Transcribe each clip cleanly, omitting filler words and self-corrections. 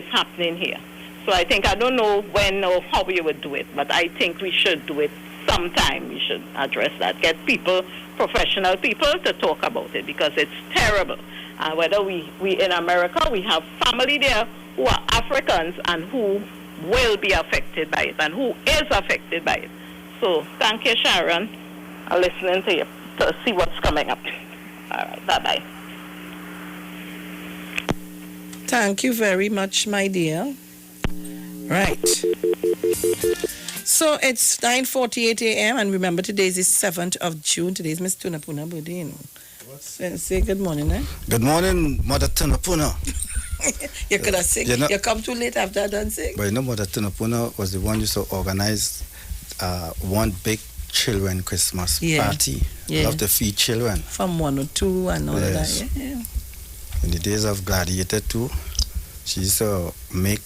is happening here. So I think, I don't know when or how we would do it, but I think we should do it sometime. We should address that. Get people, professional people, to talk about it, because it's terrible. Whether we in America, we have family there who are Africans and who will be affected by it and who is affected by it. So thank you, Sharon. I'm listening to you to see what's coming up. All right, bye-bye. Thank you very much, my dear. Right. So it's 9:48 a.m. and remember today is the 7th of June. Today is Miss Tunapuna birthday, you know. Say good morning, eh? Good morning, Mother Tunapuna. You could have sing. You come too late after I done sing. But you know, Mother Tunapuna was the one who used to organize one big children Christmas party. Yeah. Love to feed children. From 1 or 2 and all that. Yeah. In the days of Gladiator 2, she used to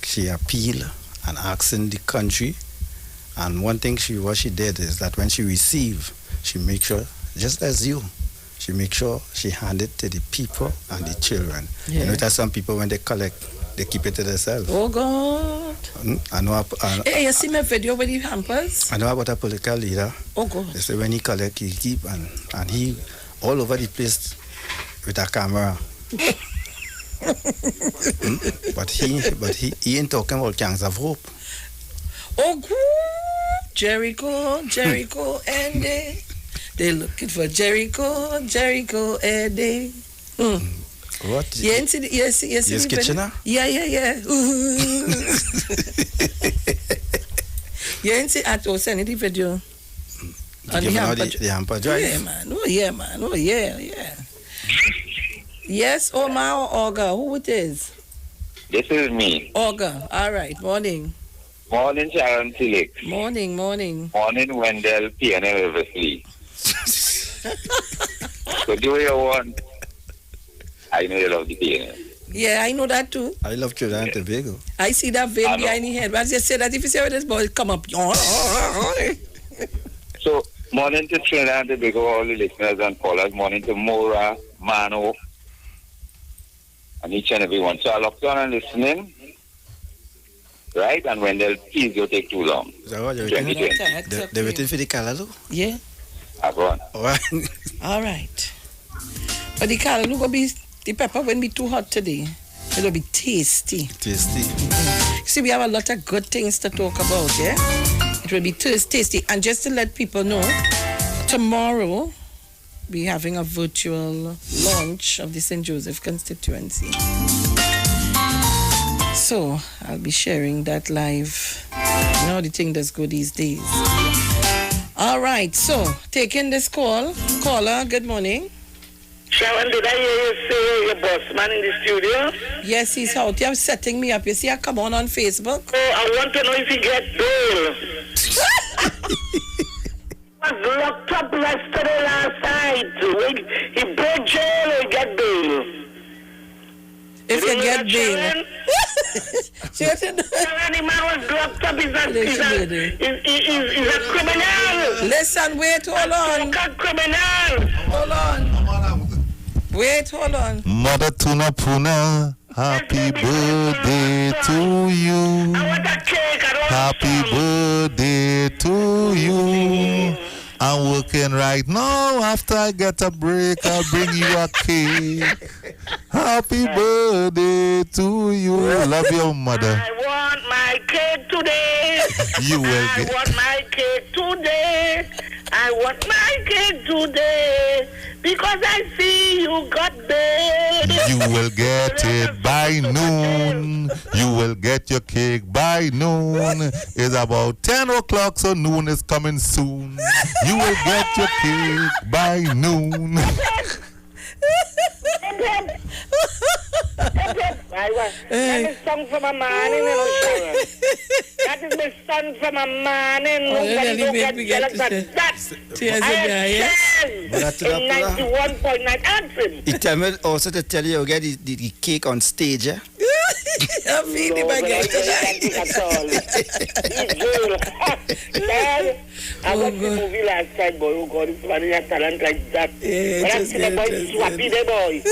she appeal and ask in the country. And one thing what she did is that when she received, she make sure, just as you, she make sure she hand it to the people and the children. Yeah. You know, there's some people when they collect, they keep it to themselves. Oh God! I know. Hey, you see my video with the hampers? I know about a political leader. Oh God! They say when he collect, he keep, and he all over the place with a camera. But he ain't talking about gangs of hope. Oh God! Jericho, and they looking for Jericho, and they. What? Yes, Kitchener? Yeah. You ain't see at all sending the video. On the hamper drive? Yeah, man. Oh, yeah. Yes, Omar or Olga? Who it is? This is me. Olga. All right. Morning. Morning, Sharon Tillich. Morning. Morning, Wendell P&L Riversley. So do what you want. I know you love the P&L. Yeah, I know that too. I love Trinidad and Tobago. I see that vein behind your head. But I just say that if you say this boy come up. So, morning to Trinidad and Tobago, all the listeners and callers. Morning to Mora, Mano, and each and every one. So I locked on and listening. Right? And Wendell, please don't take too long. They're waiting for the callaloo? Yeah. Go on. All right. But the callaloo will be, the pepper won't be too hot today. It'll be tasty. Mm-hmm. See, we have a lot of good things to talk about, yeah? It will be tasty. And just to let people know, tomorrow we're having a virtual launch of the St. Joseph constituency. So I'll be sharing that live. You know the thing that's good these days. All right, so taking this call. Caller, good morning. Sharon, did I hear you say your boss man in the studio? Yes, he's out here setting me up. You see, I come on Facebook. Oh, I want to know if he get bail. Was locked up yesterday last night. He broke jail or get bail. If you get bail. Sharon, the man was locked up. He's a criminal. Listen, wait, hold on. Criminal. Hold on. Wait, hold on. Mother Tunapuna, happy birthday to you. I want a cake. Happy birthday to you. I'm working right now. After I get a break, I'll bring you a cake. Happy birthday to you. Love your mother. I want my cake today. You will get. I want my cake today. I want my cake today. Because I see you got bail. You will get it by noon. You will get your cake by noon. It's about 10 o'clock, so noon is coming soon. You will get your cake by noon. That is song from a man in the That is the song from a man in the I am 91.9 answer. He tell me also to tell you get the cake on stage, yeah? I'm feeling my guy I watched the movie last time, boy. Oh God, it's funny, a talent like that. Yeah, but I see the boy swappy, the boy.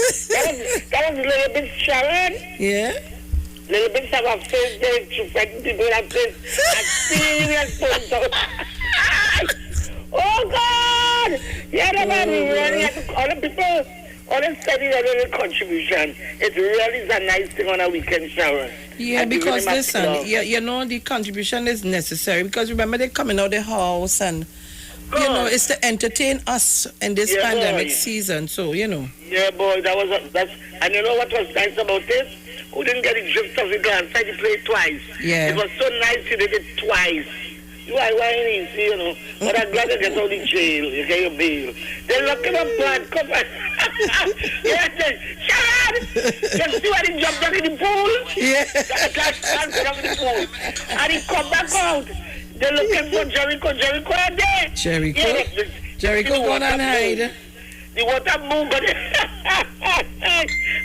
That was a little bit Sharon. Yeah. Little bit of a face there to frighten people that place. And serious phone. Oh God! Yeah, man, we really have to all the people, all the study a little contribution. It really is a nice thing on a weekend shower. Yeah, because listen, you know, the contribution is necessary because remember they're coming out of the house and you know, it's to entertain us in this pandemic season, so you know. Yeah, boy, that's and you know what was nice about this? Who didn't get the drift of the dance? I play it twice. Yeah. It was so nice you did it twice. Why easy, you know? But I'm glad to get out of jail. You get your bail. They lock him up, blood. Come on. Yes, Sharon! You see when he jumped down in the pool? Yeah. That man jumped in the pool. And he come back out. They're looking for Jericho. Jericho are there. Jericho? Yeah, Jericho going on hide. The water move, but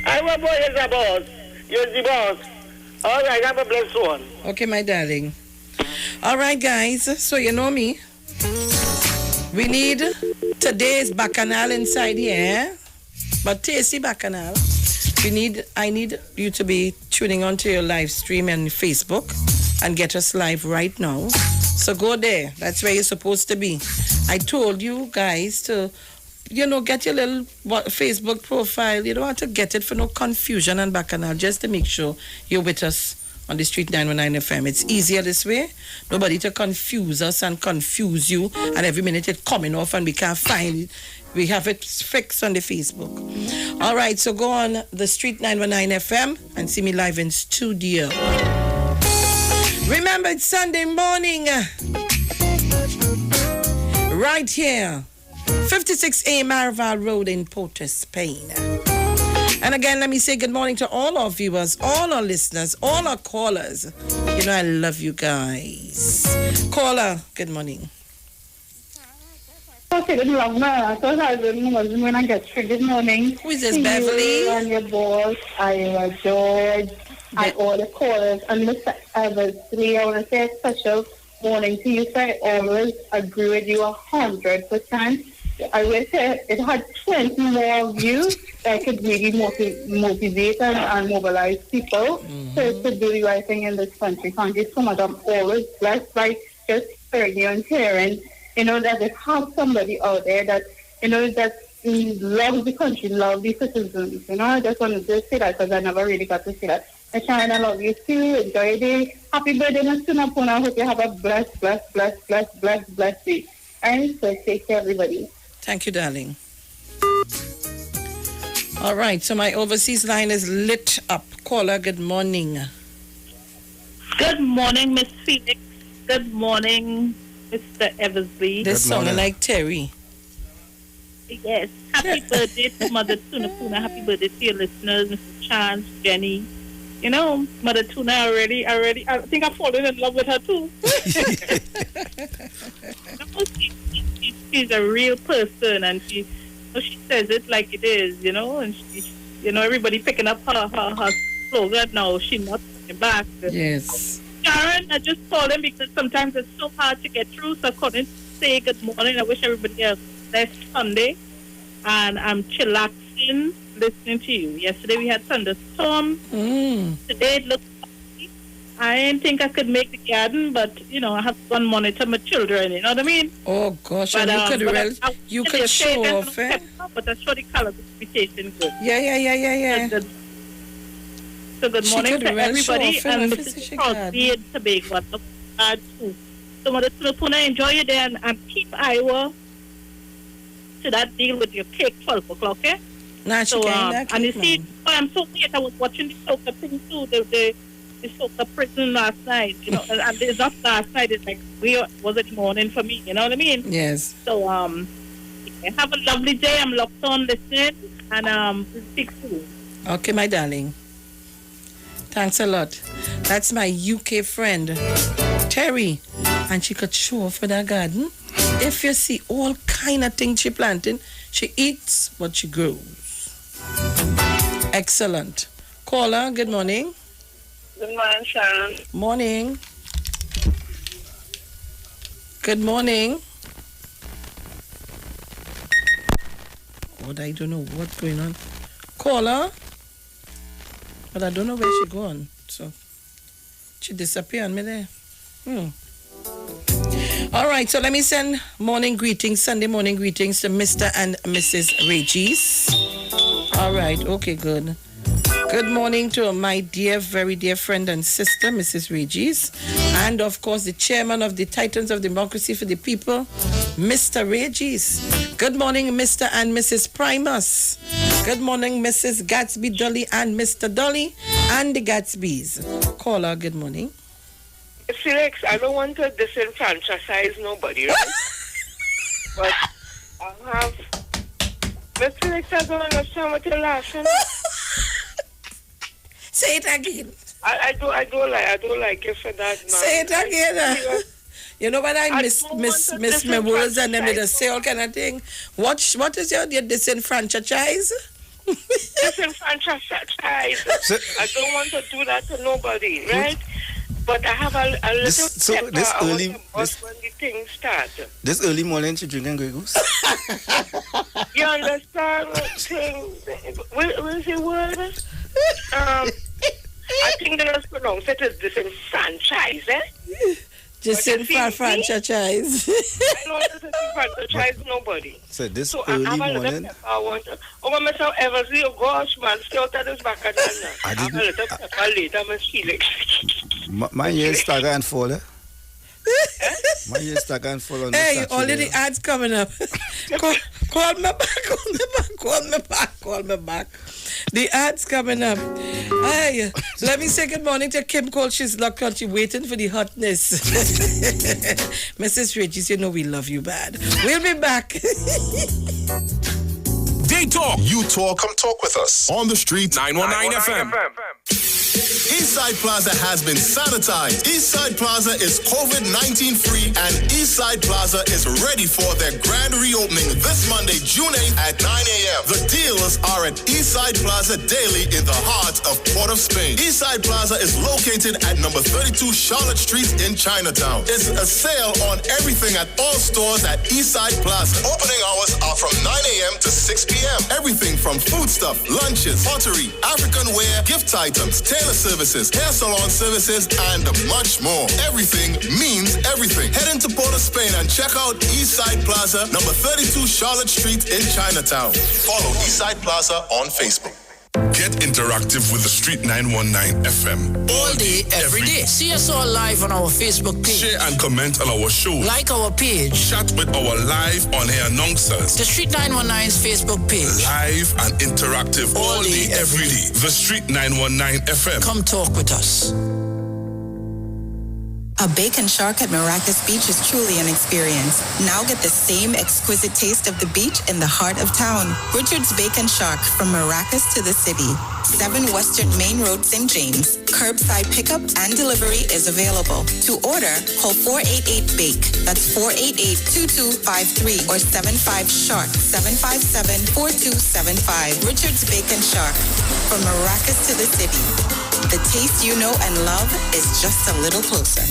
I'm a boy is a boss. You're the boss. All right, have a blessed one. Okay, my darling. All right, guys. So you know me. We need today's bacchanal inside here, but tasty bacchanal. I need you to be tuning on to your live stream on Facebook and get us live right now. So go there. That's where you're supposed to be. I told you guys to, you know, get your little Facebook profile. You don't want to get it for no confusion and bacchanal, just to make sure you're with us on the Street 919 FM. It's easier this way. Nobody to confuse us and confuse you, and every minute it's coming off and we can't find it. We have it fixed on the Facebook. All right, so go on the Street 919 FM and see me live in studio. Remember, it's Sunday morning. Right here, 56A Marval Road in Port Spain. And again, let me say good morning to all our viewers, all our listeners, all our callers. You know I love you guys. Caller, good morning. Okay, good morning. Good morning. Who is this, Beverly? You and your boss, Iwer George, and all the callers. And Mr. Eversley, I want to say a special morning to you, sir. I always agree with you 100%. I wish it had 20 more views that could really motivate and mobilize people to do the right thing in this country. Thank you so much. I'm always blessed by just hearing you and hearing, you know, that they have somebody out there that, you know, that loves the country, loves the citizens. You know, I just wanted to say that because I never really got to say that. Sharon, I love you too. Enjoy the day. Happy birthday, Mr. Napuna. I hope you have a blessed day. And so take care, everybody. Thank you, darling. All right, so my overseas line is lit up. Caller, good morning. Good morning, Miss Phoenix. Good morning, Mr. Eversley. This song is like Terry. Yes. Happy birthday to Mother Tuna Puna. Happy birthday to your listeners, Mrs. Chance, Jenny. You know, Mother Tuna already, I think I've fallen in love with her too. She's a real person, and she says it like it is, you know, and she everybody picking up her slogan now. She's not coming back. Yes. Sharon, I just called him because sometimes it's so hard to get through, so I couldn't say good morning. I wish everybody else a blessed Sunday, and I'm chillaxing, listening to you. Yesterday we had thunderstorm. Today it looks lovely. I didn't think I could make the garden, but you know I have to go and monitor my children. You know what I mean? Oh gosh, but, you could show off, eh? But I saw the colors of the tasting good. Yeah. So good morning to everybody, and Mrs. Crosby and Tobago. I love God too. So Mother Tulapuna, enjoy your day and keep Iowa to that deal with your cake 12 o'clock, eh? Nah, so, and you see, I'm so late. I was watching the Soca thing too, the Soca prison last night, you know, and it's not last night, it's like, was it morning for me, you know what I mean? Yes. So, have a lovely day. I'm locked on listening, and we'll speak soon. Okay, my darling. Thanks a lot. That's my UK friend, Terry, and she could show off with her garden. If you see all kind of things she planting, she eats what she grows. Excellent. Caller, good morning. Good morning, Sharon. Morning. Good morning. What I don't know what's going on. Caller. But I don't know where she gone. So She disappeared on me there. All right, so let me send morning greetings, Sunday morning greetings to Mr. and Mrs. Regis. All right, okay, good. Good morning to my dear, very dear friend and sister, Mrs. Regis. And, of course, the chairman of the Titans of Democracy for the People, Mr. Regis. Good morning, Mr. and Mrs. Primus. Good morning, Mrs. Gatsby Dolly and Mr. Dolly and the Gatsbys. Caller, good morning. Felix, I don't want to disenfranchise nobody, right? But I have... But Felix, I don't understand what you're laughing at. Say it again. I don't like you for that, man. Say it again. You know what I miss my words and then they say all kind of thing. What is your disenfranchise? Disenfranchise. I don't want to do that to nobody, right? But I have a little when the thing starts. This early morning she drinking Grey Goose? You understand? What is the word? I think they just pronounce it as disenfranchise, Disenfranchise. I don't want to disenfranchise nobody. So this so early I have morning... a little pepper. I want to... Oh, Mr. Eversley, oh gosh, man, stay out of this back of the I have a little pepper later, Miss Felix. My ears stagger and fall, eh? My ears stagger and fall on Hey, already ads coming up. Call me back. The ads coming up. Hey, let me say good morning to Kim Cole. She's locked on. She's waiting for the hotness. Mrs. Regis, you know we love you bad. We'll be back. They talk. You talk. Come talk with us. On the street. 919 FM. Eastside Plaza has been sanitized. Eastside Plaza is COVID-19 free, and Eastside Plaza is ready for their grand reopening this Monday, June 8th at 9 a.m. The deals are at Eastside Plaza daily in the heart of Port of Spain. Eastside Plaza is located at number 32 Charlotte Street in Chinatown. It's a sale on everything at all stores at Eastside Plaza. Opening hours are from 9 a.m. to 6 p.m. Everything from foodstuff, lunches, pottery, African wear, gift items, tailor services, hair salon services, and much more. Everything means everything. Head into Port of Spain and check out Eastside Plaza, number 32 Charlotte Street in Chinatown. Follow Eastside Plaza on Facebook. Get interactive with the Street 919 FM. All day, every day. See us all live on our Facebook page. Share and comment on our show. Like our page. Chat with our live on-air announcers. The Street 919's Facebook page. Live and interactive all day, every day. The Street 919 FM. Come talk with us. A bacon shark at Maracas Beach is truly an experience. Now get the same exquisite taste of the beach in the heart of town. Richard's Bacon Shark from Maracas to the city. 7 Western Main Road, St. James. Curbside pickup and delivery is available. To order, call 488-BAKE. That's 488-2253 or 75-SHARK 757-4275. Richard's Bacon Shark from Maracas to the city. The taste you know and love is just a little closer.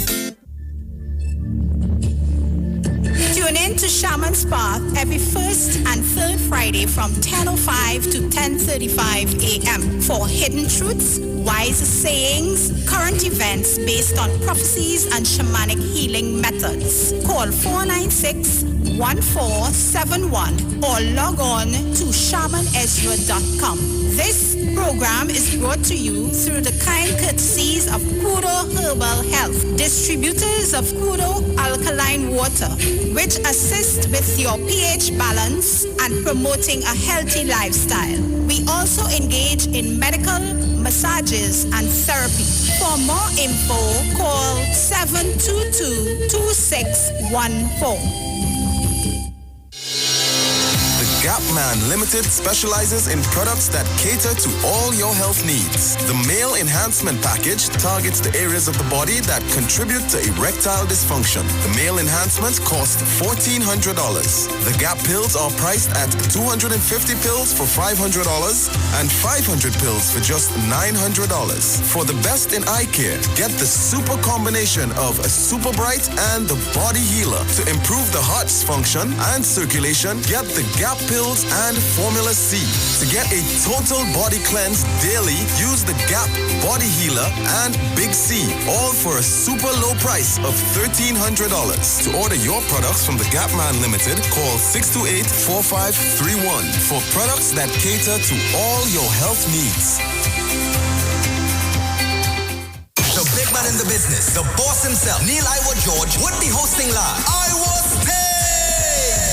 Tune in to Shaman's Path every first and third Friday from 10:05 to 10:35 a.m. for hidden truths, wise sayings, current events based on prophecies and shamanic healing methods. Call 496-1471 or log on to shamanezra.com. This program is brought to you through the kind courtesies of Kudo Herbal Health, distributors of Kudo Alkaline Water, which assist with your pH balance and promoting a healthy lifestyle. We also engage in medical, massages, and therapy. For more info, call 722-2614. Gap Man Limited specializes in products that cater to all your health needs. The male enhancement package targets the areas of the body that contribute to erectile dysfunction. The male enhancement costs $1,400. The Gap pills are priced at 250 pills for $500 and 500 pills for just $900. For the best in eye care, get the super combination of a Super Bright and the Body Healer. To improve the heart's function and circulation, get the Gap pills, and Formula C. To get a total body cleanse daily, use the Gap Body Healer and Big C, all for a super low price of $1,300. To order your products from the Gap Man Limited, call 628-4531 for products that cater to all your health needs. The big man in the business, the boss himself, Iwer George, would be hosting live Iwer Stage,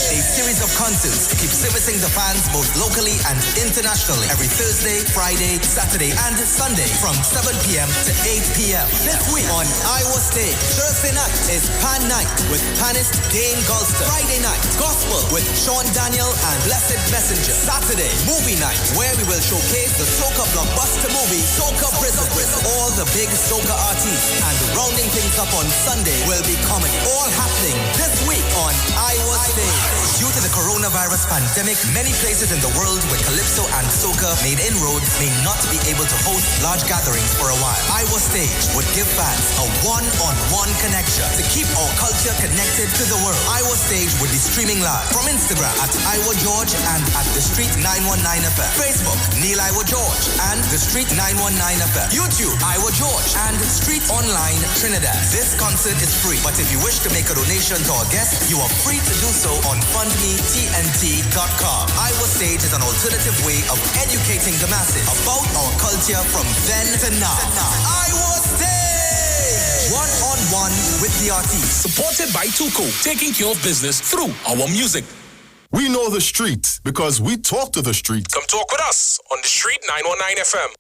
a series of concerts to keep servicing the fans both locally and internationally every Thursday, Friday, Saturday, and Sunday from 7 p.m. to 8 p.m. This week on Iwer Stage, Thursday night is Pan Night with panist Dane Golster. Friday night, Gospel with Sean Daniel and Blessed Messenger. Saturday, movie night, where we will showcase the soca blockbuster movie, Soca Prison, with all the big soca artists. And rounding things up on Sunday will be comedy. All happening this week on Iwer Stage. Due to the coronavirus pandemic, many places in the world where calypso and soca made inroads may not be able to host large gatherings for a while. Iwer Stage would give fans a one-on-one connection to keep our culture connected to the world. Iwer Stage would be streaming live from Instagram at Iwer George and at The Street 919 FM. Facebook, Iwer George and The Street 919 FM. YouTube, Iwer George and Street Online Trinidad. This concert is free, but if you wish to make a donation to our guests, you are free to do so on fundmetnt.com. Iwer Stage is an alternative way of educating the masses about our culture from then to now. Iwer Stage! One-on-one with the artist. Supported by Tuco, taking care of business through our music. We know the streets because we talk to the streets. Come talk with us on The Street 919 FM.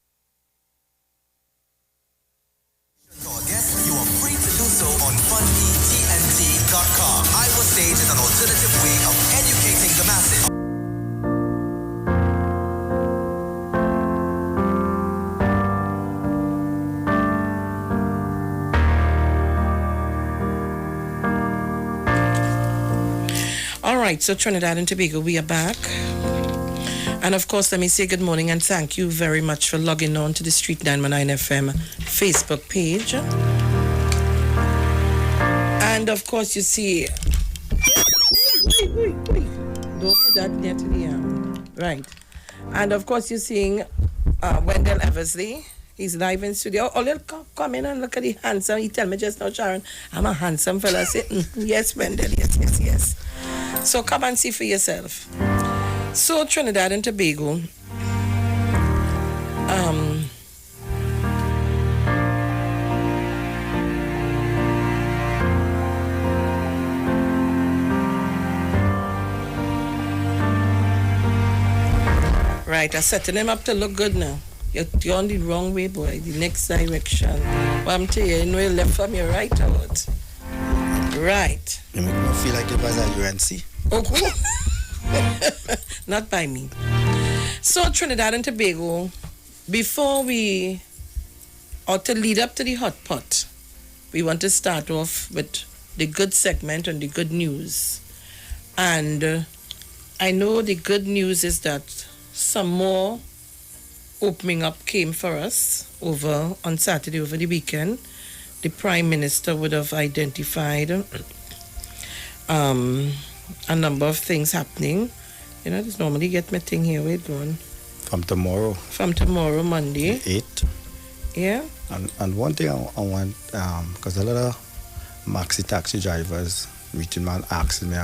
You are free to do so on fundmetnt.com. Iwer Stage is an alternative way of educating the masses. All right, so Trinidad and Tobago, we are back. And of course, let me say good morning and thank you very much for logging on to the Street 919 FM Facebook page. And of course, you see, don't put that near to the right. And of course, you're seeing Wendell Eversley. He's live in studio. Oh, come in and look at the handsome. He tell me just now, Sharon, I'm a handsome fella. I say, yes, Wendell, yes. So come and see for yourself. So Trinidad and Tobago, right, I'm setting him up to look good now. You're on the wrong way, boy, the next direction. But I'm telling you, you know you left from your right out. Right. You make me feel like it was at UNC. Oh, cool. Not by me. So Trinidad and Tobago, before to lead up to the hot pot, we want to start off with the good segment and the good news. And I know the good news is that some more opening up came for us on Saturday over the weekend. The Prime Minister would have identified a number of things happening. You know, there's normally get my thing here. Where it going? From tomorrow, Monday. 8. Yeah. And one thing I want, because a lot of maxi taxi drivers reaching me and asking me,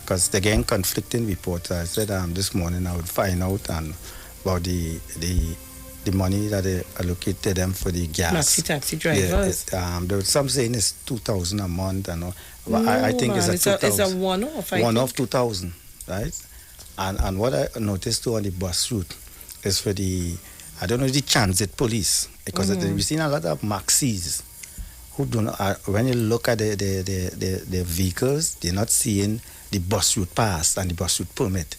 because they're getting conflicting reports. I said this morning I would find out about the money that they allocated them for the gas. Maxi taxi drivers. Yeah, there was some saying it's 2,000 a month, and but I think it's a 2,000. It's a one-off. One-off 2,000, right? And what I noticed too on the bus route is for the transit police, because we've seen a lot of maxis who do not. When you look at the vehicles, they're not seeing the bus route pass and the bus route permit.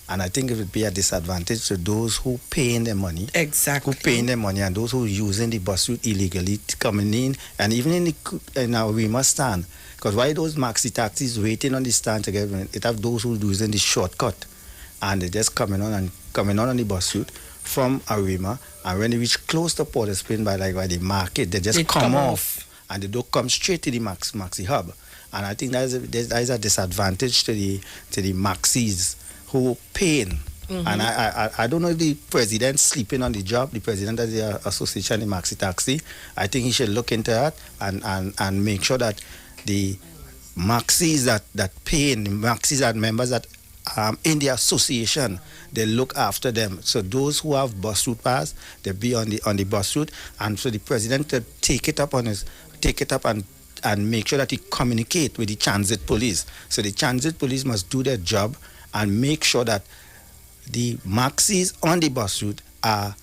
And I think it would be a disadvantage to those who paying their money. Exactly. Who paying their money and those who using the bus route illegally coming in. And even in our Rima stand. Because why those maxi taxis waiting on the stand to get it have those who using the shortcut. And they just coming on the bus route from Arima. And when they reach close to Port of Spain by the market, they just come off. And they don't come straight to the maxi hub. And I think that is a disadvantage to the maxis who paying. And I don't know if the president sleeping on the job, the president of the association, the Maxi Taxi. I think he should look into that and make sure that the Maxis that paying, the Maxis that members that in the association, they look after them. So those who have bus route pass, they be on the bus route, and so the president to take it up and make sure that he communicate with the transit police. So the transit police must do their job and make sure that the Maxis on the bus route are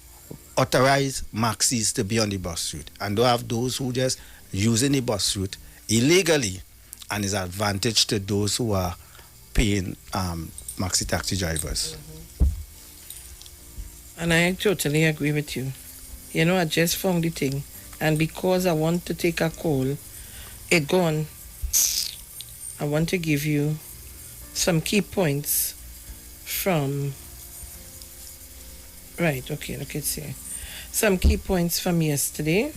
authorized Maxis to be on the bus route, and don't have those who just using the bus route illegally, and is advantage to those who are paying Maxi taxi drivers. And I totally agree with you. You know, I just found the thing, and because I want to take a call, it gone. I want to give you some key points from. Right, okay, let's see. Some key points from yesterday.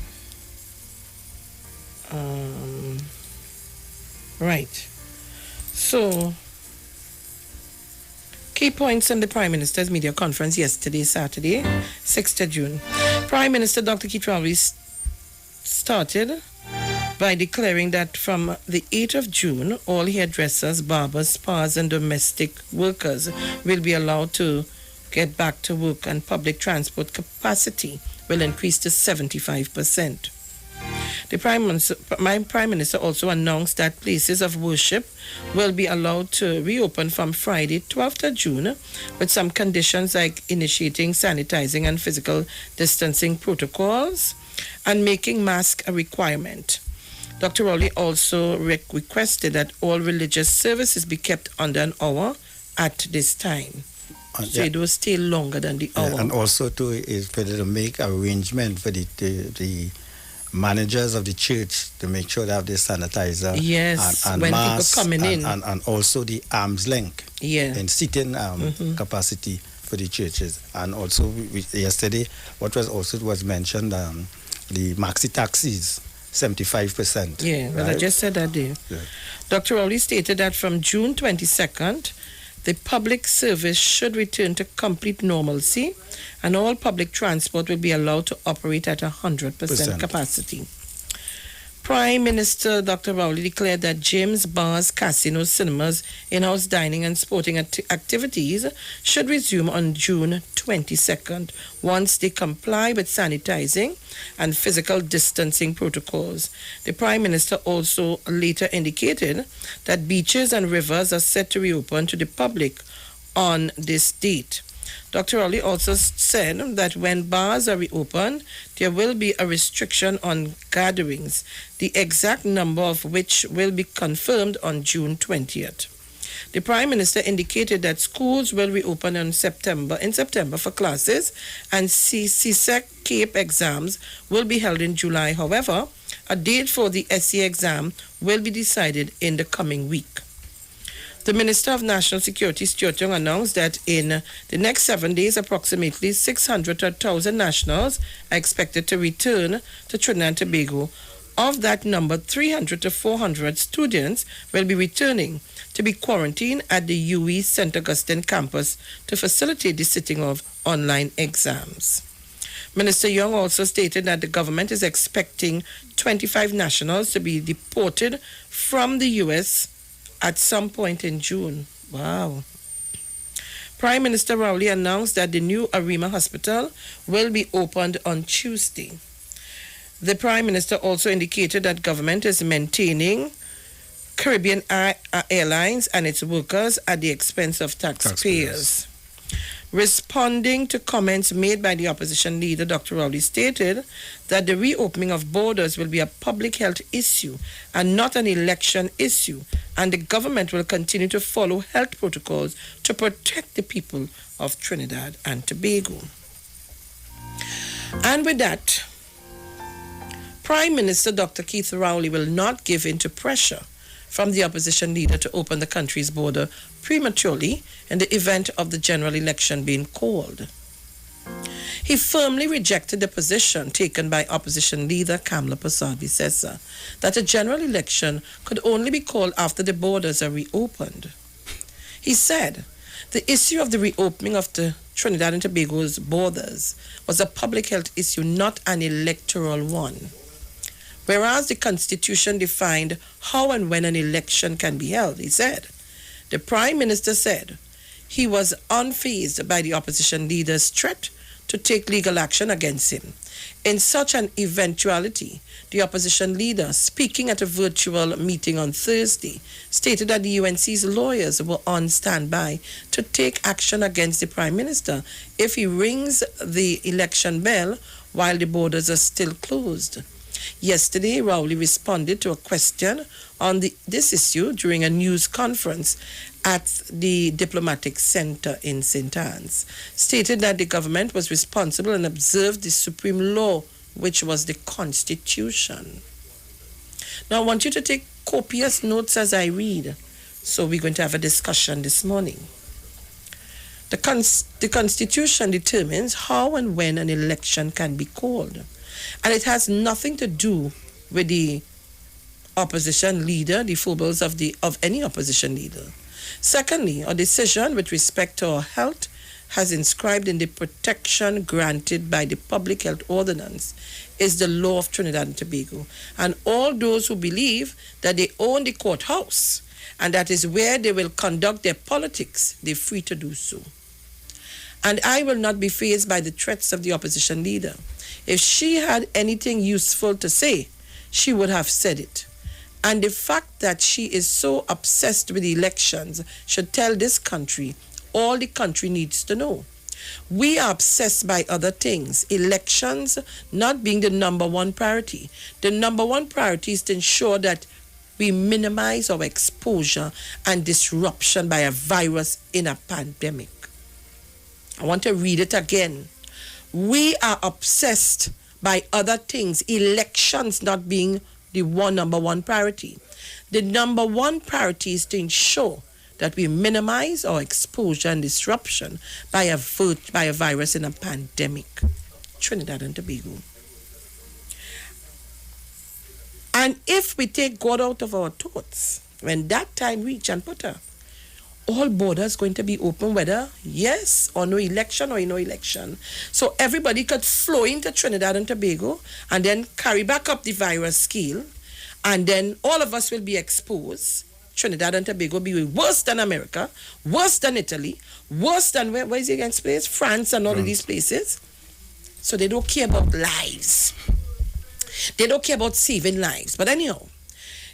Right. So, key points in the Prime Minister's media conference yesterday, Saturday, 6th June. Prime Minister Dr. Keith Rowley started by declaring that from the 8th of June, all hairdressers, barbers, spas, and domestic workers will be allowed to get back to work, and public transport capacity will increase to 75%. The Prime Minister also announced that places of worship will be allowed to reopen from Friday, 12th of June, with some conditions like initiating sanitizing and physical distancing protocols and making mask a requirement. Dr. Rowley also requested that all religious services be kept under an hour at this time. So it will stay longer than the hour. And also is for to make arrangement for the managers of the church to make sure they have the sanitizer. Yes, and when masks, people coming in. And also the arm's length and seating capacity for the churches. And also yesterday, what was mentioned, the maxi taxis, 75%. Yeah, well, right? I just said that there. Yeah. Dr. Rowley stated that from June 22nd, the public service should return to complete normalcy, and all public transport will be allowed to operate at 100% capacity. Prime Minister Dr. Rowley declared that gyms, bars, casinos, cinemas, in-house dining and sporting activities should resume on June 22nd once they comply with sanitizing and physical distancing protocols. The Prime Minister also later indicated that beaches and rivers are set to reopen to the public on this date. Dr. Rowley also said that when bars are reopened, there will be a restriction on gatherings, the exact number of which will be confirmed on June 20th. The Prime Minister indicated that schools will reopen in September for classes, and CSEC CAPE exams will be held in July. However, a date for the SE exam will be decided in the coming week. The Minister of National Security, Stuart Young, announced that in the next 7 days, approximately 600 to 1,000 nationals are expected to return to Trinidad and Tobago. Of that number, 300 to 400 students will be returning to be quarantined at the UE St. Augustine campus to facilitate the sitting of online exams. Minister Young also stated that the government is expecting 25 nationals to be deported from the U.S. at some point in June. Wow. Prime Minister Rowley announced that the new Arima Hospital will be opened on Tuesday. The Prime Minister also indicated that government is maintaining Caribbean Airlines and its workers at the expense of taxpayers. Responding to comments made by the opposition leader, Dr. Rowley stated that the reopening of borders will be a public health issue and not an election issue, and the government will continue to follow health protocols to protect the people of Trinidad and Tobago. And with that, Prime Minister Dr. Keith Rowley will not give in to pressure from the opposition leader to open the country's border prematurely in the event of the general election being called. He firmly rejected the position taken by opposition leader Kamla Persad-Bissessar that a general election could only be called after the borders are reopened. He said The issue of the reopening of the Trinidad and Tobago's borders was a public health issue, not an electoral one. Whereas the Constitution defined how and when an election can be held, he said. The Prime Minister said he was unfazed by the opposition leader's threat to take legal action against him. In such an eventuality, the opposition leader, speaking at a virtual meeting on Thursday, stated that the UNC's lawyers were on standby to take action against the Prime Minister if he rings the election bell while the borders are still closed. Yesterday, Rowley responded to a question on this issue during a news conference at the Diplomatic Center in St. Anne's, stated that the government was responsible and observed the supreme law, which was the Constitution. Now, I want you to take copious notes as I read. So we're going to have a discussion this morning. The Constitution determines how and when an election can be called. And it has nothing to do with the opposition leader, the foibles of any opposition leader. Secondly, a decision with respect to our health has inscribed in the protection granted by the Public Health Ordinance is the law of Trinidad and Tobago. And all those who believe that they own the courthouse and that is where they will conduct their politics, they're free to do so. And I will not be fazed by the threats of the opposition leader. If she had anything useful to say, she would have said it. And the fact that she is so obsessed with elections should tell this country all the country needs to know. We are obsessed by other things, elections not being the number one priority. The number one priority is to ensure that we minimize our exposure and disruption by a virus in a pandemic. I want to read it again. We are obsessed by other things, elections not being the number one priority. The number one priority is to ensure that we minimize our exposure and disruption by a virus in a pandemic. Trinidad and Tobago. And if we take God out of our thoughts, when that time reach and put her, all borders going to be open, whether yes or no election or no election. So everybody could flow into Trinidad and Tobago and then carry back up the virus scale, and then all of us will be exposed. Trinidad and Tobago be worse than America, worse than Italy, worse than, where is it against place? France and all of these places. So they don't care about lives. They don't care about saving lives. But anyhow,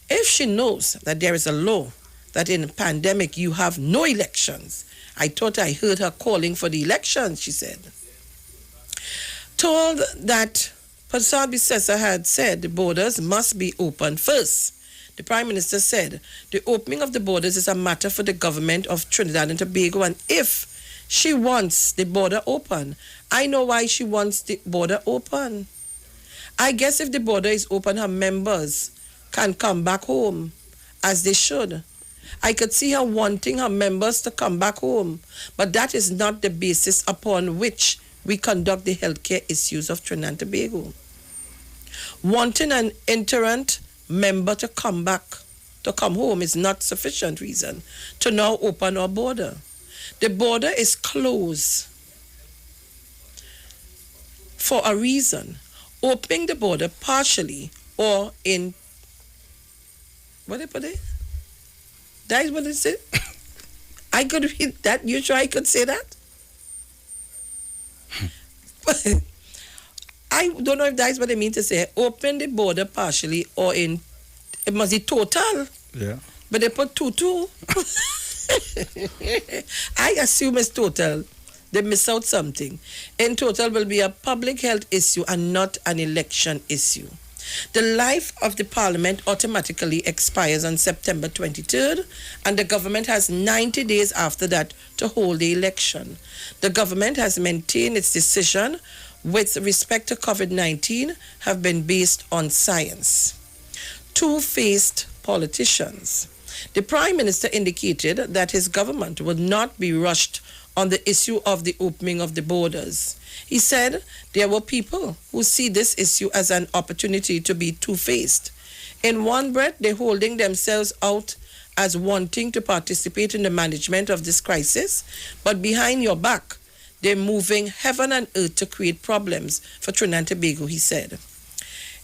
if she knows that there is a law that in a pandemic you have no elections. I thought I heard her calling for the elections, she said. Told that Pastor Bissessa had said the borders must be open first. The Prime Minister said the opening of the borders is a matter for the government of Trinidad and Tobago, and if she wants the border open, I know why she wants the border open. I guess if the border is open, her members can come back home as they should. I could see her wanting her members to come back home, but that is not the basis upon which we conduct the healthcare issues of Trinidad and Tobago. Wanting an itinerant member to come home is not sufficient reason to now open our border. The border is closed for a reason. Opening the border partially or in, what did they put it? That is what it said. I could read that. You sure I could say that? I don't know if that's what they mean to say. Open the border partially or in, it must be total. Yeah. But they put 2. I assume it's total. They miss out something. In total will be a public health issue and not an election issue. The life of the parliament automatically expires on September 23rd, and the government has 90 days after that to hold the election. The government has maintained its decision with respect to COVID-19 have been based on science. Two-faced politicians. The Prime Minister indicated that his government would not be rushed on the issue of the opening of the borders. He said there were people who see this issue as an opportunity to be two-faced. In one breath, they're holding themselves out as wanting to participate in the management of this crisis, but behind your back, they're moving heaven and earth to create problems for Trinidad and Tobago, he said.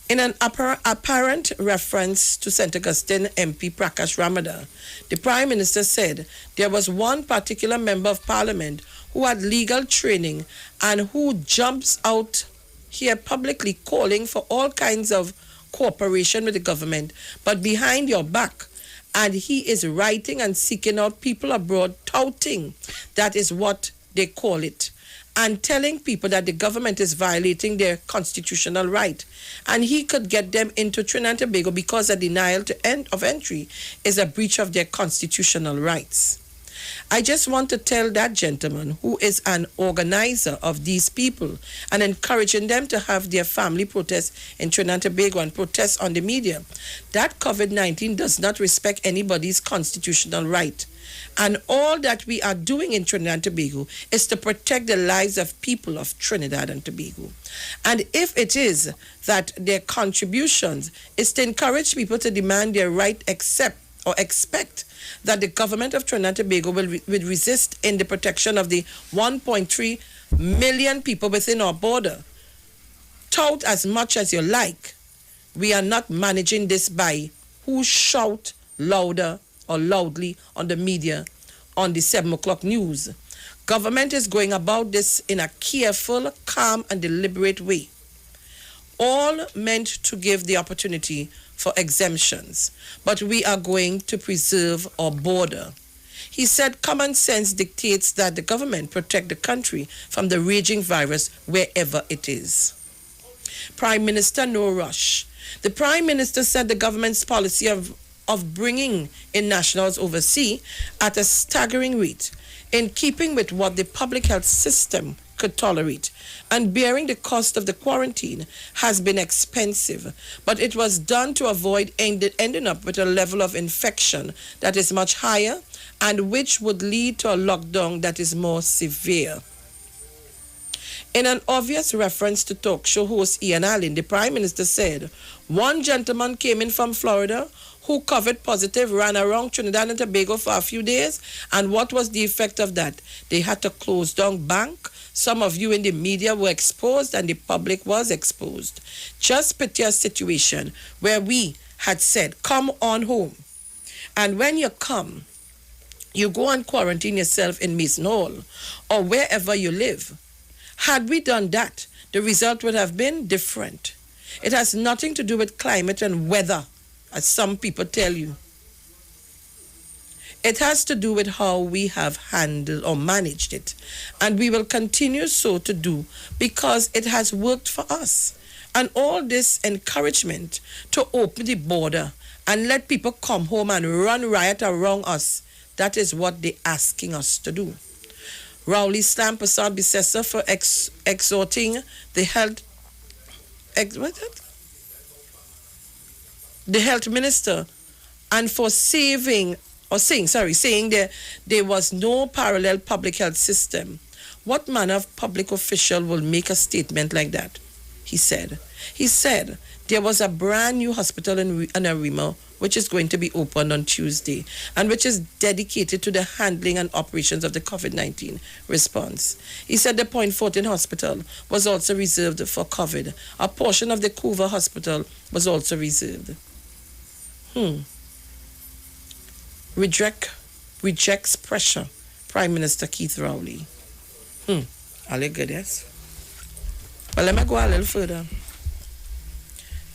In an apparent reference to St. Augustine MP Prakash Ramada, the Prime Minister said there was one particular member of Parliament who had legal training and who jumps out here publicly calling for all kinds of cooperation with the government, but behind your back, and he is writing and seeking out people abroad, touting, that is what they call it, and telling people that the government is violating their constitutional right. And he could get them into Trinidad and Tobago because a denial of entry is a breach of their constitutional rights. I just want to tell that gentleman who is an organizer of these people and encouraging them to have their family protests in Trinidad and Tobago and protests on the media, that COVID-19 does not respect anybody's constitutional right. And all that we are doing in Trinidad and Tobago is to protect the lives of people of Trinidad and Tobago. And if it is that their contributions is to encourage people to demand their right expect that the government of Trinidad and Tobago will resist in the protection of the 1.3 million people within our border, tout as much as you like, we are not managing this by who shout louder or loudly on the media on the 7 o'clock news. Government is going about this in a careful, calm, and deliberate way, all meant to give the opportunity for exemptions, but we are going to preserve our border. He said common sense dictates that the government protect the country from the raging virus wherever it is. Prime Minister no rush. The Prime Minister said the government's policy of bringing in nationals overseas at a staggering rate, in keeping with what the public health system could tolerate, and bearing the cost of the quarantine, has been expensive, but it was done to avoid ending up with a level of infection that is much higher and which would lead to a lockdown that is more severe. In an obvious reference to talk show host Ian Allen, the Prime Minister said one gentleman came in from Florida who COVID positive, ran around Trinidad and Tobago for a few days, and what was the effect of that? They had to close down bank. Some of you in the media were exposed and the public was exposed. Just picture a situation where we had said, come on home. And when you come, you go and quarantine yourself in Mason Hall or wherever you live. Had we done that, the result would have been different. It has nothing to do with climate and weather, as some people tell you. It has to do with how we have handled or managed it. And we will continue so to do because it has worked for us. And all this encouragement to open the border and let people come home and run riot around us, that is what they're asking us to do. Rowley slammed Prasad Bissessa for exhorting the health minister and for saying there was no parallel public health system. What manner of public official will make a statement like that? He said there was a brand new hospital in Arima which is going to be opened on Tuesday and which is dedicated to the handling and operations of the COVID-19 response. He said the Point Fortin Hospital was also reserved for COVID. A portion of the Couva Hospital was also reserved. Rejects pressure, Prime Minister Keith Rowley. All good, yes? Well, let me go a little further.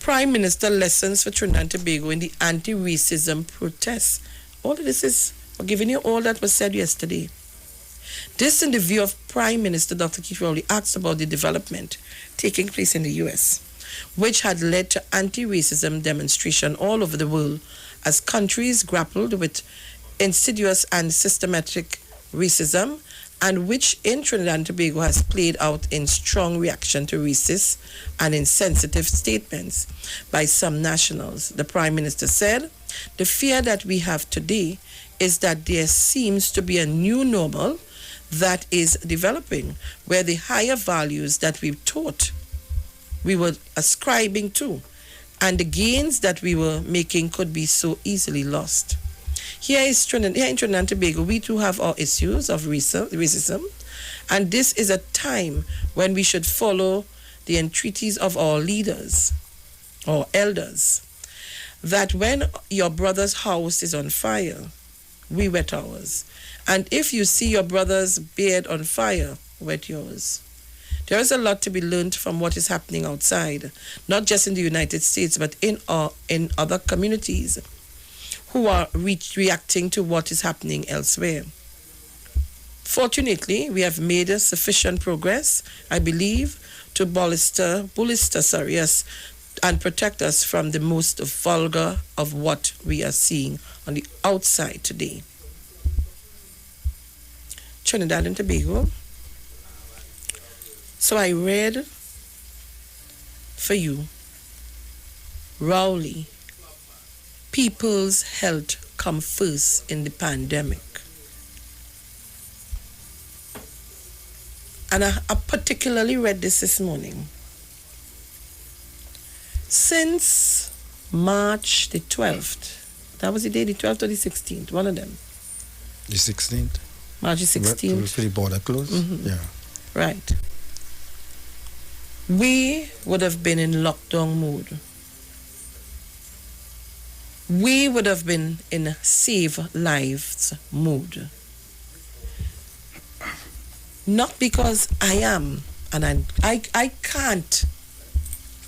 Prime Minister lessons for Trinidad and Tobago in the anti-racism protests. All of this is, we're giving you all that was said yesterday. This in the view of Prime Minister Dr. Keith Rowley asked about the development taking place in the U.S., which had led to anti-racism demonstration all over the world as countries grappled with insidious and systematic racism, and which in Trinidad and Tobago has played out in strong reaction to racist and insensitive statements by some nationals. The Prime Minister said, the fear that we have today is that there seems to be a new normal that is developing, where the higher values that we taught we were ascribing to and the gains that we were making could be so easily lost. Here in Trinidad and Tobago, we too have our issues of racism, and this is a time when we should follow the entreaties of our leaders, or elders, that when your brother's house is on fire, we wet ours. And if you see your brother's beard on fire, wet yours. There is a lot to be learned from what is happening outside, not just in the United States, but in other communities who are reacting to what is happening elsewhere. Fortunately, we have made sufficient progress, I believe, to bolster, and protect us from the most vulgar of what we are seeing on the outside today. Trinidad and Tobago. So I read for you, Rowley, people's health come first in the pandemic. And I particularly read this morning. Since March the 12th, that was the day, the 12th or the 16th, one of them. The 16th. March the 16th. For the border closed? Mm-hmm. Yeah. Right. We would have been in lockdown mode. We would have been in save lives mode. Not because I am, and I can't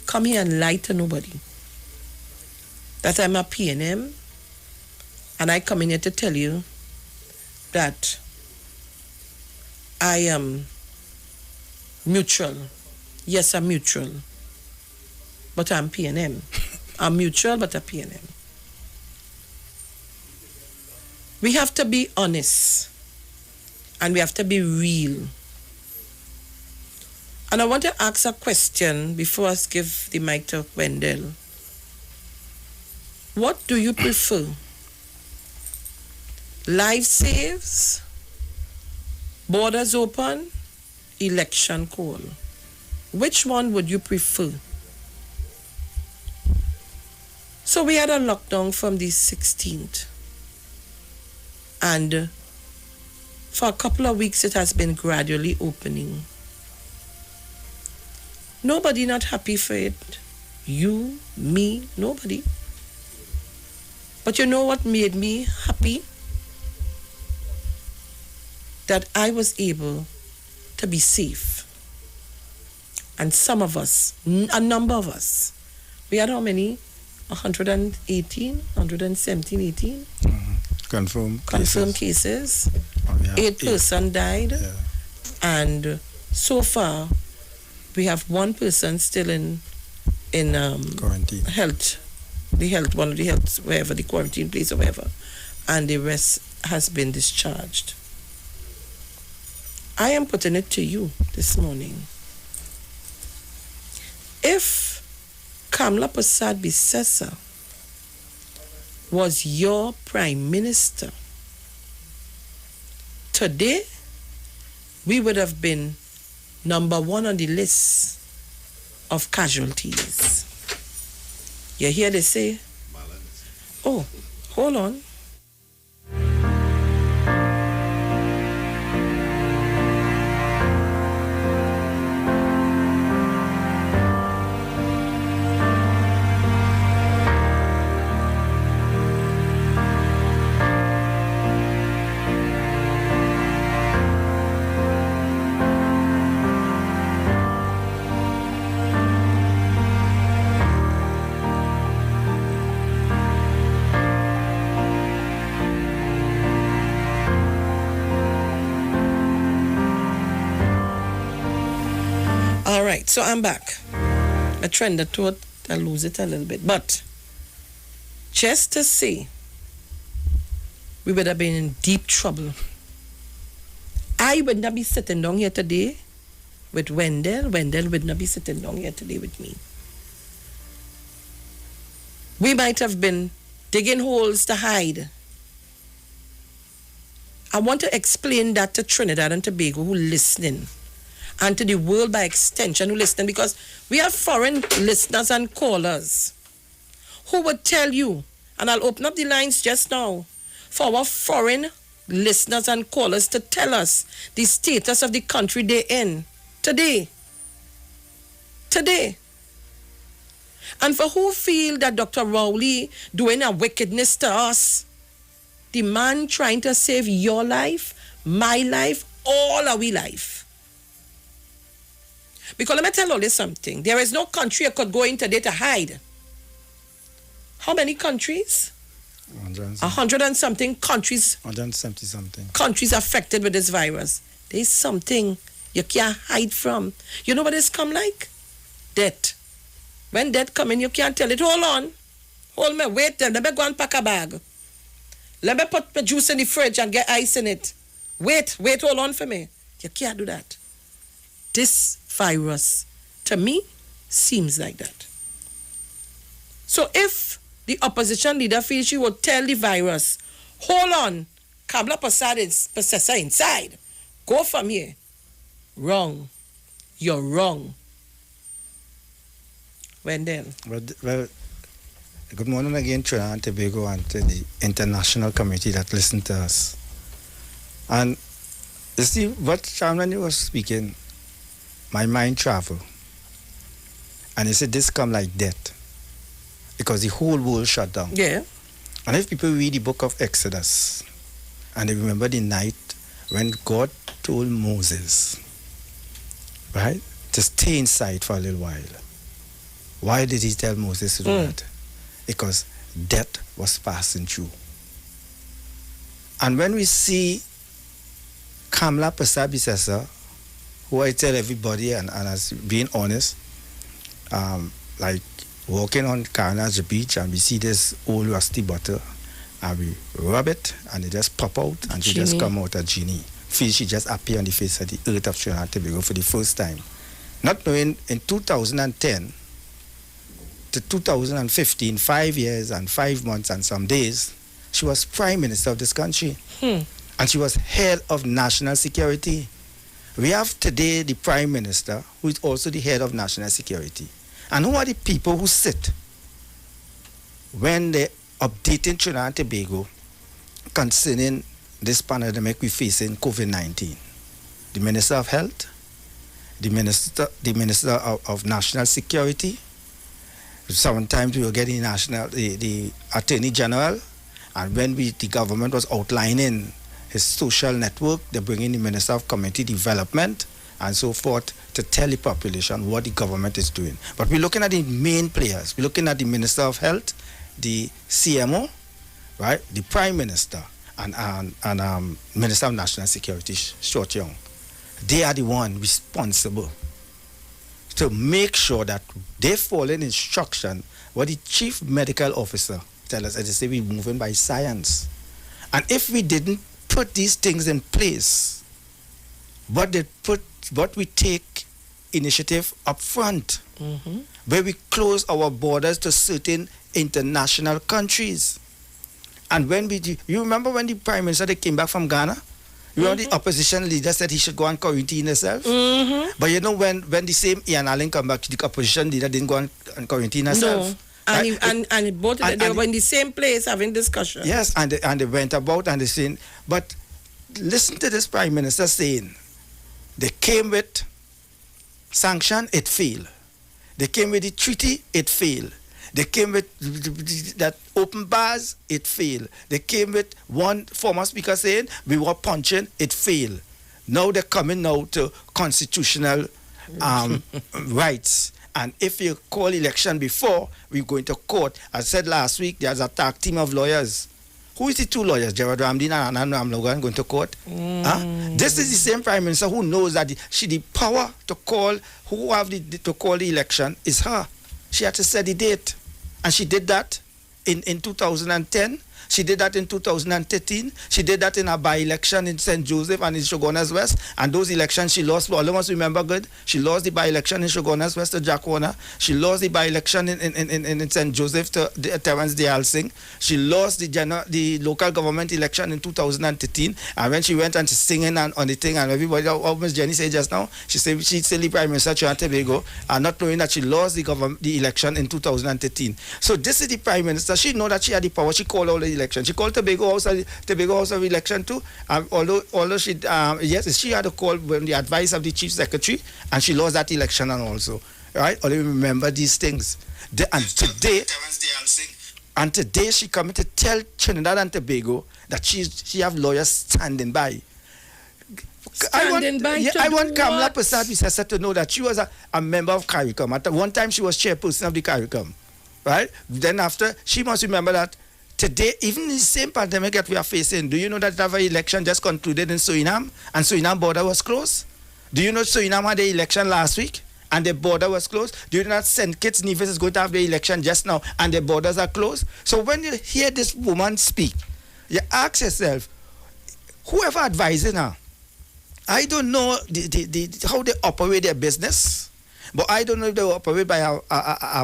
come here and lie to nobody that I'm a PNM, and I come in here to tell you that I am neutral. Yes, I'm neutral, but I'm PNM. I'm neutral, but I'm PNM. We have to be honest, and we have to be real. And I want to ask a question before I give the mic to Wendell. What do you prefer? Life saves, borders open, election call. Which one would you prefer? So we had a lockdown from the 16th. And for a couple of weeks, it has been gradually opening. Nobody not happy for it. You, me, nobody. But you know what made me happy? That I was able to be safe. And some of us, a number of us, we had how many? 118, 117, 18? Confirmed cases. Oh, yeah. 8 persons died. Yeah. And so far, we have 1 person still in quarantine. One of the health, wherever, the quarantine place or wherever. And the rest has been discharged. I am putting it to you this morning. If Kamla Prasad Bisesa was your prime minister, today we would have been number 1 on the list of casualties. You hear they say, oh, hold on. All right, so I'm back. A trend that thought I'll lose it a little bit. But just to say, we would have been in deep trouble. I would not be sitting down here today with Wendell. Wendell would not be sitting down here today with me. We might have been digging holes to hide. I want to explain that to Trinidad and Tobago who listening, and to the world by extension who listening, because we have foreign listeners and callers who would tell you, and I'll open up the lines just now, for our foreign listeners and callers to tell us the status of the country they're in today. Today. And for who feel that Dr. Rowley doing a wickedness to us, the man trying to save your life, my life, all our life. Because let me tell you something. There is no country I could go in today to hide. How many countries? 100 and something countries. 170 something. Countries affected with this virus. There's something you can't hide from. You know what this come like? Death. When death come in, you can't tell it. Hold on. Hold me. Wait. Let me go and pack a bag. Let me put my juice in the fridge and get ice in it. Wait. Hold on for me. You can't do that. This virus, to me, seems like that. So if the opposition leader feels she would tell the virus, hold on, Kamala Persesa inside, go from here. Wrong. You're wrong. Wendell. Well, good morning again, Trinidad and Tobago, and to the international community that listened to us. And you see, what Shamlani was speaking, my mind traveled. And he said, this come like death. Because the whole world shut down. Yeah. And if people read the book of Exodus, and they remember the night when God told Moses, right, to stay inside for a little while. Why did he tell Moses to do that? Because death was passing through. And when we see Kamala Persesa, who I tell everybody, and as being honest, like walking on Carnage Beach, and we see this old rusty bottle, and we rub it, and it just pop out, and she just come out a genie. Feel she just appear on the face of the earth of Trinidad and Tobago for the first time. Not knowing in 2010 to 2015, 5 years and 5 months and some days, she was Prime Minister of this country. And she was head of national security. We have today the Prime Minister, who is also the head of national security. And who are the people who sit when they're updating Trinidad and Tobago concerning this pandemic we're facing, COVID-19? The Minister of Health, the Minister of National Security. Sometimes we were getting the Attorney General, and when the government was outlining his social network, they're bringing the Minister of Community Development and so forth to tell the population what the government is doing. But we're looking at the main players. We're looking at the Minister of Health, the CMO, right, the Prime Minister, and Minister of National Security, Short Young. They are the one responsible to make sure that they follow instruction what the Chief Medical Officer tell us. As they say, we're moving by science. And if we didn't put these things in place, but we take initiative up front, where we close our borders to certain international countries. And when you remember when the Prime Minister, they came back from Ghana? You know, the opposition leader said he should go and quarantine himself. But you know, when the same Ian Allen come back, the opposition leader didn't go and quarantine herself. No. And both they were in the same place having discussion. Yes, and they went about and they saying, but listen to this Prime Minister saying, they came with sanction, it failed. They came with the treaty, it failed. They came with that open bars, it failed. They came with one former speaker saying, we were punching, it failed. Now they're coming now to constitutional rights. And if you call election before, we're going to court. I said last week, there's a tag team of lawyers. Who is the two lawyers? Gerard Ramdin and Anand Ramlogan going to court? This is the same Prime Minister who knows that the power to call, to call the election is her. She had to set the date. And she did that in 2010. She did that in 2013. She did that in a by-election in St. Joseph and in Shogunas West. And those elections she lost, all of us remember good. She lost the by-election in Shogunas West to Jack Warner. She lost the by-election in St. Joseph to Terence Dial Singh. She lost the local government election in 2013. And when she went and singing on the thing, and everybody, what Ms. Jenny said just now, she said she's still the Prime Minister of Trinidad and Tobago, and not knowing that she lost the election in 2013. So this is the Prime Minister because she know that she had the power. She called all the election. She called Tobago House of Election too. Although she yes, she had a call when the advice of the chief secretary, and she lost that election and also. Right? Only remember these things. And today she coming to tell Trinidad and Tobago that she have lawyers standing by. I want Kamala Persad to know that she was a member of CARICOM. At one time she was chairperson of the CARICOM. Right? Then after, she must remember that today, even in the same pandemic that we are facing, do you know that our election just concluded in Suriname and Suriname border was closed? Do you know Suriname had the election last week and the border was closed? Do you know that St. Kitts Nevis is going to have the election just now and the borders are closed? So when you hear this woman speak, you ask yourself, whoever advising her, I don't know how they operate their business, but I don't know if they operate by our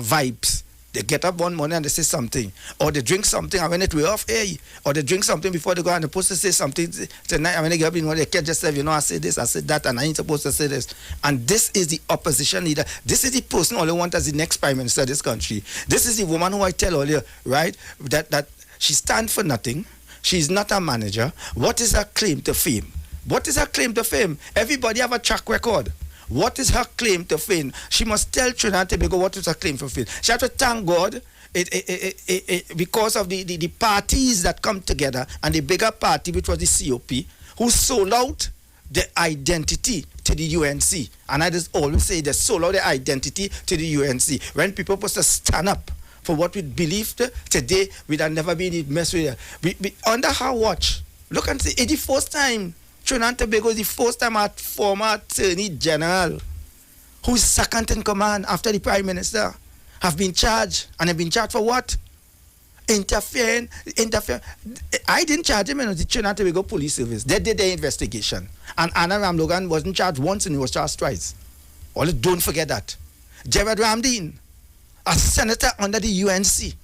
vibes. They get up one morning and they say something, or they drink something and when it way off, hey, or they drink something before they go and they're supposed to say something tonight. And when they get up, they can't just say, I say this, I said that, and I ain't supposed to say this. And this is the opposition leader. This is the person all they want as the next prime minister of this country. This is the woman who I tell earlier, right, that she stands for nothing. She's not a manager. What is her claim to fame? What is her claim to fame? Everybody have a track record. What is her claim to fame? She must tell Trinidad and Tobago what is her claim for fame. She has to thank God because of the parties that come together and the bigger party, which was the COP, who sold out the identity to the UNC. And I just always say they sold out the identity to the UNC. When people supposed to stand up for what we believed today, we'd have never been in mess with it. We under her watch. Look and see, it's the first time Trinidad and Tobago is the first time our former Attorney General, who's second in command after the Prime Minister, have been charged. And have been charged for what? Interfering. I didn't charge him in the Trinidad and Tobago Police Service. They did their investigation. And Anna Ramlogan wasn't charged once and he was charged twice. Only don't forget that. Gerard Ramdeen, a senator under the UNC.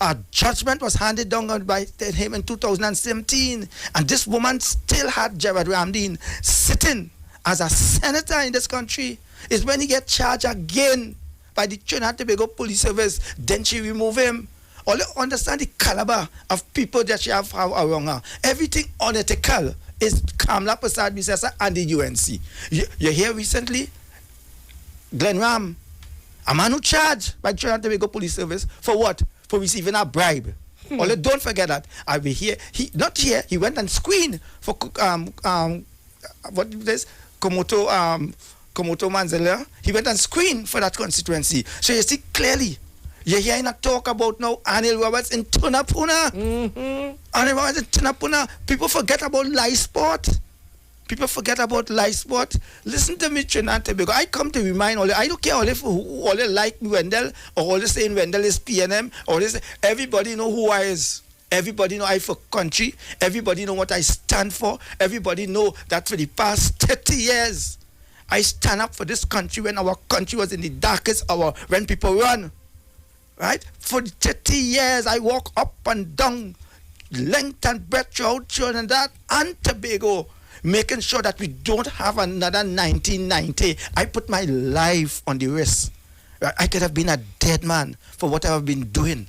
A judgment was handed down by him in 2017, and this woman still had Gerard Ramdeen sitting as a senator in this country. Is when he get charged again by the Trinidad and Tobago Police Service, then she remove him. All you understand the caliber of people that she have around her. Everything unethical is Kamala Persad Bissessa and the UNC. You hear recently, Glenn Ram, a man who charged by Trinidad and Tobago Police Service for what? For receiving a bribe. Only don't forget that. I will hear. He went and screened for what is this? Komoto Manzella. He went and screened for that constituency. So you see clearly, you're hearing a talk about now Anil Roberts in Tunapuna. Anil Roberts in Tunapuna. People forget about live sport. People forget about live sport. Listen to me, Trinidad and Tobago. I come to remind all. I don't care all who all like Wendell or all saying Wendell is PNM or this. Everybody know who I is. Everybody know I for country. Everybody know what I stand for. Everybody know that for the past 30 years, I stand up for this country when our country was in the darkest hour when people run. Right? For 30 years, I walk up and down, length and breadth throughout Trinidad and Tobago, making sure that we don't have another 1990. I put my life on the risk. Right? I could have been a dead man for what I've been doing.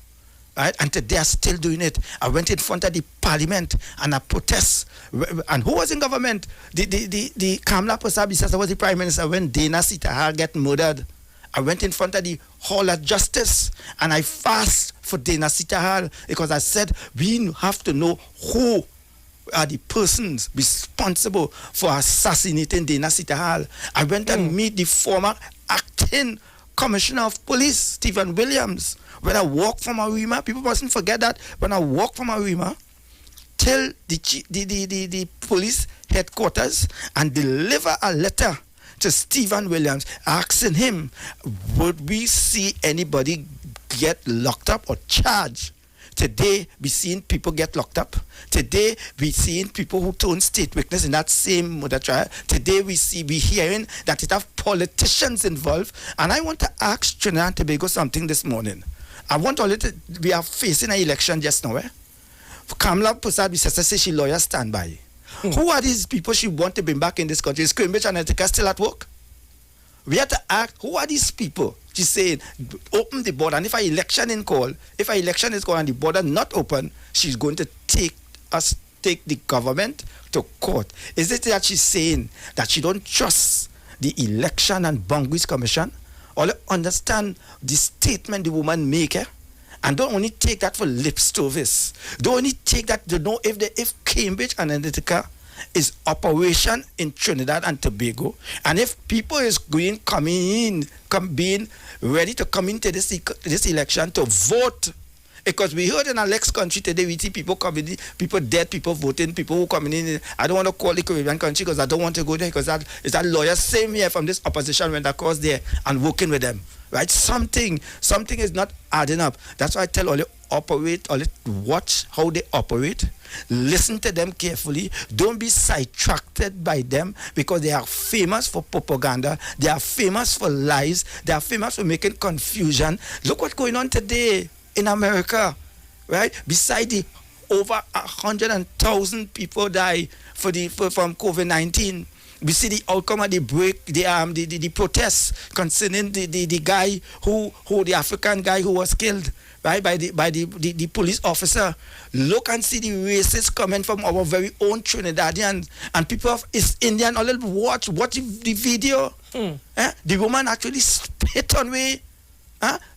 Right? And today I'm still doing it. I went in front of the parliament and I protest. And who was in government? The Kamala Persad Bissessa was the prime minister when Dana Sitahar get murdered. I went in front of the Hall of Justice and I fast for Dana Sitahar because I said we have to know who are the persons responsible for assassinating Dana Sitahar. I went and meet the former acting commissioner of police, Stephen Williams. When I walk from Arima, people mustn't forget that when I walk from Arima till the police headquarters and deliver a letter to Stephen Williams asking him, would we see anybody get locked up or charged? Today, we seeing people get locked up. Today, we seeing people who turn state witness in that same murder trial. Today, we hearing that it have politicians involved. And I want to ask Trinidad and Tobago something this morning. We are facing an election just now. Kamala Persad Bissessa says she lawyer standby. Who are these people she want to bring back in this country? Is Cambridge Analytica still at work? We have to ask, who are these people? She's saying, open the border. And if an election is called and the border not open, she's going to take the government to court. Is it that she's saying that she don't trust the Election and Boundaries Commission? Or understand the statement the woman make, and don't only take that for lip service. Don't only take that to know if Cambridge Analytica is operation in Trinidad and Tobago, and if people is being ready to come into this election to vote. Because we heard in our next country today, we see people coming, people dead, people voting, people who coming in. I don't want to call it Caribbean country because I don't want to go there because it's that lawyer same here from this opposition went across there and working with them. Right? Something is not adding up. That's why I tell all you watch how they operate. Listen to them carefully. Don't be sidetracked by them because they are famous for propaganda. They are famous for lies. They are famous for making confusion. Look what's going on today in America, right? Beside the over 100,000 people die from COVID-19. We see the outcome of the protests concerning the guy the African guy who was killed, right, by the police officer. Look and see the racist comment from our very own Trinidadians and people of East Indian. All watch the video. The woman actually spit on me.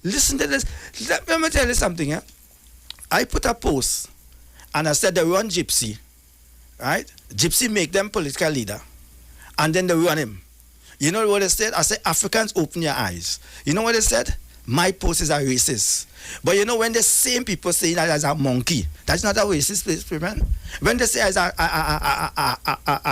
Listen to this. Let me tell you something. I put a post and I said they run Gypsy, right? Gypsy make them political leader, and then they run him. You know what I said? I said, Africans, open your eyes. You know what I said? My post is a racist. But you know when the same people say that as a monkey, that's not a racist statement. When they say as a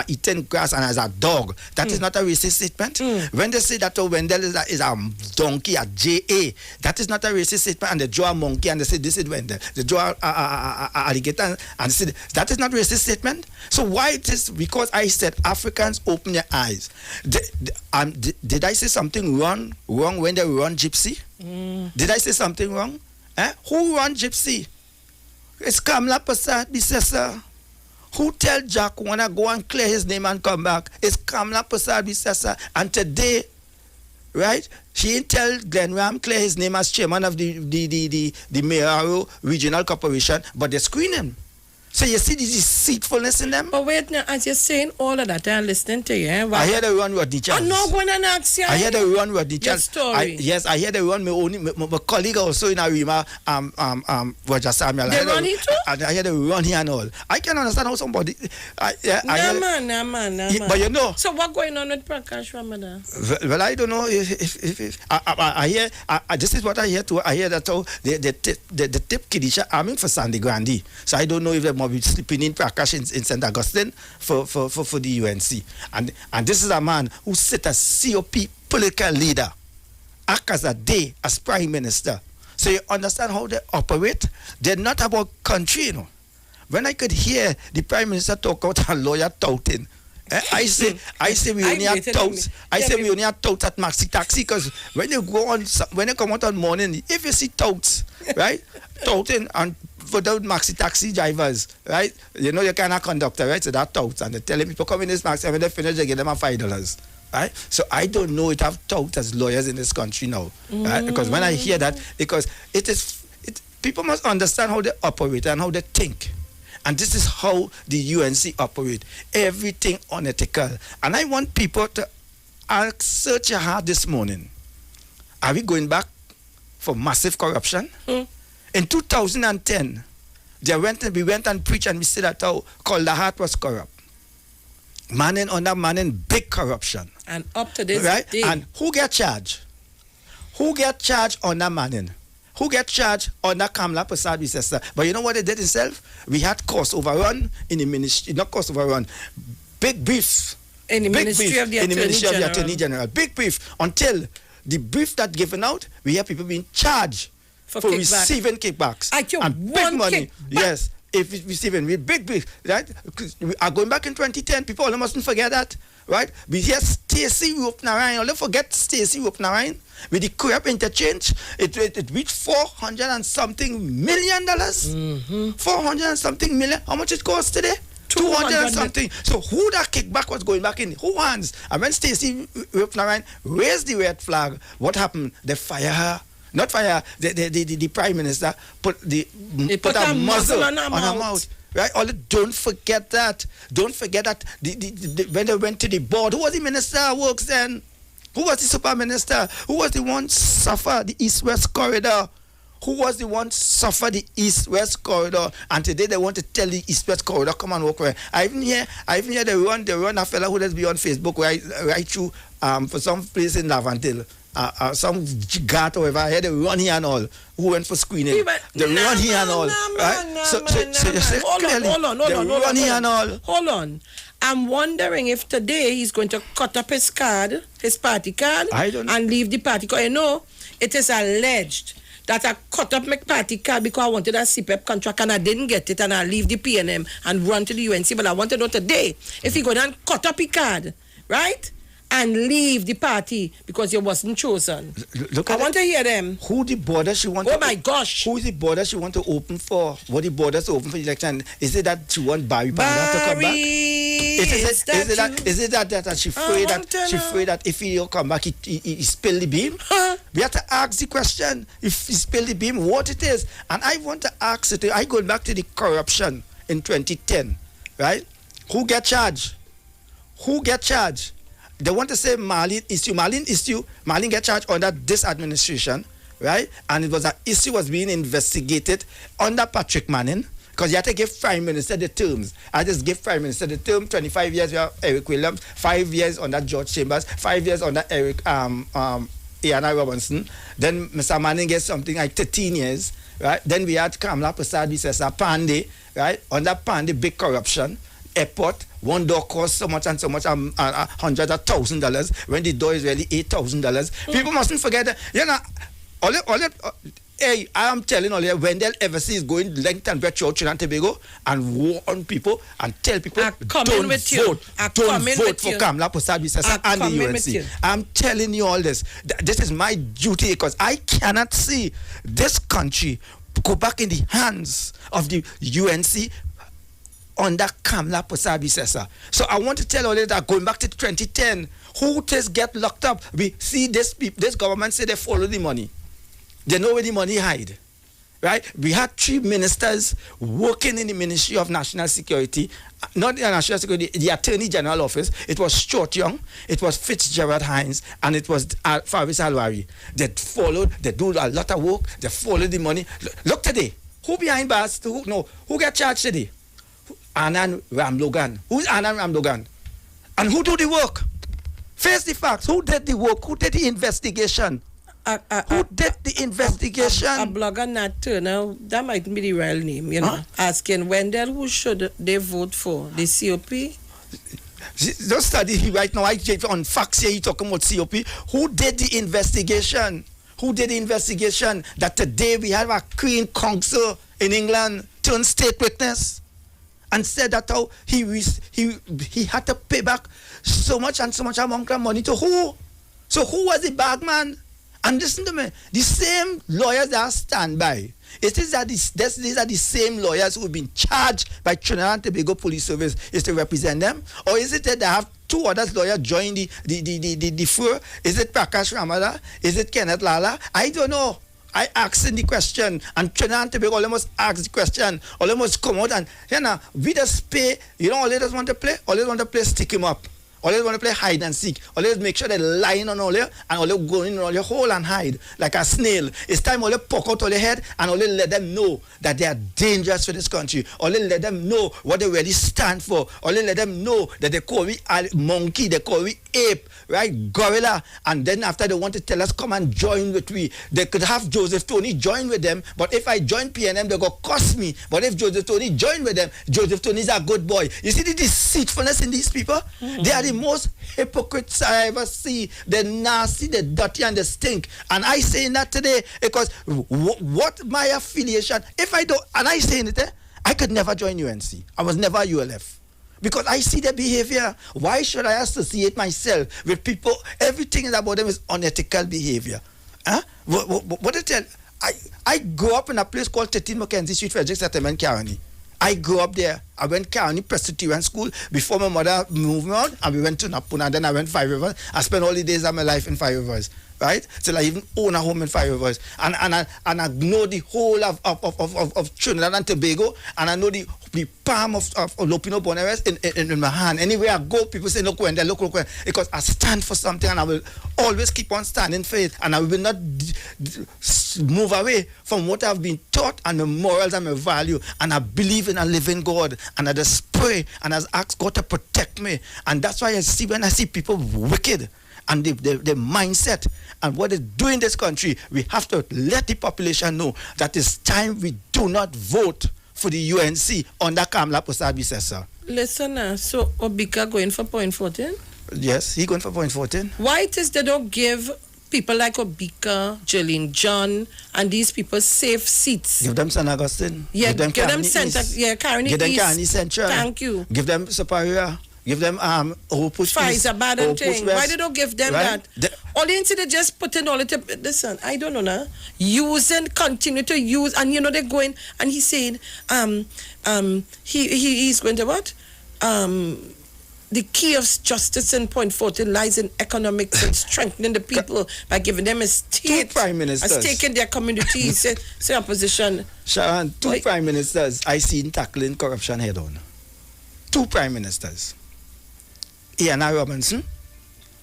eating grass and as a dog, that is not a racist statement. When they say that Wendell is a donkey, a J.A., that is not a racist statement. And they draw a monkey and they say this is Wendell. They draw a alligator and say that is not a racist statement. So why it is? Because I said Africans, open your eyes. Did I say something wrong when they run Gypsy? Did I say something wrong? Who run Gypsy? It's Kamla Prasad, Bissessa. Who tell Jack wanna go and clear his name and come back? It's Kamla Prasad, Bissessa. And today, right, she didn't tell Glenn Ram clear his name as chairman of the Mayaro Regional Corporation, but they screen him. So you see this deceitfulness in them? But wait now, as you're saying all of that, I'm listening to you. I hear the run Rodney Charles. I'm not going to ask you. I hear the run Rodney Charles. Story. Yes, I hear the run my colleague also in Arima, Roger Samuel. They run here too? I hear the run here and all. I can understand how somebody... Nah, man. But you know... So what going on with Prakash Ramadan? Well, I don't know if I hear... this is what I hear too. I hear that the tip Kidisha arming for Sandy Grandi. So I don't know if they're be sleeping in Prakash in St. Augustine for the UNC. And this is a man who sit as COP political leader, act as a day as prime minister. So you understand how they operate? They're not about country, you know. When I could hear the prime minister talk about a lawyer touting, I say we only have touts. I say we only have touts at Maxi Taxi because when you come out on morning, if you see touts, right, touting and for those Maxi Taxi drivers, right, you know you cannot conductor, right, so that touts and they telling people come in this Maxi and when they finish they give them $5, right? So I don't know it have touts as lawyers in this country now, right? Because when I hear that, because people must understand how they operate and how they think. And this is how the UNC operate. Everything unethical. And I want people to search your heart this morning. Are we going back for massive corruption? In 2010, we went and preached and we said that how Kaldahat was corrupt. Manning under Manning, big corruption. And up to this right? day. And who get charged? Who get charged under Manning? Who get charged under Kamla Prasad Bissessa? But you know what they did itself? We had cost overrun in the ministry, not cost overrun, big beef. In the Ministry of the Attorney General. Big beef. Until the brief that given out, we have people being charged for receiving kickbacks. And big money. Yes. If it's receiving with big brief, right? We are going back in 2010. People all mustn't forget that. Right? We hear Stacey Rup-Narayan. Don't forget Stacey Rup-Narayan. With the corrupt interchange, it reached $400 and something million. 400 and something million. How much it costs today? 200 and something. So who that kickback was going back in? Who hands? And when Stacey raised the red flag, what happened? They fire her. Not fire her. The Prime Minister put a muzzle on her mouth. Right? Don't forget that. Don't forget that when they went to the board, who was the Minister of Works then? Who was the Super Minister? Who was the one suffer the East-West corridor? Who was the one suffer the East-West corridor? And today they want to tell the East-West corridor, come and walk away. I even hear they run a fella who does be on Facebook right through for some place in Laventille. Some gat or whatever. I hear they run here and all. Who went for screening? They run here and all. Right? So you say clearly, they run here and all. Hold on. I'm wondering if today he's going to cut up his party card, and leave the party card. You know, it is alleged that I cut up my party card because I wanted a CPEP contract and I didn't get it, and I leave the PNM and run to the UNC. But I want to know today if he go down and cut up his card, right? And leave the party because you wasn't chosen. I want to hear them. Who the border she want? Oh my gosh! Who is the border she want to open for? What the borders open for the election? Is it that she want Barry Panda to come back? Is it that she afraid that if he don't come back, he spill the beam? We have to ask the question. If he spill the beam, what it is? And I want to ask it. I go back to the corruption in 2010, right? Who get charged? Who get charged? They want to say Marlene get charged under this administration, right? And it was an issue was being investigated under Patrick Manning, because you have to give Prime Minister the terms. I just give Prime Minister the term, 25 years we have Eric Williams, 5 years under George Chambers, 5 years under Iana Robinson. Then Mr. Manning gets something like 13 years, right? Then we had Kamala Prasad, we says Pandey, right? Under Pandey, big corruption. Airport, one door costs so much and so much, $hundreds of $1,000, when the door is really $8,000. People mustn't forget that. You know, hey, I am telling all you, when they'll ever see is going length and breadth throughout Trinidad and Tobago and war on people and tell people don't vote for Kamala Prasad and the UNC. I'm telling you all this. This is my duty, because I cannot see this country go back in the hands of the UNC under Kamala Prasad. So I want to tell all that going back to 2010, who just get locked up? We see this government say they follow the money. They know where the money hide. Right? We had 3 ministers working in the Ministry of National Security, not the National Security, the Attorney General Office. It was Stuart Young, it was Fitzgerald Hines, and it was Faris Alwari. They followed, they do a lot of work, they follow the money. Look today, who behind bars? Who get charged today? Anand Ramlogan. Who's Anand Ramlogan? And who do the work? Face the facts. Who did the work? Who did the investigation? Who did the investigation? A blogger Nat Turner, that might be the real name, you know, asking Wendell, who should they vote for? The COP? Just study right now. I on facts here, you talking about COP. Who did the investigation? Who did the investigation that today we have a Queen Counsel in England turn state witness? And said that how he had to pay back so much and so much amount of money to who? So who was the bagman? And listen to me, the same lawyers that stand by. These are the same lawyers who have been charged by Trinidad and Tobago Police Service is to represent them? Or is it that they have 2 other lawyers join the fur? Is it Prakash Ramada? Is it Kenneth Lala? I don't know. I asked the question, and Trinidad and Tobago almost asked the question, almost come out and, we just pay, all they just want to play? All they want to play stick him up. All they want to play hide and seek. All they make sure they're lying on all there, and all they go in all your hole and hide like a snail. It's time all they poke out all their head, and all they let them know that they are dangerous for this country. All they let them know what they really stand for. All they let them know that they call me a monkey, they call me ape, right? Gorilla. And then after they want to tell us, come and join with me. They could have Joseph Tony join with them, but if I join PNM, they're going to cost me. But if Joseph Tony join with them, Joseph Tony is a good boy. You see the deceitfulness in these people? Mm-hmm. They are the most hypocrites I ever see. They're nasty, they're dirty, and they stink. And I saying that today because what my affiliation, if I don't, and I saying it, I could never join UNC. I was never ULF. Because I see their behavior. Why should I associate myself with people? Everything about them is unethical behavior. Huh? What I tell? I grew up in a place called 13 Mackenzie Street, Frederick Settlement, County. I grew up there. I went County Presbyterian School before my mother moved me out, and we went to Napuna. Then I went Five Rivers. I spent all the days of my life in Five Rivers, right? Till I even own a home in Five Rivers. And I know the whole of Trinidad and Tobago, and I know the palm of Lopino Bonaires in my hand. Anywhere I go, people say, look when they look when, because I stand for something, and I will always keep on standing for it, and I will not move away from what I've been taught and the morals and my value. And I believe in a living God, and I just pray and I ask God to protect me. And that's why when I see people wicked and the mindset and what they do in this country, we have to let the population know that it's time we do not vote for the UNC under Kamla Posabi Sessa. Listen, so Obika going for point 14? Yes, he going for point 14. Why it is they don't give people like Obika, Jolene John, and these people safe seats? Give them San Augustine. Yeah, give them Caroni Center. East. Yeah, Caroni Give them East. Caroni Central. Thank you. Give them Superior. Give them Push Pfizer, bad and thing. Why they don't give them right? that? All the incident just putting all it. Listen, I don't know now. Using, continue to use, and you know they're going. And he's saying, he's going to what? The key of justice in point 14 lies in economics and strengthening the people by giving them a state. Two prime ministers. A stake in their communities. say opposition. Sharon, two prime ministers I seen tackling corruption head on. Two prime ministers. Ian Robinson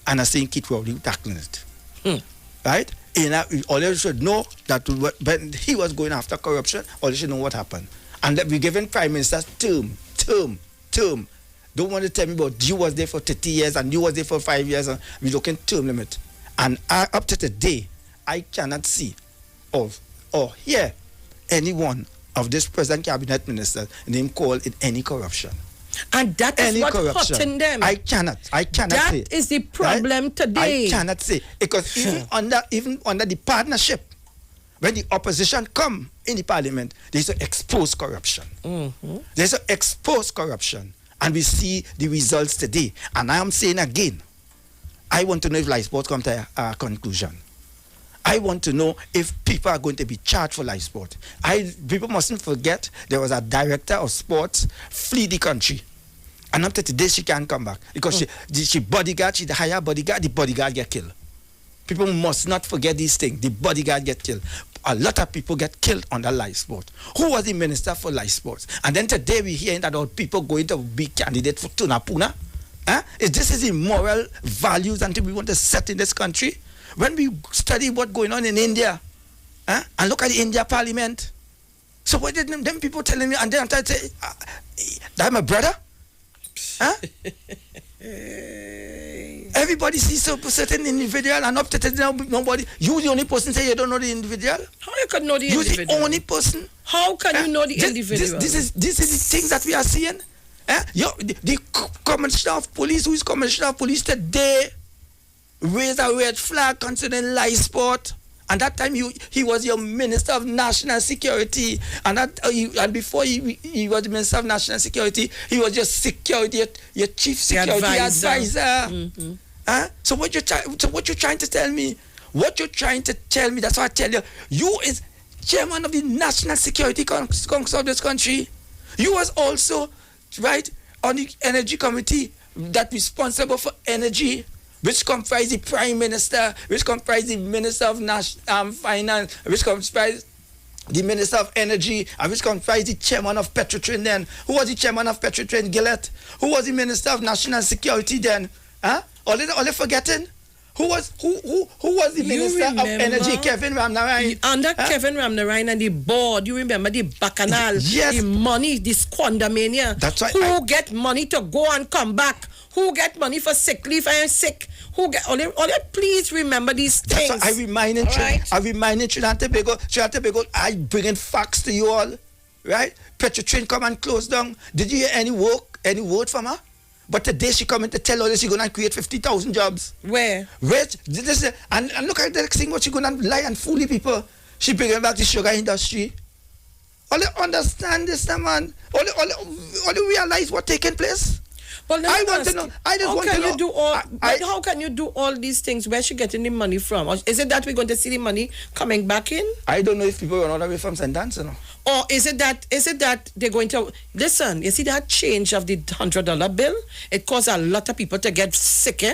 and I seen Keith Rowley tackling it. Right? And all you should know that when he was going after corruption, all you should know what happened. And that we given prime ministers term. Don't want to tell me about you was there for 30 years and you was there for 5 years and we looking term limit. And up to today, I cannot see or hear any one of this present cabinet ministers name called in any corruption. And that is what hurting them. I cannot say. That is the problem today. I cannot say. Because even under the partnership, when the opposition come in the parliament, they used to expose corruption. They used to expose corruption. And we see the results today. And I am saying again, I want to know if life sports come to a conclusion. I want to know if people are going to be charged for life sport. People mustn't forget there was a director of sports flee the country. And up to today she can't come back. Because she bodyguard, she the higher bodyguard, the bodyguard get killed. People must not forget these things. The bodyguard get killed. A lot of people get killed under life sport. Who was the minister for life sports? And then today we hearing that all people going to be candidate for Tunapuna. This is the moral values until we want to set in this country. When we study what's going on in India, and look at the India parliament. So what did them people telling me, and then I'm trying to say, that my brother? Everybody sees a certain individual and up to today nobody. You the only person say you don't know the individual? How you can know the individual? You the only person? How can you know the individual? This is the things that we are seeing. The commissioner of police, who is commissioner of police today, raised a red flag concerning life sport. And that time he was your Minister of National Security. And before he was the Minister of National Security, he was your Chief Security Advisor. So what you're trying to tell me? What you're trying to tell me, that's what I tell you. You is chairman of the National Security Council of this country. You was also, right, on the Energy Committee that responsible for energy, which comprise the Prime Minister, which comprise the Minister of Finance, which comprise the Minister of Energy, and which comprise the Chairman of Petrotrin then. Who was the Chairman of Petrotrin? Gillett. Who was the Minister of National Security then? All they forgetting? Who was the Minister of Energy? Kevin Ramnarayan. Under Kevin Ramnarayan and the board, you remember the bacchanal, yes. The money, the squandermania. That's right. Who get money to go and come back? Who get money for sick leave and sick? Who get please remember these things. That's what I reminded you. Right? I reminded Trinidad and Tobago. I bringing facts to you all. Right? Petrotrin come and close down. Did you hear any word from her? But today she coming to tell us she's gonna create 50,000 jobs. Where? And look at the thing what she gonna lie and fool the people. She bringing back the sugar industry. All they understand this, man. All they realize what taking place. Well, I want to know. I just want to know. How can you do all these things? Where's she getting the money from? Or is it that we're going to see the money coming back in? I don't know if people run all the way from St. Anne's, you know. Or is it that they're going to listen? You see that change of the $100 bill? It caused a lot of people to get sick.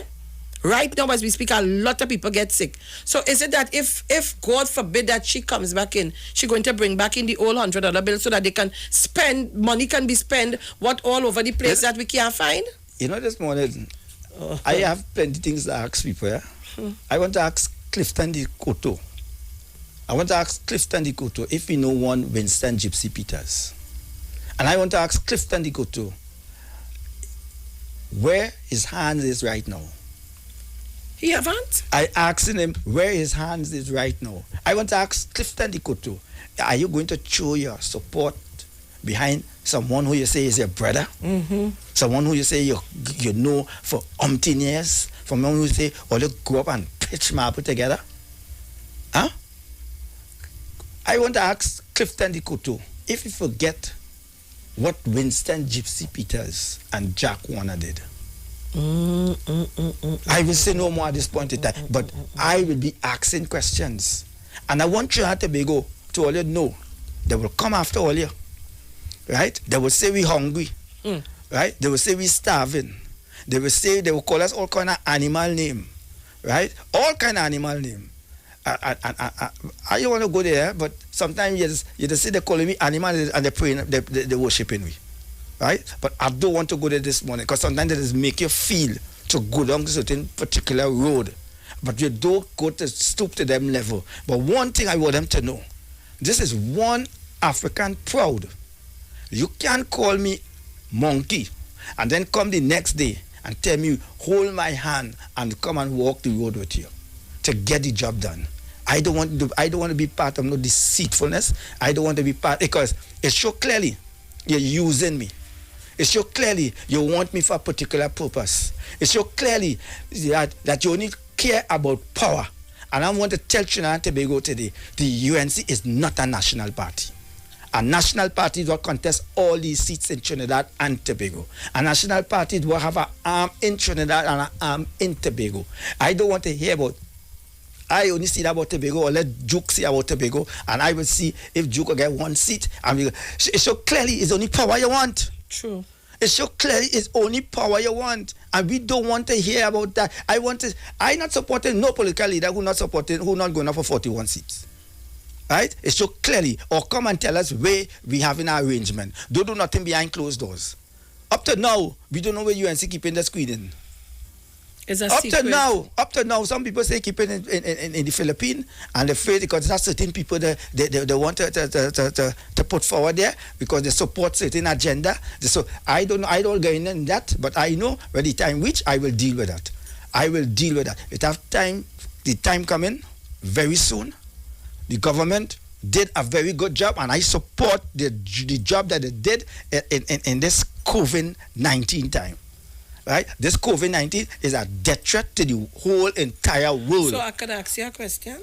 Right now, as we speak, a lot of people get sick. So is it that if God forbid that she comes back in, she's going to bring back in the old $100 bill so that they can spend, money can be spent, what all over the place that we can't find? You know, this morning, I have plenty things to ask people. Yeah? I want to ask Clifton de Coto. If we know one Winston Gypsy Peters. And I want to ask Clifton de Coto where his hands is right now. He haven't? I asked him where his hands is right now. I want to ask Clifton de Coto, are you going to show your support behind someone who you say is your brother? Mm-hmm. Someone who you say you know for umpteen years? Someone who you say, all you grew up and pitch marble together? Huh? I want to ask Clifton de Coto, if you forget what Winston Gypsy Peters and Jack Warner did. I will say no more at this point in time, but I will be asking questions. And I want you to be go to all you know. They will come after all you. Right? They will say we hungry. Right? They will say we starving. They will call us all kind of animal name. Right? All kind of animal name. I don't want to go there, but sometimes you just see they calling me animal and they praying, they worshiping me. Right? But I don't want to go there this morning because sometimes it just make you feel to go down a certain particular road. But you don't go to stoop to them level. But one thing I want them to know, this is one African proud. You can't call me monkey and then come the next day and tell me, hold my hand and come and walk the road with you to get the job done. I don't want to be part of no deceitfulness. I don't want to be part, because it shows clearly you're using me. It shows clearly you want me for a particular purpose. It shows clearly that you only care about power. And I want to tell Trinidad and Tobago today, the UNC is not a national party. A national party will contest all these seats in Trinidad and Tobago. A national party will have an arm in Trinidad and an arm in Tobago. I don't want to hear about, I only see that about Tobago, or let Duke see about Tobago, and I will see if Duke will get one seat. And it's so clearly it's only power you want. True. It's so clearly it's only power you want. And we don't want to hear about that. I'm not supporting no political leader who not going up for 41 seats. Right? It's so clearly, or come and tell us where we have in our arrangement. Don't do nothing behind closed doors. Up to now, we don't know where UNC keeping the screening. It's a up secret. to now, some people say keep it in the Philippines, and they're afraid because there are certain people that they want to put forward there because they support certain agenda. So I don't go in that, but I know when the time reach, I will deal with that. It have time. The time coming very soon. The government did a very good job, and I support the job that they did in this COVID-19 time. Right? This COVID-19 is a death threat to the whole entire world. So I could ask you a question.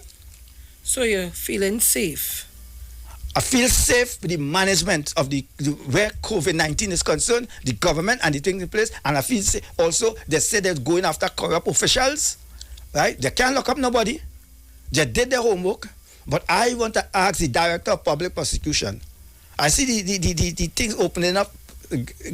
So you're feeling safe? I feel safe with the management of where COVID-19 is concerned, the government and the things in place, and I feel safe. Also, they said they're going after corrupt officials. Right? They can't lock up nobody. They did their homework. But I want to ask the Director of Public Prosecution. I see the things opening up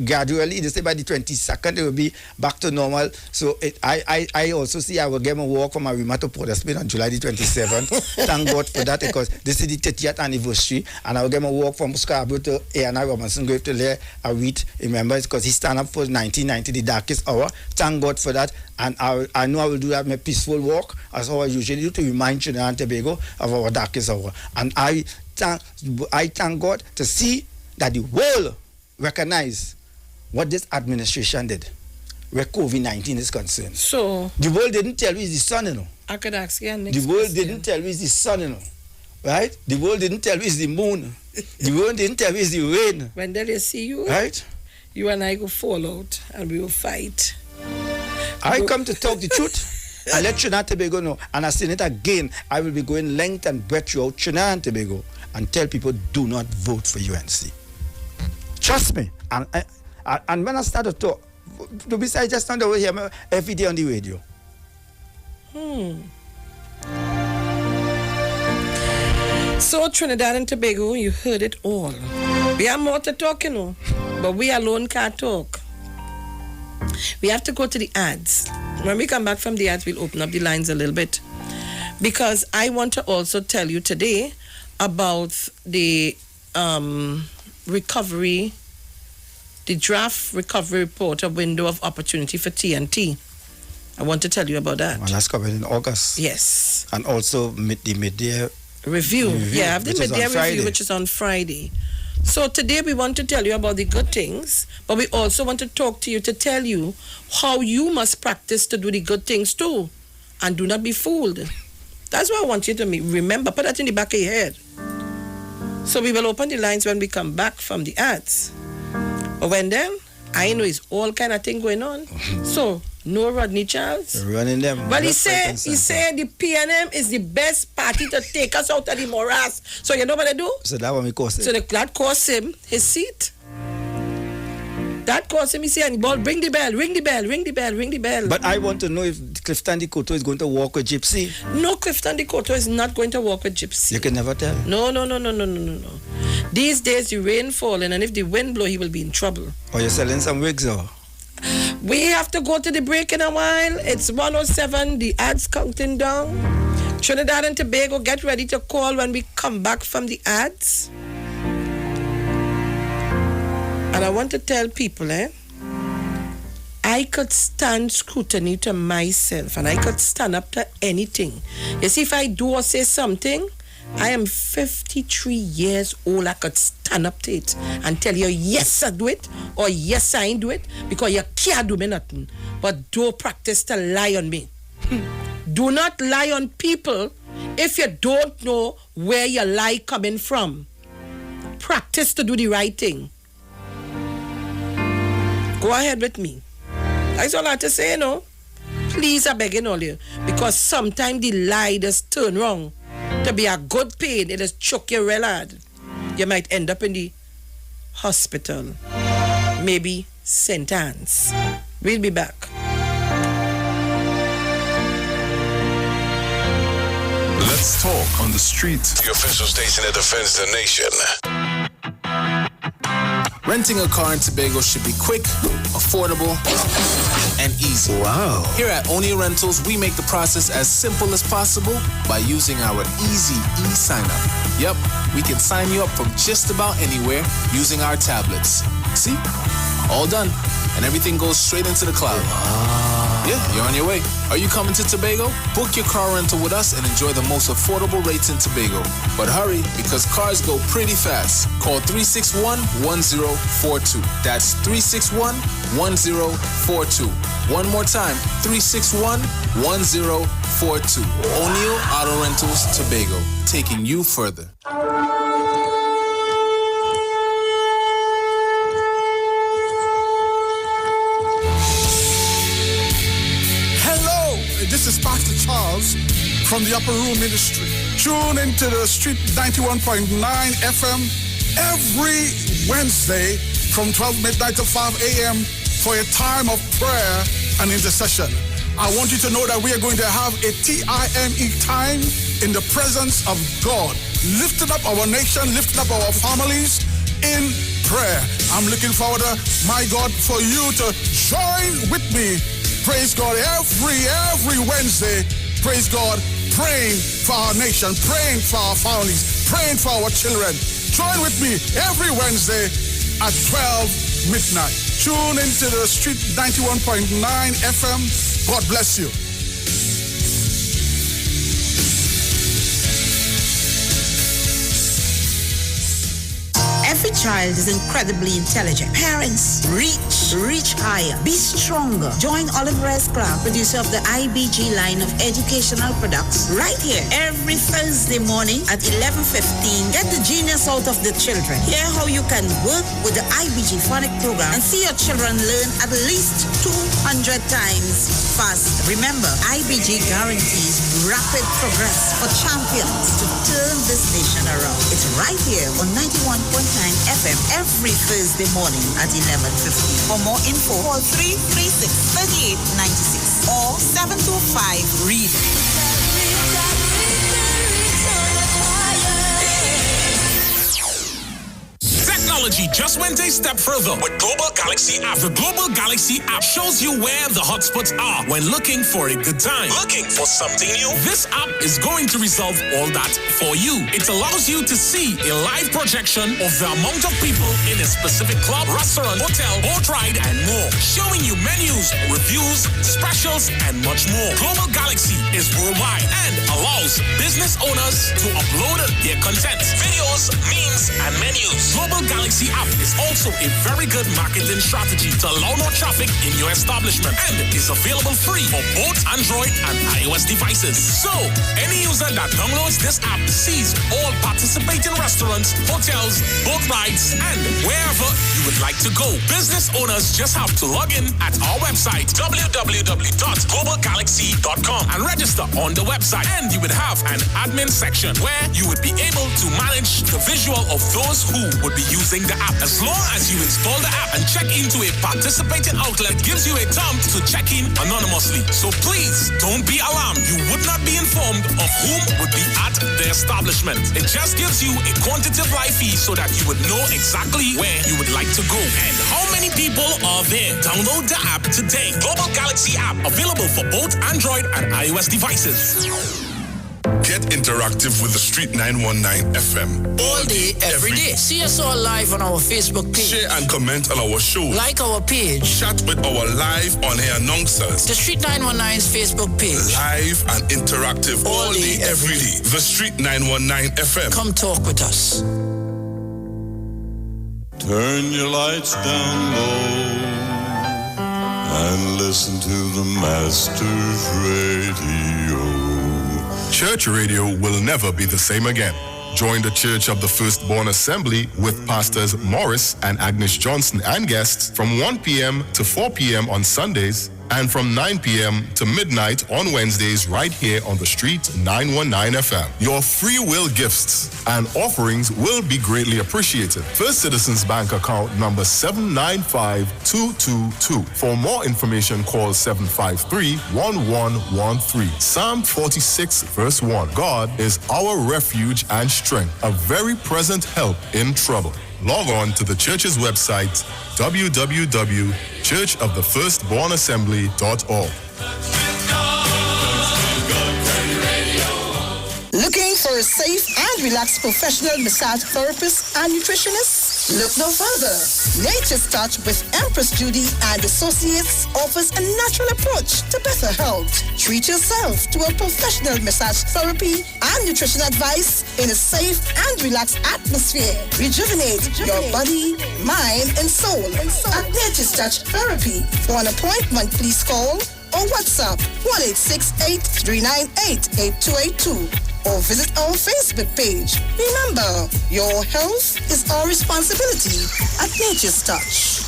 gradually. They say by the 22nd it will be back to normal. So I also see I will get a walk from Arima to Port of Spain on July the 27th. Thank God for that, because this is the 30th anniversary, and I will get a walk from Scarborough to A&I Robinson Grave to lay a wreath in remembrance, because he stand up for 1990, the darkest hour. Thank God for that. And I know I will do that my peaceful walk, as how I usually do, to remind Trinidad and Tobago of our darkest hour. And I thank God to see that the world recognize what this administration did where COVID-19 is concerned. So the world didn't tell you it's the sun, you know. I could ask you next The world question. didn't tell you it's the sun, you know. Right? The world didn't tell you it's the moon. The world didn't tell you it's the rain. When they see you, right? You and I go fall out and we will fight. I come to talk the truth. I let Trinidad and Tobago know, and I say it again, I will be going length and breadth throughout Trinidad and Tobago and tell people do not vote for UNC. Trust me. And when I start to talk, besides just not over here every day on the radio. So Trinidad and Tobago, you heard it all. We have more to talk, but we alone can't talk. We have to go to the ads. When we come back from the ads, we'll open up the lines a little bit. Because I want to also tell you today about the recovery, the draft recovery report, a window of opportunity for TNT. I want to tell you about that. Well, that's covered in August. Yes. And also the mid-year review. Yeah, I have the mid-year review, which is on Friday. So today we want to tell you about the good things, but we also want to talk to you to tell you how you must practice to do the good things too. And do not be fooled. That's what I want you to remember. Put that in the back of your head. So we will open the lines when we come back from the ads. But when then, I know it's all kind of thing going on. So, no Rodney Charles. Running them. But he said the PNM is the best party to take us out of the morass. So you know what they do? So that one cost him. So that cost him his seat. That cost him, he said, bring the bell, ring the bell, ring the bell, ring the bell. But I want to know if Clifton Dikoto is going to walk with Gypsy. No, Clifton Dikoto is not going to walk with Gypsy. You can never tell. No. These days the rain falling, and if the wind blow, he will be in trouble. Or you're selling some wigs, or? We have to go to the break in a while. It's 1:07, the ads counting down. Trinidad and Tobago, get ready to call when we come back from the ads. And I want to tell people, I could stand scrutiny to myself, and I could stand up to anything. You see, if I do or say something, I am 53 years old. I could stand up to it and tell you, yes, I do it, or yes, I ain't do it, because you can't do me nothing. But don't practice to lie on me. Do not lie on people if you don't know where your lie coming from. Practice to do the right thing. Go ahead with me. That's all I have to say, Please, I'm begging all you. Because sometimes the lie just turn wrong. To be a good pain, it just choke you real hard. You might end up in the hospital. Maybe St. Anne's. We'll be back. Let's talk on the street. The official station that defends the nation. Renting a car in Tobago should be quick, affordable, and easy. Wow. Here at Onia Rentals, we make the process as simple as possible by using our easy e-sign-up. Yep, we can sign you up from just about anywhere using our tablets. See? All done. And everything goes straight into the cloud. Yeah, you're on your way. Are you coming to Tobago? Book your car rental with us and enjoy the most affordable rates in Tobago. But hurry, because cars go pretty fast. Call 361-1042. That's 361-1042. One more time, 361-1042. O'Neill Auto Rentals, Tobago, taking you further. This is Pastor Charles from the Upper Room Ministry. Tune into the Street 91.9 FM every Wednesday from 12 midnight to 5 a.m. for a time of prayer and intercession. I want you to know that we are going to have a TIME time in the presence of God, lifting up our nation, lifting up our families in prayer. I'm looking forward to, my God, for you to join with me. Praise God, every Wednesday, praise God, praying for our nation, praying for our families, praying for our children. Join with me every Wednesday at 12 midnight. Tune into the Street 91.9 FM. God bless you. Every child is incredibly intelligent. Parents, reach higher. Be stronger. Join Oliver S. Clark, producer of the IBG line of educational products, right here every Thursday morning at 11:15. Get the genius out of the children. Hear how you can work with the IBG phonic program and see your children learn at least 200 times faster. Remember, IBG guarantees rapid progress for champions to turn this nation around. It's right here on 91.9 FM every Thursday morning at 11:50. For more info, call 336-3896 or 725-READ. Technology just went a step further with Global Galaxy app. The Global Galaxy app shows you where the hotspots are when looking for a good time. Looking for something new? This app is going to resolve all that for you. It allows you to see a live projection of the amount of people in a specific club, restaurant, hotel, boat ride, and more. Showing you menus, reviews, specials, and much more. Global Galaxy is worldwide and allows business owners to upload their content, videos, memes, and menus. Global Galaxy app is also a very good marketing strategy to allow more traffic in your establishment and is available free for both Android and iOS devices. So, any user that downloads this app sees all participating restaurants, hotels, boat rides, and wherever you would like to go. Business owners just have to log in at our website, www.globalgalaxy.com, and register on the website. And you would have an admin section where you would be able to manage the visual of those who would be using the app. As long as you install the app and check into a participating outlet, gives you a prompt to check in anonymously. So please don't be alarmed. You would not be informed of whom would be at the establishment. It just gives you a quantitative live feed so that you would know exactly where you would like to go and how many people are there. Download the app today. Global Galaxy app available for both Android and iOS devices. Get interactive with the Street 919 FM. All day, every day. See us all live on our Facebook page. Share and comment on our show. Like our page. Chat with our live on-air announcers. The Street 919's Facebook page. Live and interactive all day, every day. The Street 919 FM. Come talk with us. Turn your lights down low and listen to the Master's Radio. Church radio will never be the same again. Join the Church of the Firstborn Assembly with Pastors Morris and Agnes Johnson and guests from 1 p.m. to 4 p.m. on Sundays and from 9 p.m. to midnight on Wednesdays right here on the Street 919 FM. Your free will gifts and offerings will be greatly appreciated. First Citizens Bank account number 795222. For more information, call 753-1113. Psalm 46 verse 1. God is our refuge and strength, a very present help in trouble. Log on to the church's website, www.churchofthefirstbornassembly.org. Looking for a safe and relaxed professional massage therapist and nutritionist? Look no further. Nature's Touch with Empress Judy and Associates offers a natural approach to better health. Treat yourself to a professional massage therapy and nutrition advice in a safe and relaxed atmosphere. Rejuvenate your body, mind, and soul at Nature's Touch Therapy. For an appointment, please call or WhatsApp 1-868-398-8282 or visit our Facebook page. Remember, your health is our responsibility at Nature's Touch.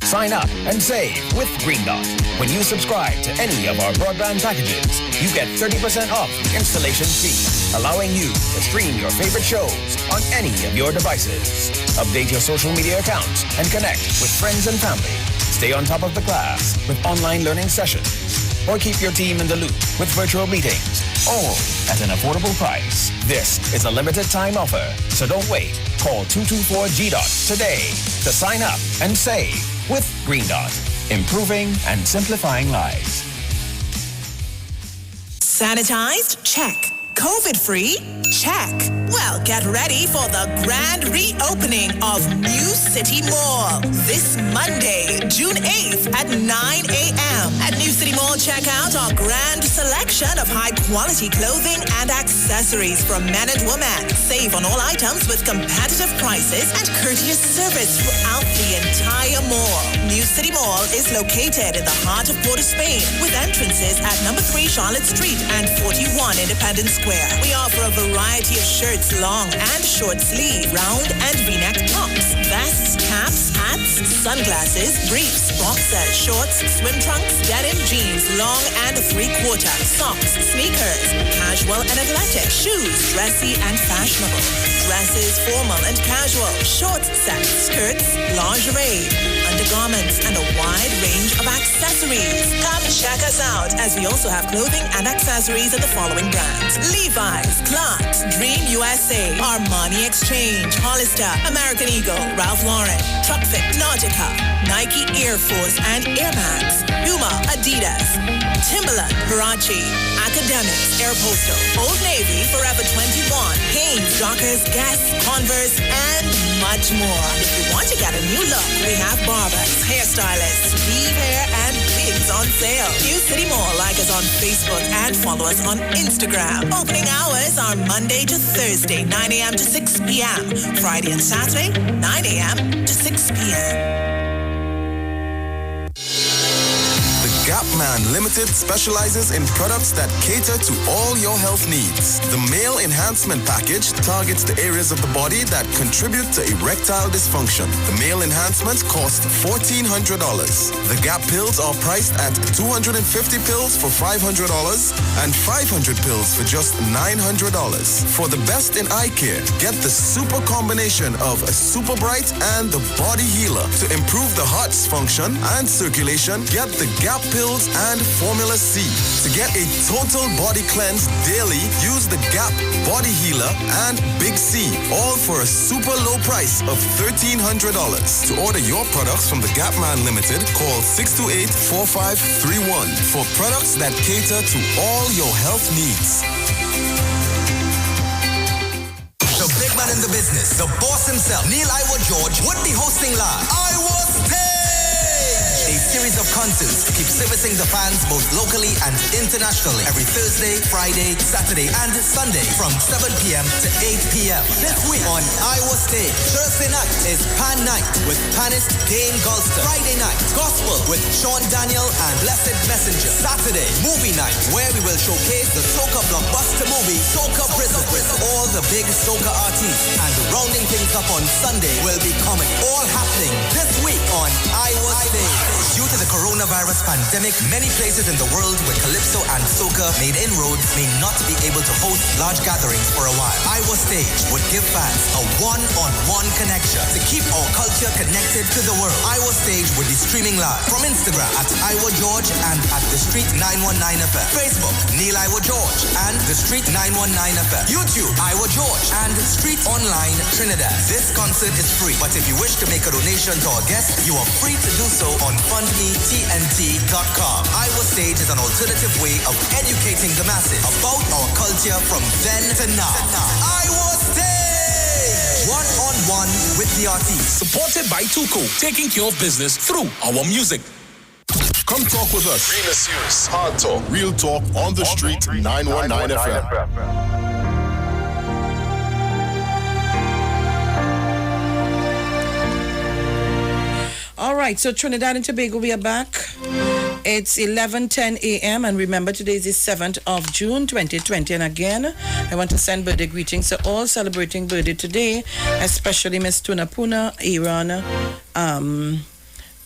Sign up and save with Green Dot. When you subscribe to any of our broadband packages, you get 30% off the installation fee, allowing you to stream your favorite shows on any of your devices. Update your social media accounts and connect with friends and family. Stay on top of the class with online learning sessions. Or keep your team in the loop with virtual meetings, all at an affordable price. This is a limited time offer, so don't wait. Call 224-GDOT today to sign up and save with Green Dot, improving and simplifying lives. Sanitized? Check. COVID-free? Check. Well, get ready for the grand reopening of New City Mall this Monday, June 8th at 9 a.m. At New City Mall, check out our grand selection of high-quality clothing and accessories for men and women. Save on all items with competitive prices and courteous service throughout the entire mall. New City Mall is located in the heart of Port of Spain with entrances at number 3 Charlotte Street and 41 Independence Square. We offer a variety of shirts, long and short sleeve, round and V-neck tops, vests, caps, hats, sunglasses, briefs, boxers, shorts, swim trunks, denim, jeans, long and three-quarter, socks, sneakers, casual and athletic, shoes, dressy and fashionable, dresses, formal and casual, short sets, skirts, lingerie, undergarments, and a wide range of accessories. Come check us out, as we also have clothing and accessories in the following brands: Levi's, Clarks, Dream USA, Armani Exchange, Hollister, American Eagle, Ralph Lauren, Truckfit, Nautica, Nike Air Force and Air Max, Puma, Adidas, Timberland, Huarache, Academics, Aeropostale, Old Navy, Forever 21, Hanes, Dockers, Guess, Converse, and much more. If you want to get a new look, we have barbers, hairstylists, weave hair, and wigs on sale. New City Mall. Like us on Facebook and follow us on Instagram. Opening hours are Monday to Thursday, 9 a.m. to 6 p.m. Friday and Saturday, 9 a.m. to 6 p.m. Gap Man Limited specializes in products that cater to all your health needs. The Male Enhancement Package targets the areas of the body that contribute to erectile dysfunction. The Male Enhancement costs $1,400. The Gap pills are priced at 250 pills for $500 and 500 pills for just $900. For the best in eye care, get the super combination of a Super Bright and the Body Healer. To improve the heart's function and circulation, get the Gap pills and Formula C. To get a total body cleanse daily, use the Gap Body Healer and Big C, all for a super low price of $1,300. To order your products from the Gap Man Limited, call 628-4531 for products that cater to all your health needs. The big man in the business, the boss himself, Iwer George, would be hosting live Iwer Tv, a series of concerts to keep servicing the fans both locally and internationally every Thursday, Friday, Saturday, and Sunday from 7 p.m. to 8 p.m. This week on Iwer Stage, Thursday night is Pan Night with panist Dane Gulster. Friday night, Gospel with Sean Daniel and Blessed Messenger. Saturday, Movie Night, where we will showcase the soca blockbuster movie, Soca Prison, with all the big soca artists. And rounding things up on Sunday will be Comic. All happening this week on Iwer Stage. Due to the coronavirus pandemic, many places in the world where Calypso and Soca made inroads may not be able to host large gatherings for a while. Iwer Stage would give fans a one-on-one connection to keep our culture connected to the world. Iwer Stage would be streaming live from Instagram at Iwer George and at The Street 919 FM. Facebook, Iwer George and The Street 919 FM. YouTube, Iwer George and Street Online Trinidad. This concert is free, but if you wish to make a donation to our guests, you are free to do so on fundmetnt.com. Iwer Stage is an alternative way of educating the masses about our culture from then to now. Iwer Stage! One-on-one with the artists. Supported by Tuco, taking care of business through our music. Come talk with us. Real serious. Hard talk. Real talk on the street. 919 FM. All right, so Trinidad and Tobago, we are back. It's 11:10 a.m. and remember today is the 7th of June 2020. And again, I want to send birthday greetings to all celebrating birthday today, especially Miss Tunapuna, Aaron,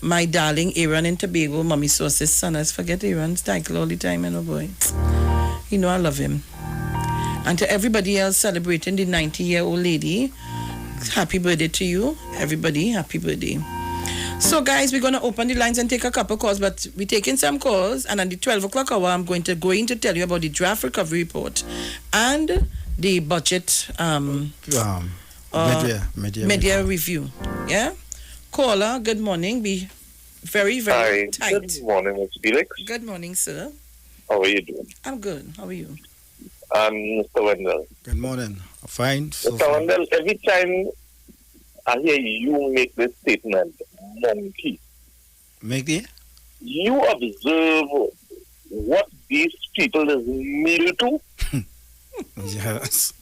my darling Aaron in Tobago, Mommy Source's son. I forget Aaron's title all the time, and oh boy, you know I love him. And to everybody else celebrating the 90-year-old lady, happy birthday to you. Everybody, happy birthday. So guys, we're going to open the lines and take a couple calls, but we're taking some calls, and at the 12 o'clock hour, I'm going to tell you about the draft recovery report and the budget media review. Yeah? Caller, good morning. Be very, very tight. Good morning, Ms. Felix. Good morning, sir. How are you doing? I'm good. How are you? Mr. Wendell. Good morning. Fine. Mr. Wendell, every time I hear you make this statement, monkey. Make it? You observe what these people is meal to? Yes.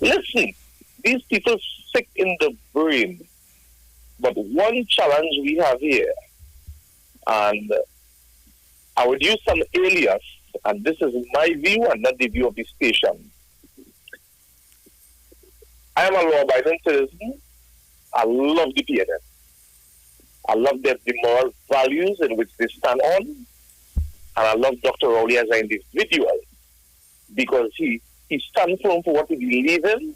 Listen, these people sick in the brain. But one challenge we have here, and I would use some alias, and this is my view and not the view of the station. I am a law-abiding citizen. I love the PNS. I love the moral values in which they stand on. And I love Dr. Rowley as an individual because he stands firm for what he believes in.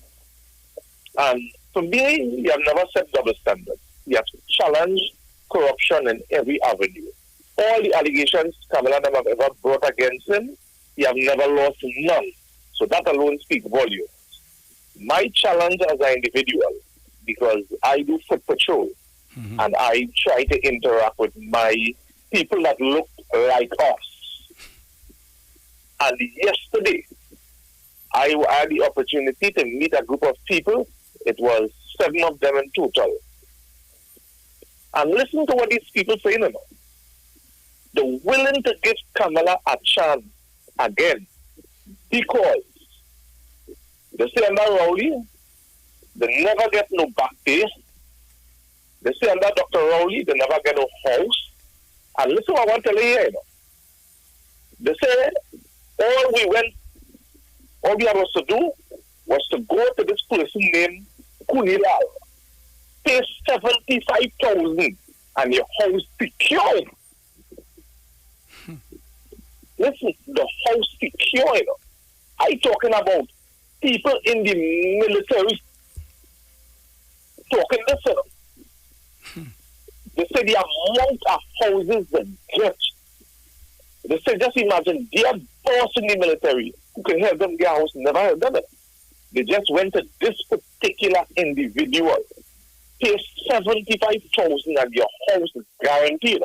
And for me, he has never set double standards. He has challenged corruption in every avenue. All the allegations Kamala have ever brought against him, he have never lost none. So that alone speaks volumes. My challenge as an individual, because I do foot patrol, and I try to interact with my people that look like us. And yesterday, I had the opportunity to meet a group of people. It was 7 of them in total. And listen to what these people say now. They're willing to give Kamala a chance again because they say under Rowley, they never get no back pay. They say under Dr. Rowley, they never get no house. And listen what I want to tell you here. They say all we had was to do was to go to this person named Kunilal, pay 75,000 and your house secured. Listen, the house secured. I talking about people in the military talking this. They say the amount of houses they get. They say, just imagine, their boss in the military who can help them get a house never helped them. They just went to this particular individual, pay 75,000 and your house is guaranteed.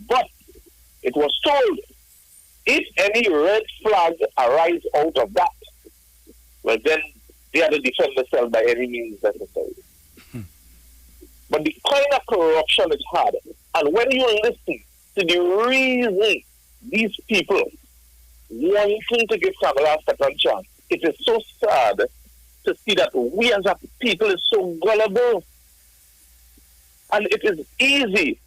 But it was told, if any red flags arise out of that, well then they have to defend themselves by any means necessary. But the kind of corruption it's had, and when you listen to the reason these people wanting to give Kamala a second chance, it is so sad to see that we as a people is so gullible. And it is easy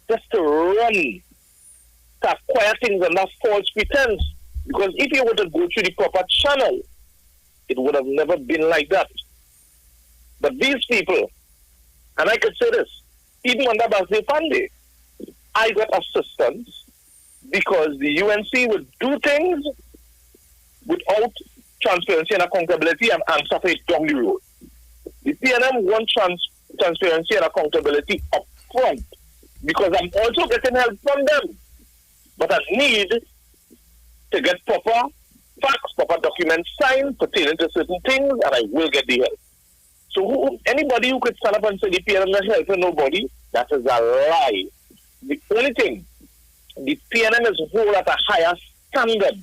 just to run, to acquire things under false pretense. Because if you were to go through the proper channel, it would have never been like that. But these people, and I could say this, even under Basile Pandey, I got assistance because the UNC would do things without transparency and accountability and answer for it down the road. The PNM want transparency and accountability up front because I'm also getting help from them. But I need to get proper facts, proper documents signed pertaining to certain things, and I will get the help. So anybody who could stand up and say the PNM not helping nobody, that is a lie. The only thing, the PNM is hold at a higher standard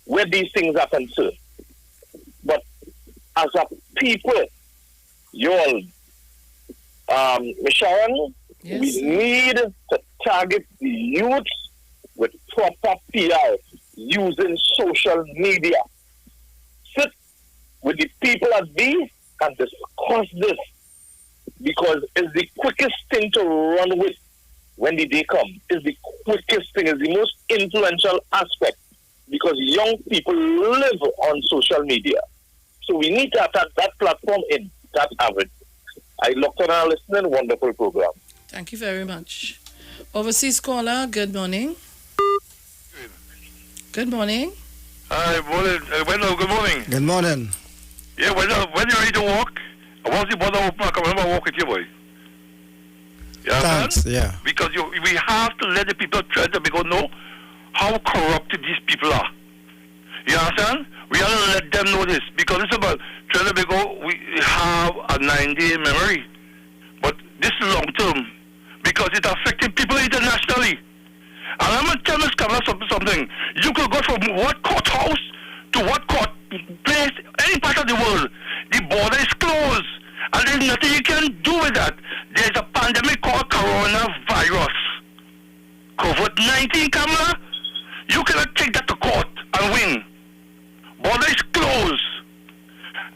where these things are concerned. But as a people, you all, Sharon, yes, we need to target the youth with proper PR using social media. Sit with the people at these and discuss this because it's the quickest thing to run with when the day comes. It's the quickest thing, it's the most influential aspect because young people live on social media. So we need to attack that platform in that avenue. I looked at our listening, wonderful program. Thank you very much. Overseas caller, good morning. Good morning. Hi, morning. Good morning. Good morning. Yeah, when you're ready to walk, I want the border open. I can remember walk with you, boy. You understand? Thanks, yeah. Because we have to let the people try to know how corrupted these people are. You understand? We have to let them know this because it's about Trinidad. We have a 9-day memory, but this is long term because it's affecting people internationally. And I'm going to tell Ms. Kamala something. You could go from what courthouse to what court place, any part of the world. The border is closed. And there's nothing you can do with that. There's a pandemic called coronavirus. COVID-19, Kamala. You cannot take that to court and win. Border is closed.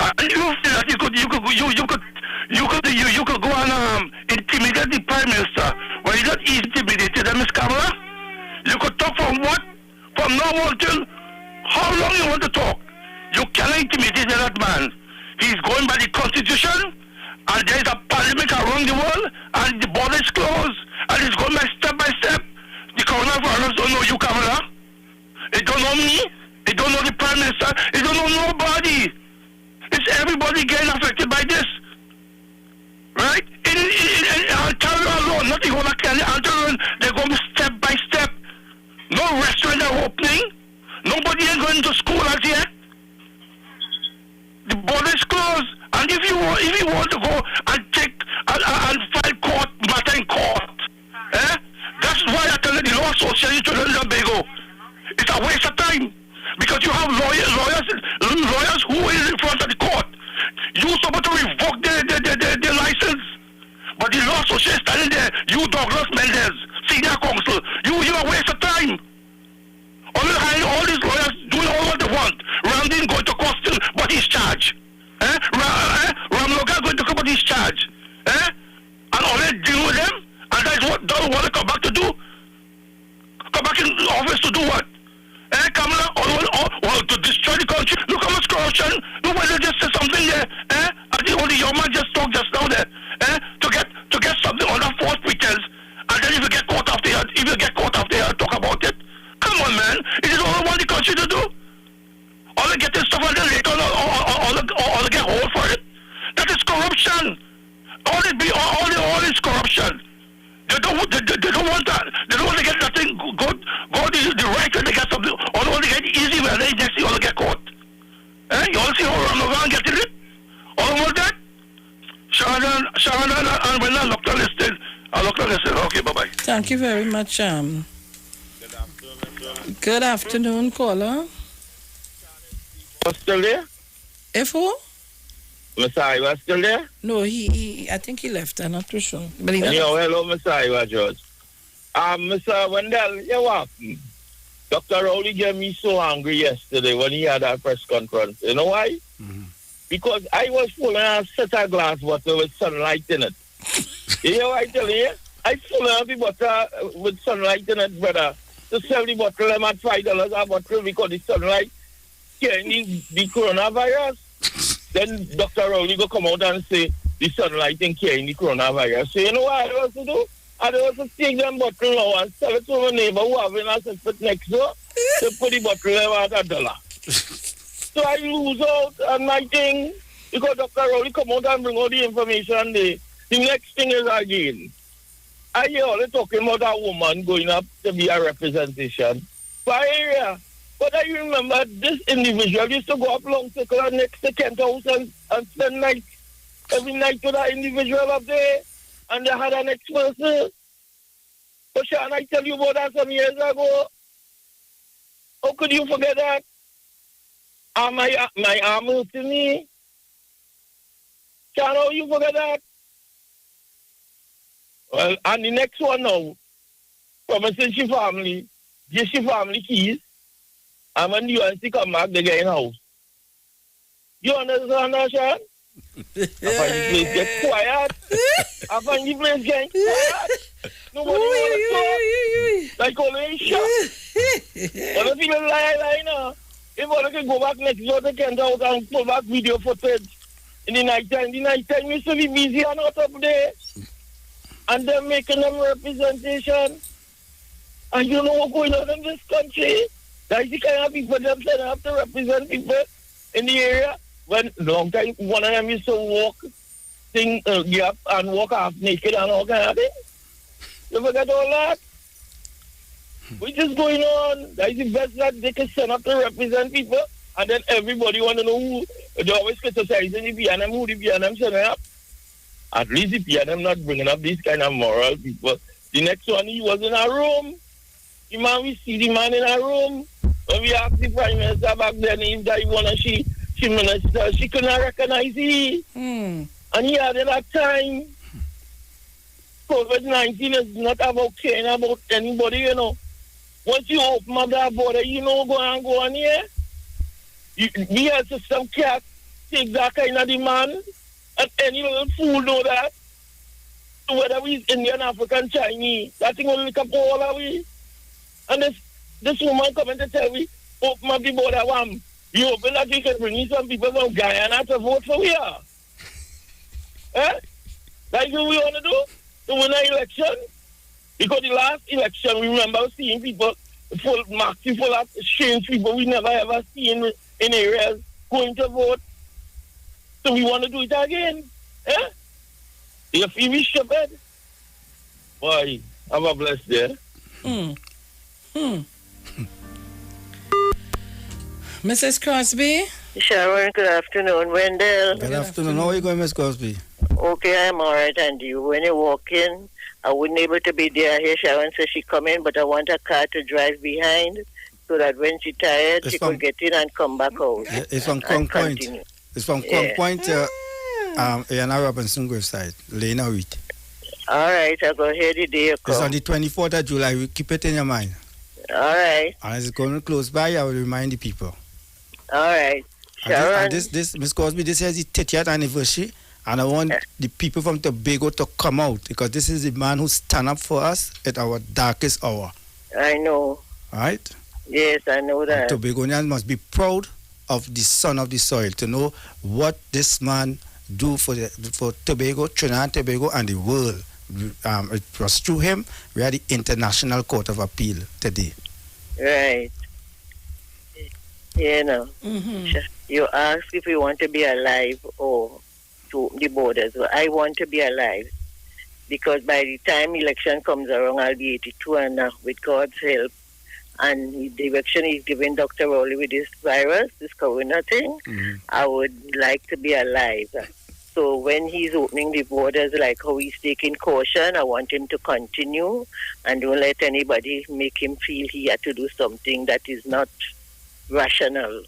And you feel that you could go and intimidate the Prime Minister. Well, you're not easy to intimidate, Ms. Kamala. You could talk from now until how long you want to talk. You cannot intimidate that man. He's going by the Constitution, and there is a pandemic around the world, and right? In Ontario alone, not even Ontario, they're going step by step. No restaurant are opening. Nobody is going to school as yet. The border is closed. And if you want to go and take and file court matter in court, that's why I tell you the Law Association to Tobago. It's a waste of time. Because you have lawyers who is in front of the court. You're supposed to revoke their license. But the Law Association standing there, you Douglas Mendez, senior counsel, you a waste of time. All these lawyers doing all what they want. Ramdin going to court still, but he's charged. Ramloga going to come, but he's charged. And all they deal with them, and that's what they want to come back to do. Come back in the office to do what? Kamala, or to destroy the country. Look how much corruption. Look whether they just say something there. I think only your man just talked just now there. To get something on that false pretense, and then if you get caught off there, talk about it. Come on, man. It is all I want the country to do. All they get this stuff and then later all they get hold for it. That is corruption. All is corruption. They don't want that. They don't want to get nothing good. Go the right way to get something. Or they want to get easy way. They next thing all get caught. You all see how Ramadan getting it? All about that? Sharon and when I looked on listed, okay, bye-bye. Thank you very much. Good afternoon, caller. Was still there? If who? Messiah was still there? No, I think he left. I'm not too sure. But hello, Messiah George. Mr. Wendell, you what? Dr. Rowley get me so angry yesterday when he had that press conference. You know why? Mm-hmm. Because I was full of a set of glass bottle with sunlight in it. You know what I tell you? I full of the bottle with sunlight in it, brother. To sell the bottle, I'm at $5 a bottle because the sunlight carrying the coronavirus. Then Dr. Rowley go come out and say the sunlight and carrying the coronavirus. So you know what I was to do? I was to take them bottle now and sell it to my neighbor who have an asset next door to put the bottle at $1. So I lose out on my thing because Dr. Rowley come out and bring all the information there. The next thing is again. I hear all the talking about a woman going up to be a representation for area. But I remember this individual used to go up Long Circle next to Kent House and spend night every night with that individual up there. And they had an ex-person. But Sean, I tell you about that some years ago. How could you forget that? My arm hurting me. Sean, how you forget that? Well, and the next one now, promising she family, give she family keys, and when you and she come back, they get in house. You understand that, Sean? I find the place get quiet. I find the place get quiet. Nobody want to talk. Like only shot. But if you lie now, if I can go back next door to Kent House and pull back video footage in the night time we used to be busy and not up there. And they're making them representation. And you know what's going on in this country? That's the kind of people that have to represent people in the area. When long time one of them used to walk, get up and walk half naked and all kind of things. You forget all that? Which is going on? That's the best that they can send up to represent people. And then everybody want to know who. They always criticizing the PNM, who the PNM sending up. At least the PNM not bringing up these kind of moral people. The next one, he was in a room. The man, we see the man in a room. When we asked the Prime Minister back then if that one and she minister, she couldn't recognize him. And he had that time. COVID-19 is not about caring about anybody, you know. Once you open up that border, you know go on here. The health system can't take that kind of demand. And any little fool know that. So whether we Indian, African, Chinese, that thing will look up all of we. And this woman coming to tell me, open up the border, you open that you can bring in some people from Guyana to vote for we are. That's what we want to do to win an election. Because the last election, we remember seeing people full of strange people we never ever seen in areas going to vote. So we want to do it again. You feel me, shepherd? Boy, have a blessed day. Mrs. Crosby? Sharon, good afternoon. Wendell. Good afternoon. How are you going, Miss Crosby? Okay, I'm all right. And you, when you walk in, I wasn't able to be there. Here, Sharon says she come in, but I want a car to drive behind so that when she's tired, she could get in and come back out. It's from Crown Point. It's from Crown Point, Anna Robinson graveside, Lena Wheat. All right, I'll go ahead the day you come. It's on the 24th of July. We keep it in your mind. All right. And as it's going close by, I will remind the people. All right. Sharon. And this Miss Crosby, this is the 30th anniversary, and I want the people from Tobago to come out because this is the man who stand up for us at our darkest hour. I know. Right? Yes, I know that. And Tobagonians must be proud of the son of the soil to know what this man do for Tobago, Trinidad and Tobago, and the world. It was through him we had the International Court of Appeal today. Right. You know, you ask if we want to be alive or to the borders. Well, I want to be alive because by the time election comes around, I'll be 82 and with God's help. And the direction he's giving Dr. Rowley with this virus, this corona thing, I would like to be alive. So when he's opening the borders, like how he's taking caution, I want him to continue and don't let anybody make him feel he had to do something that is not rational.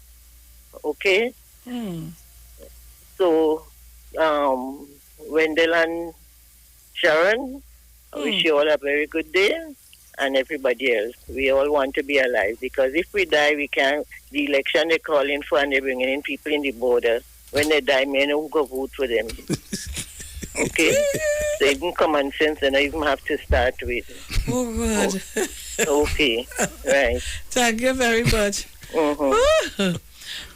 Okay? So, Wendell and Sharon, I wish you all a very good day, and everybody else. We all want to be alive because if we die, we can't. The election they're calling for and they're bringing in people in the border. When they die, men who go vote for them. Okay? So even common sense, and I even have to start with. Oh, God. Okay. Right. Thank you very much.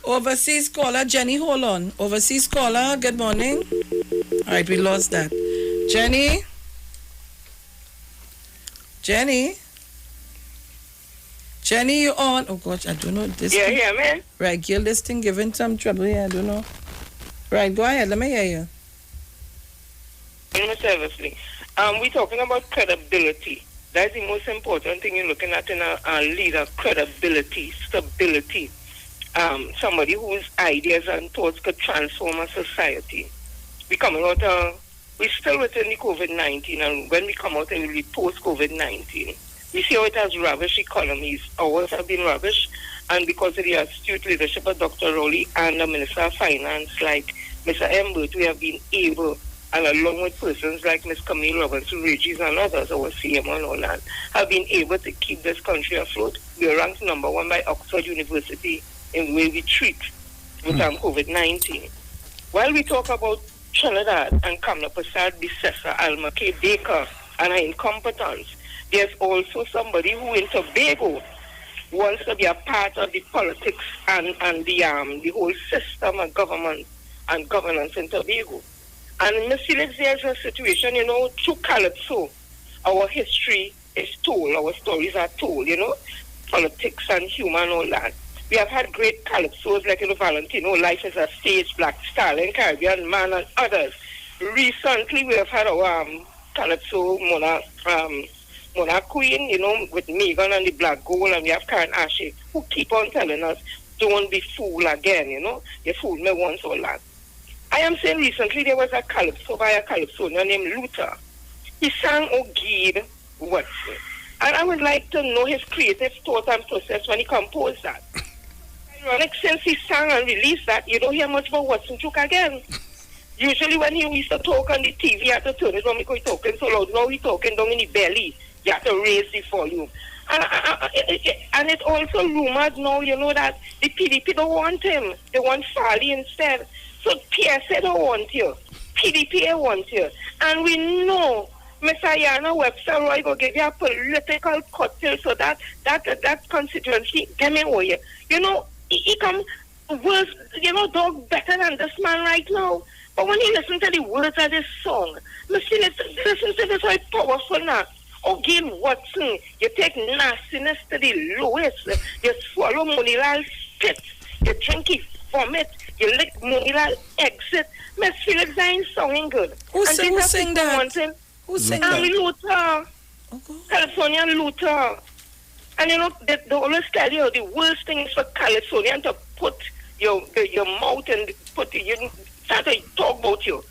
Overseas caller, Jenny, hold on. Overseas caller, good morning. All right, we lost that. Jenny? Jenny, you on? Oh, gosh, I don't know. This yeah, yeah, man. Right, Gil, this thing giving some trouble here, I don't know. Right, go ahead, let me hear you. Seriously. We're talking about credibility. That's the most important thing you're looking at in a leader, credibility, stability. Somebody whose ideas and thoughts could transform a society. We coming out, we're still within the COVID-19, and when we come out and we post-COVID-19, we see how it has ravished economies. Ours have been ravished, and because of the astute leadership of Dr. Rowley and the Minister of Finance, like Mr. Embert, we have been able, and along with persons like Ms. Camille Robinson, Regis, and others, our CM and all that, have been able to keep this country afloat. We are ranked #1 by Oxford University in the way we treat with COVID-19. While we talk about Trinidad and Kamla Prasad Bissessa, Alma K. Baker, and her incompetence, there's also somebody who in Tobago wants to be a part of the politics and the whole system of government and governance in Tobago. And in there's a situation, through Calypso, our history is told, our stories are told, politics and humor and all that. We have had great Calypsos like Valentino, Life is a Stage, Black Stallion, Caribbean Man, and others. Recently, we have had our Calypso Mona Queen, with Megan and the Black Gold, and we have Karen Ashe, who keep on telling us, don't be fooled again, You fooled me once or that. I am saying recently there was a Calypso by a Calypsonian named Luther. He sang O Gid Watson. And I would like to know his creative thought and process when he composed that. Ironic, since he sang and released that, you don't hear much about Watson Chook again. Usually when he used to talk on the TV, you have to turn it on because he's talking so loud. Now he's talking down in the belly. You have to raise the volume. And it's also rumored now, that the PDP don't want him. They want Farley instead. So PSA don't want you. PDP want you. And we know Mr. Yana Webster Roy will give you a political cocktail so that constituency get me over you. He come worse, dog better than this man right now. But when you listen to the words of this song, listen to this how powerful now. Again, Watson, you take nastiness to the lowest. You swallow Monilal spit. You drink it vomit. You lick money like exit. Miss Felix ain't sounding good. Who sing that? Who sing that? Luther. Californian Luther. And you know, they always tell you the worst thing is for Californian to put your mouth and you start to talk about you.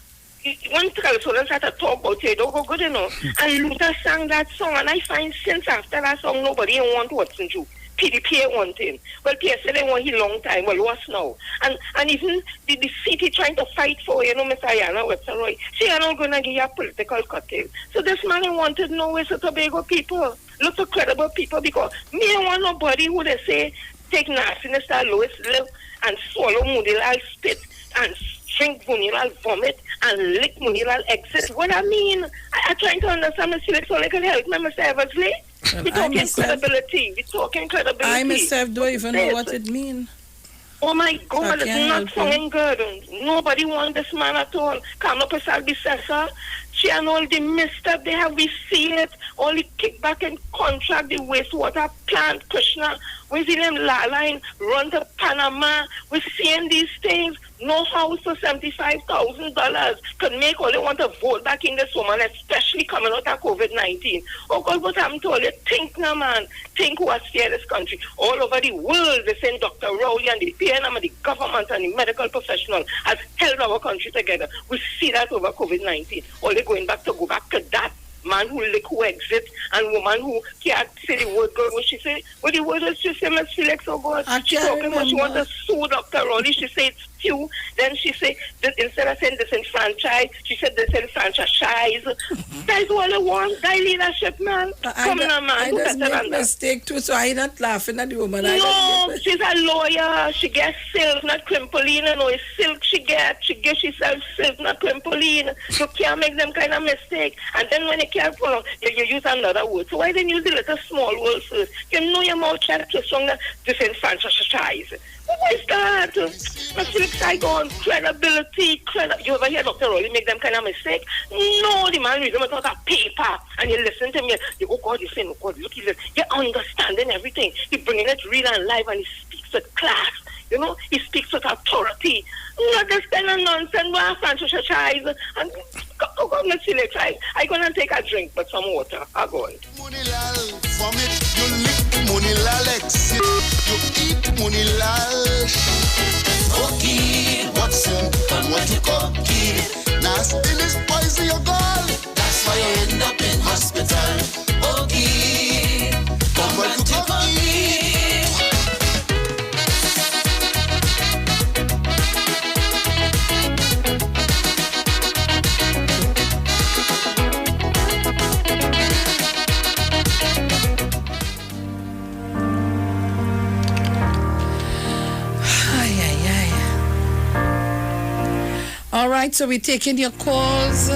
When Californians start to talk about you, don't go good enough. And Luther sang that song, and I find since after that song, nobody want to listen to. PDP ain't wanting. Well, PSL ain't want him long time. Well, what's now? And even the city trying to fight for, you know, Miss Ayana Webster-Roy, she are not going to give you a political cutting. So this man ain't wanted no West Tobago people. Look for credible people, because me ain't want nobody who they say take nastiness to the lowest level and swallow Munilal spit and drink Munilal vomit and lick Munilal exit. What I mean, I'm trying to understand Miss Felix, so I can help me, Mr. Eversley. We're talking credibility. We're talking credibility. I myself don't even know what it means. Oh my God, it's not sounding good. Nobody wants this man at all. Come up with Albicessa. She and all the misstep they have, we see it. All the kickback and contract, the wastewater plant, Krishna. We see them line run to Panama. We're seeing these things. No house for $75,000 could make all they want to vote back in this woman, especially coming out of COVID-19. Oh God, what I'm told you, think now, man. Think who has scared this country. All over the world, they send Dr. Rowley and the PNM and the government and the medical professional has held our country together. We see that over COVID-19. All they go back to that man who lick, who exit, and woman who can't say the word God. What she say? What the word is she say, Miss Felix, oh God. She talking about she want to sue Dr. Rowley. She say it's few. Then she say that instead of saying disenfranchised, she said disenfranchised. That's all I want. That leadership, man. Come on, man. I just make a mistake too, so I'm not laughing at the woman. No, she's a lawyer. She gets silk, not crimpoline. You know, it's silk she gets. She gets herself silk, not crimpoline. You can't make them kind of mistake. And then when you can't follow, you use another word. So why didn't you use the little small word first? You know your mouth chat to song disenfranchised. What is that? Miss Felix, I go on credibility. You ever hear Dr. Rowley make them kind of mistake? No, the man reads them out of paper and you listen to me. You go, God, you say, no, God, look, you're understanding everything. You're bringing it real and live and he speaks with class. You know, he speaks with authority. Not this kind of nonsense, but franchise. And go, Miss Felix, I'm going to take a drink, but some water. I'll go on. Vomit, you lick money lal, you eat money lal. Okay, what's in and what you cookie? Nastiness poison your gall. That's why you end up in hospital. Okay, come what you cookie. All right, so we're taking your calls.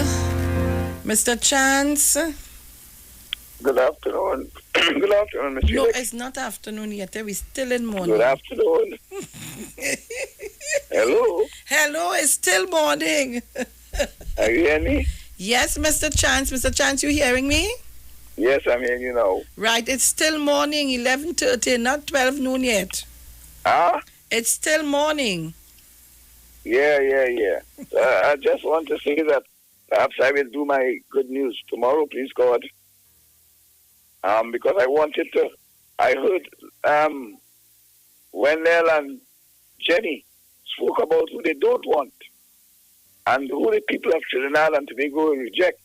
Mr. Chance. Good afternoon. Good afternoon, Mr. No, it's not afternoon yet. We're still in morning. Good afternoon. Hello. Hello, it's still morning. Are you hearing me? Yes, Mr. Chance. Mr. Chance, you hearing me? Yes, I'm hearing you now. Right, it's still morning, 11:30, not 12 noon yet. Ah? It's still morning. Yeah. I just want to say that perhaps I will do my good news tomorrow, please God. Because I heard Wendell and Jenny spoke about who they don't want and who the people of Trinidad and Tobago will reject.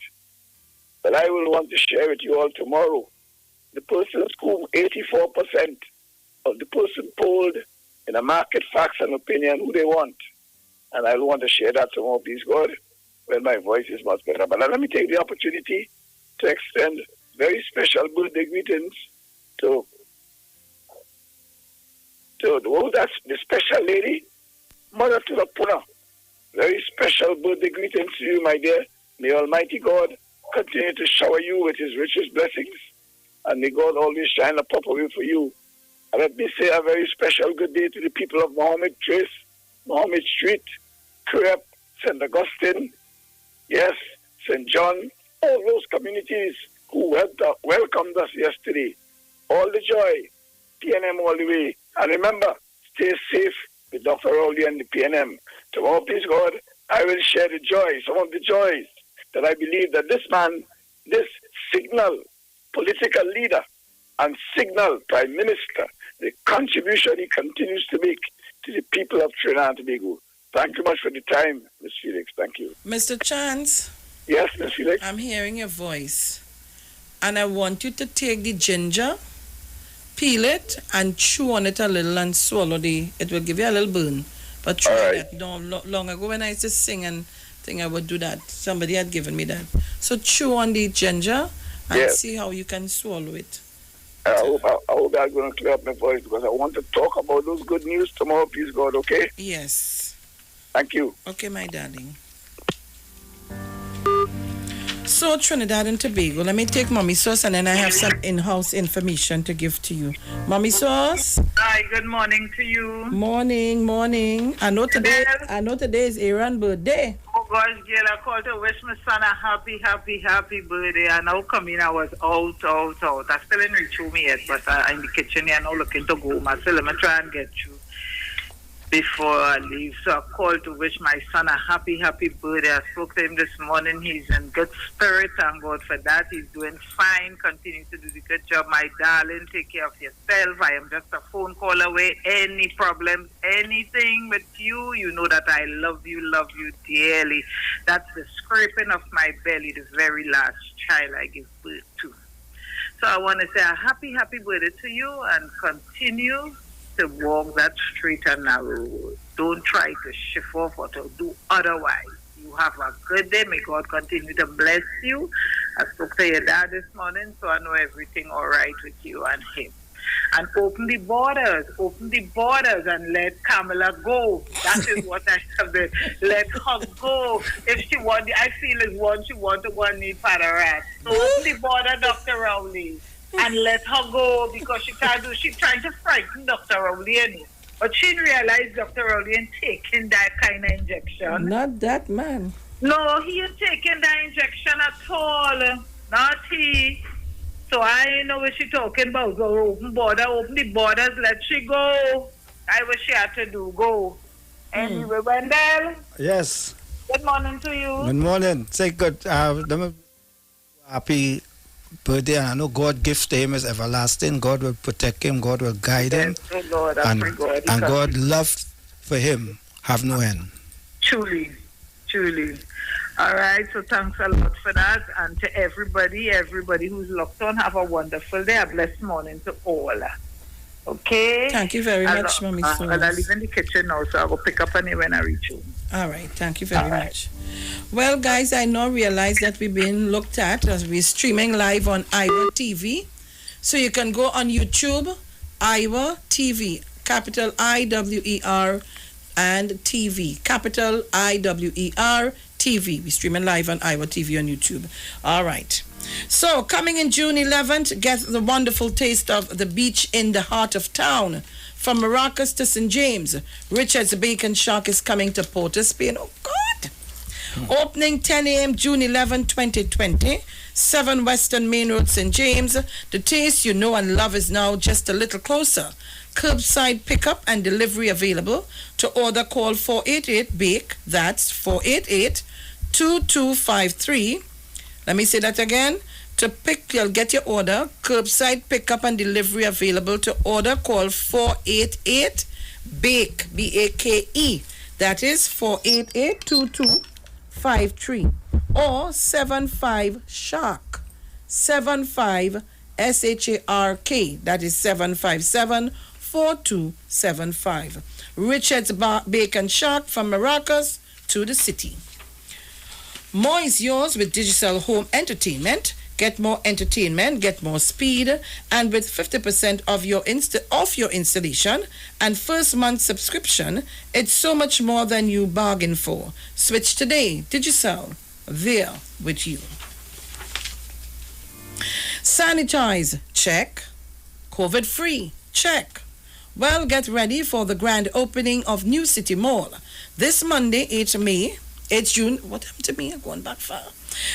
But I will want to share with you all tomorrow the persons whom 84% of the person polled in a market facts and opinion who they want. And I want to share that tomorrow, please God, when my voice is much better. But let me take the opportunity to extend very special birthday greetings to that's the special lady, Mother to the Puna. Very special birthday greetings to you, my dear. May Almighty God continue to shower you with his richest blessings. And may God always shine a proper way for you. And let me say a very special good day to the people of Mohammed Trace, Mohammed Street, Crep, St. Augustine, yes, St. John, all those communities who welcomed us yesterday. All the joy, PNM all the way. And remember, stay safe, with Dr. Rowley and the PNM. Tomorrow, please God, I will share the joy, some of the joys that I believe that this man, this signal political leader and signal prime minister, the contribution he continues to make to the people of Trinidad and Tobago. Thank you much for the time, Ms. Felix. Thank you. Mr. Chance? Yes, Ms. Felix? I'm hearing your voice. And I want you to take the ginger, peel it, and chew on it a little and swallow it will give you a little burn. But try that. Long ago when I used to sing and think I would do that. Somebody had given me that. So chew on the ginger and see how you can swallow it. I hope I'm going to clear up my voice because I want to talk about those good news tomorrow, please God, okay? Yes. Thank you. Okay, my darling. So, Trinidad and Tobago, let me take Mommy Sauce and then I have some in-house information to give to you. Mommy Sauce? Hi, good morning to you. Morning. I know today is Aaron's birthday. Oh gosh, girl, I called to wish my son a happy birthday. And now coming, I was out. I still didn't reach home yet, but I'm in the kitchen here now looking to go. I still let me try and get you before I leave. So I called to wish my son a happy birthday. I spoke to him this morning. He's in good spirit. Thank God for that. He's doing fine. Continue to do the good job. My darling, take care of yourself. I am just a phone call away. Any problems, anything with you, you know that I love you dearly. That's the scraping of my belly, the very last child I give birth to. So I want to say a happy birthday to you and continue to walk that straight and narrow road. Don't try to shift off or to do otherwise. You have a good day. May God continue to bless you. I spoke to your dad this morning, so I know everything all right with you and him. And open the borders and let Kamala go. That is what I have to let her go. If she want, I feel is one she want to go and need Padarat. So open the border, Dr. Rowley, and let her go because she's trying to frighten Dr. Rowley. But she realized Dr. Rowley ain't taking that kind of injection. Not that man. No, he ain't taking that injection at all. Not he. So I know what she talking about. Go open the borders, let she go. I wish she had to do. Go. Anyway, Wendell. Yes. Good morning to you. Good morning. Say good. Happy birthday. And I know God gift to him is everlasting. God will protect him. God will guide him. Yes, Lord, and God love for him have no end. Truly. All right, so thanks a lot for that. And to everybody who's locked on, have a wonderful day. A blessed morning to all. Okay? Thank you very much, Mommy Sauce. And I live in the kitchen now, so I will pick up on you when I reach home. All right, thank you very much. Well, guys, I now realize that we're being looked at as we're streaming live on Iwer Tv. So you can go on YouTube, Iwer TV, capital IWER and TV, capital IWER TV. We're streaming live on Iwer TV on YouTube. All right. So, coming in June 11th, get the wonderful taste of the beach in the heart of town. From Maracas to St. James, Richard's Bacon Shack is coming to Port of Spain. Oh, God! Opening 10 a.m. June 11, 2020. 7 Western Main Road, St. James. The taste you know and love is now just a little closer. Curbside pickup and delivery available. To order, call 488-BAKE. That's 488-2253. Let me say that again. You'll get your order. Curbside pickup and delivery available. To order, call 488-BAKE. B-A-K-E. That is 488-2253. Or 75-SHARK. 75 S-H-A-R-K. That is 757-4275. Richard's Bacon Shack from Maracas to the city. More is yours with digital home entertainment. Get more entertainment, get more speed, and with 50% of your installation and first month subscription, it's so much more than you bargained for. Switch today. Digicel, there with you. Sanitize, check. COVID-free, check. Well, get ready for the grand opening of New City Mall. This Monday, 8 May, It's June. What happened to me? I'm going back far.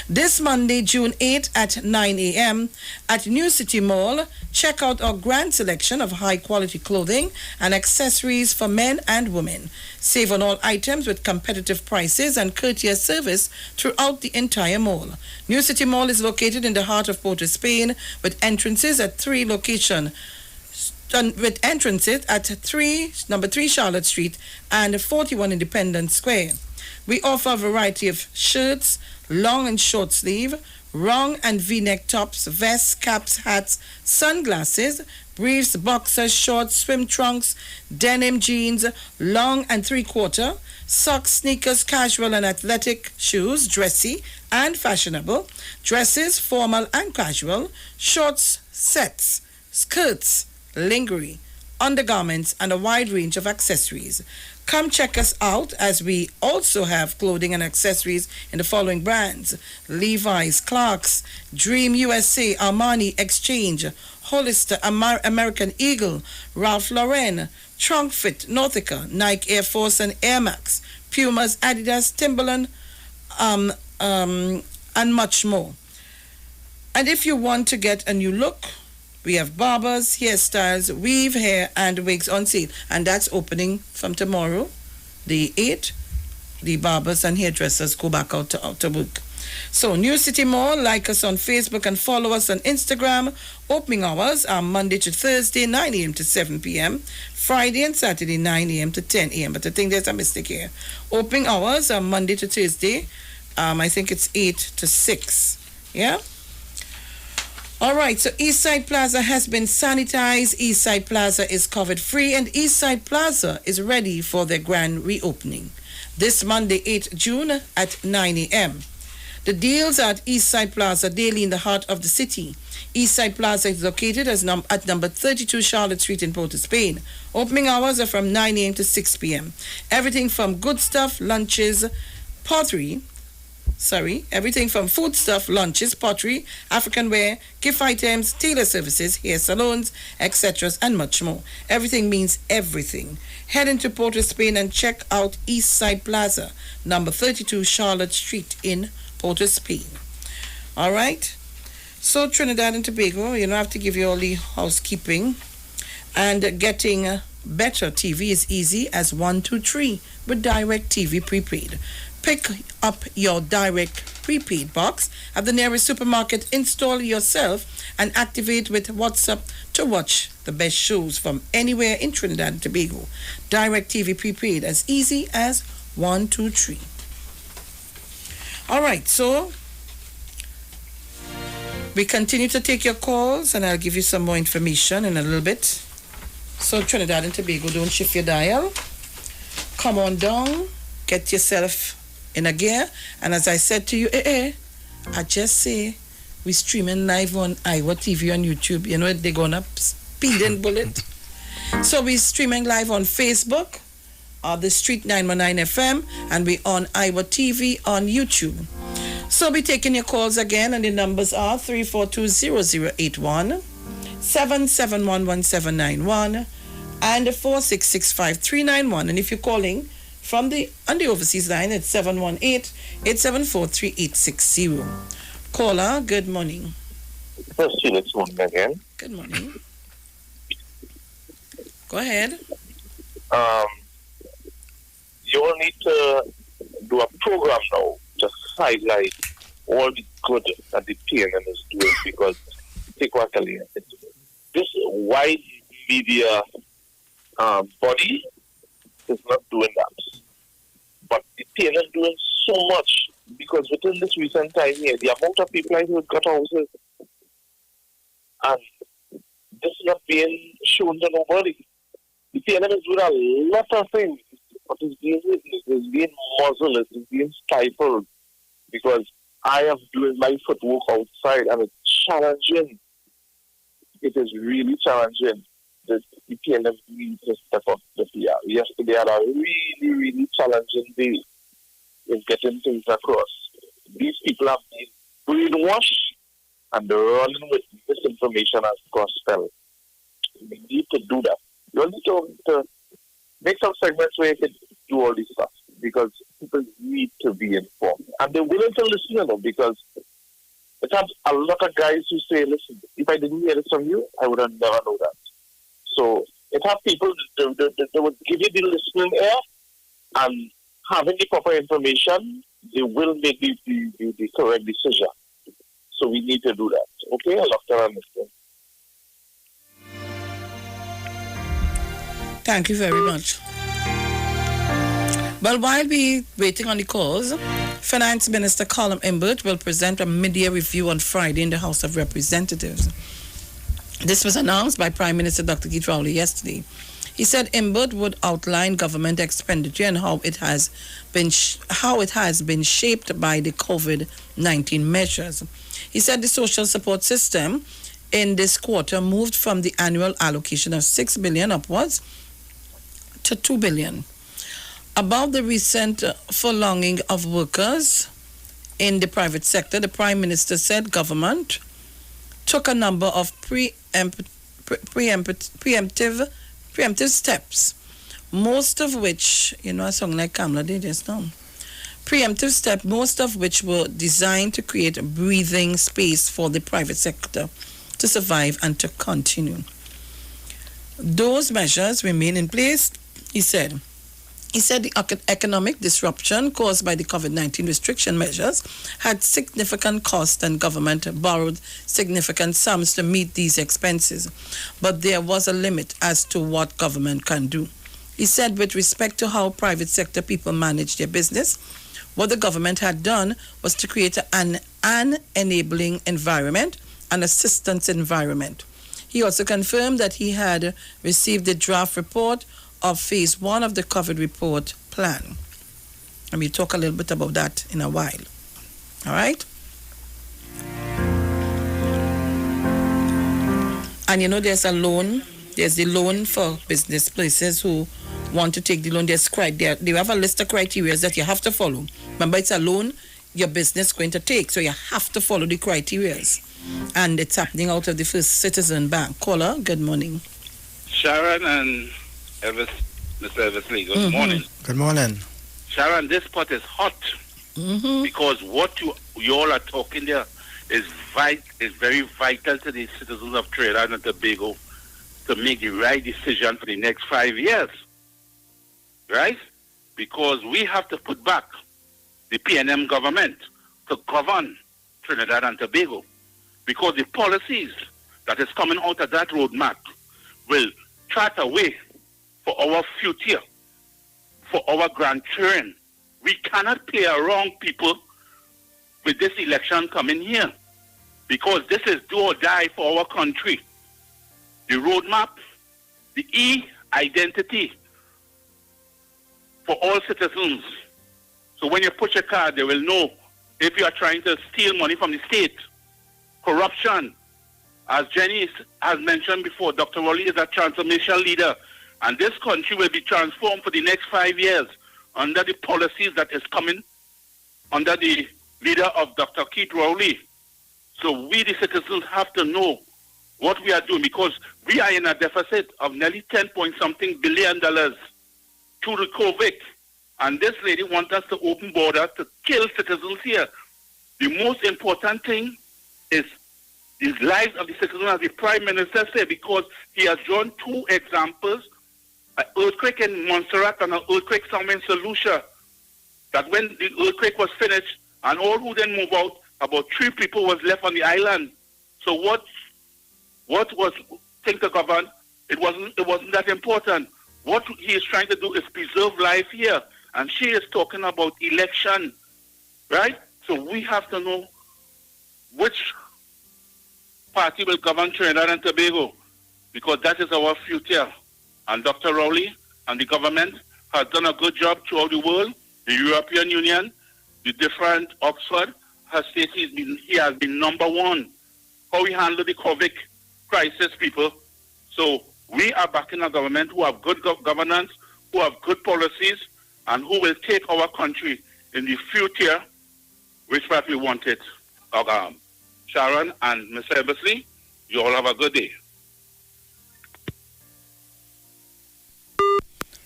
This Monday, June 8 at 9 a.m. at New City Mall. Check out our grand selection of high-quality clothing and accessories for men and women. Save on all items with competitive prices and courteous service throughout the entire mall. New City Mall is located in the heart of Port of Spain with entrances at 3 locations. With entrances at number 3 Charlotte Street and 41 Independence Square. We offer a variety of shirts, long and short sleeve, long and V-neck tops, vests, caps, hats, sunglasses, briefs, boxers, shorts, swim trunks, denim jeans, long and 3/4, socks, sneakers, casual and athletic shoes, dressy and fashionable, dresses, formal and casual, shorts, sets, skirts, lingerie, undergarments, and a wide range of accessories. Come check us out as we also have clothing and accessories in the following brands: Levi's, Clark's, Dream USA, Armani, Exchange, Hollister, American Eagle, Ralph Lauren, Trunk Fit, Nautica, Nike Air Force and Air Max, Pumas, Adidas, Timberland, and much more. And if you want to get a new look, we have barbers, hairstyles, weave hair, and wigs on sale. And that's opening from tomorrow, the 8th. The barbers and hairdressers go back out to work. So, New City Mall, like us on Facebook and follow us on Instagram. Opening hours are Monday to Thursday, 9 a.m. to 7 p.m. Friday and Saturday, 9 a.m. to 10 a.m. But I think there's a mistake here. Opening hours are Monday to Tuesday. I think it's 8 to 6. Yeah? All right, so Eastside Plaza has been sanitized. Eastside Plaza is COVID-free, and Eastside Plaza is ready for their grand reopening. This Monday, 8th June at 9 a.m. The deals are at Eastside Plaza daily in the heart of the city. Eastside Plaza is located at number 32 Charlotte Street in Port of Spain. Opening hours are from 9 a.m. to 6 p.m. Everything from good stuff, lunches, everything from food stuff, lunches, pottery, African wear, gift items, tailor services, hair salons, etc., and much more. Everything means everything. Head into Port of Spain and check out Eastside Plaza, number 32 Charlotte Street in Port of Spain. All right? So Trinidad and Tobago, you don't have to give you all the housekeeping. And getting better TV is easy as 123 with Direct TV Prepaid. Pick up your Direct prepaid box at the nearest supermarket, install yourself, and activate with WhatsApp to watch the best shows from anywhere in Trinidad and Tobago. Direct TV prepaid, as easy as 123. All right, so we continue to take your calls, and I'll give you some more information in a little bit. So Trinidad and Tobago, don't shift your dial. Come on down, get yourself in a gear, and as I said to you, I just say we streaming live on Iwer TV on YouTube. You know they're gonna speed and bullet. So we streaming live on Facebook, the Street 919 FM, and we on Iwer TV on YouTube. So we taking your calls again, and the numbers are 342-0081, 771-1791, and 4665391. And if you're calling from on the overseas line, it's 718-874-3860. Caller, good morning. First, it's morning again. Good morning. Go ahead. You will need to do a program now to highlight all the good that the PNM is doing, because take what I tell you, this wide media body is not doing that. But the PNM is doing so much, because within this recent time here, the amount of people I heard got houses, and this is not being shown to nobody. The PNM is doing a lot of things, but it's being muzzled, it's being stifled, because I am doing my footwork outside, and it's challenging. It is really challenging. The PNM needs to step up this year. Yesterday had a really, really challenging day in getting things across. These people have been brainwashed, and they're running with misinformation as gospel. We need to do that. You need to make some segments where you can do all this stuff. because people need to be informed. And they're willing to listen, you know, because it has a lot of guys who say, listen, if I didn't hear this from you, I would have never known that. So it has people that would give you the listening ear, and having the proper information, they will make the correct decision. So we need to do that. Okay, I love to understand. Thank you very much. Well, while we waiting on the calls, Finance Minister Colin Imbert will present a mid-year review on Friday in the House of Representatives. This was announced by Prime Minister Dr. Keith Rowley yesterday. He said Imbert would outline government expenditure and how it has been shaped by the COVID-19 measures. He said the social support system in this quarter moved from the annual allocation of 6 billion upwards to 2 billion. About the recent furloughing of workers in the private sector, the Prime Minister said government took a number of preemptive steps, most of which, a song like Kamala did just now. Preemptive steps, most of which were designed to create a breathing space for the private sector to survive and to continue. Those measures remain in place, he said. He said the economic disruption caused by the COVID-19 restriction measures had significant cost and government borrowed significant sums to meet these expenses. But there was a limit as to what government can do. He said with respect to how private sector people manage their business, what the government had done was to create an enabling environment, an assistance environment. He also confirmed that he had received the draft report of phase 1 of the COVID report plan. And we'll talk a little bit about that in a while. All right? And there's a loan. There's the loan for business places who want to take the loan. They have a list of criteria that you have to follow. Remember, it's a loan your business is going to take, so you have to follow the criteria. And it's happening out of the First Citizen Bank. Caller, good morning. Sharon and Mr. Eversley, good morning. Good morning. Sharon, this pot is hot because what you all are talking there is very vital to the citizens of Trinidad and Tobago to make the right decision for the next 5 years. Right? Because we have to put back the PNM government to govern Trinidad and Tobago. Because the policies that is coming out of that roadmap will chart a way for our future, for our grandchildren. We cannot play around, people, with this election coming here, because this is do or die for our country. The roadmap, the e-identity for all citizens. So when you put your card, they will know if you are trying to steal money from the state. Corruption. As Jenny has mentioned before, Dr. Rowley is a transformational leader. And this country will be transformed for the next 5 years under the policies that is coming under the leader of Dr. Keith Rowley. So we, the citizens, have to know what we are doing, because we are in a deficit of nearly 10-point-something billion dollars through the COVID. And this lady wants us to open borders to kill citizens here. The most important thing is the lives of the citizens, as the Prime Minister said, because he has drawn 2 examples, an earthquake in Montserrat and an earthquake somewhere in St. Lucia, that when the earthquake was finished and all who then moved out, about 3 people was left on the island. So what was think to govern? It wasn't that important. What he is trying to do is preserve life here. And she is talking about election, right? So we have to know which party will govern Trinidad and Tobago, because that is our future. And Dr. Rowley and the government has done a good job throughout the world. The European Union, the different Oxford has stated he has been number 1. How we handle the COVID crisis, people. So we are backing a government who have good governance, who have good policies, and who will take our country in the future which part we want it. Sharon and Mr. Eversley, you all have a good day.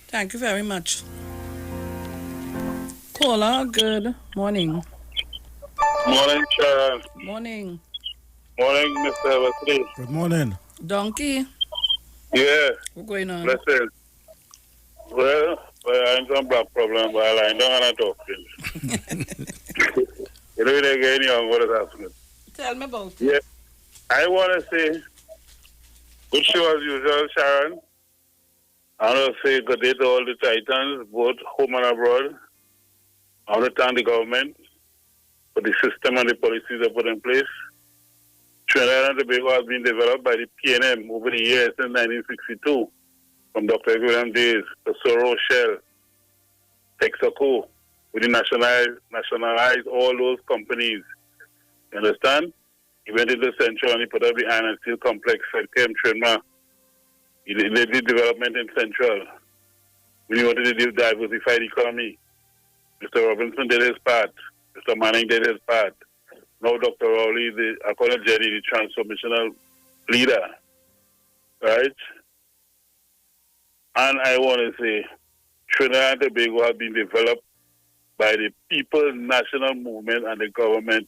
Thank you very much. caller. Good morning. Morning, Sharon. Morning. Morning, Mr. Wesley. Good morning. Donkey. Yeah. What's going on? Listen. Well, I'm some black problem, but I don't want to talk to you. You know, they get young, what is happening? Tell me about it. Yeah. I want to say, good show as usual, Sharon. I want to say good day to all the Titans, both home and abroad. I want to thank the government for the system and the policies they put in place. Trinidad and Tobago has been developed by the PNM over the years since 1962, from Dr. William days to Soro Shell, Texaco, we nationalized all those companies. You understand? He went into Central and he put up the iron and steel complex, Felchem, Trinma. He did development in Central. We wanted to diversify the economy. Mr. Robinson did his part. Mr. Manning did his part. Now Dr. Rowley, according to Jenny, the transformational leader. Right? And I want to say, Trinidad and Tobago have been developed by the People's National Movement and the government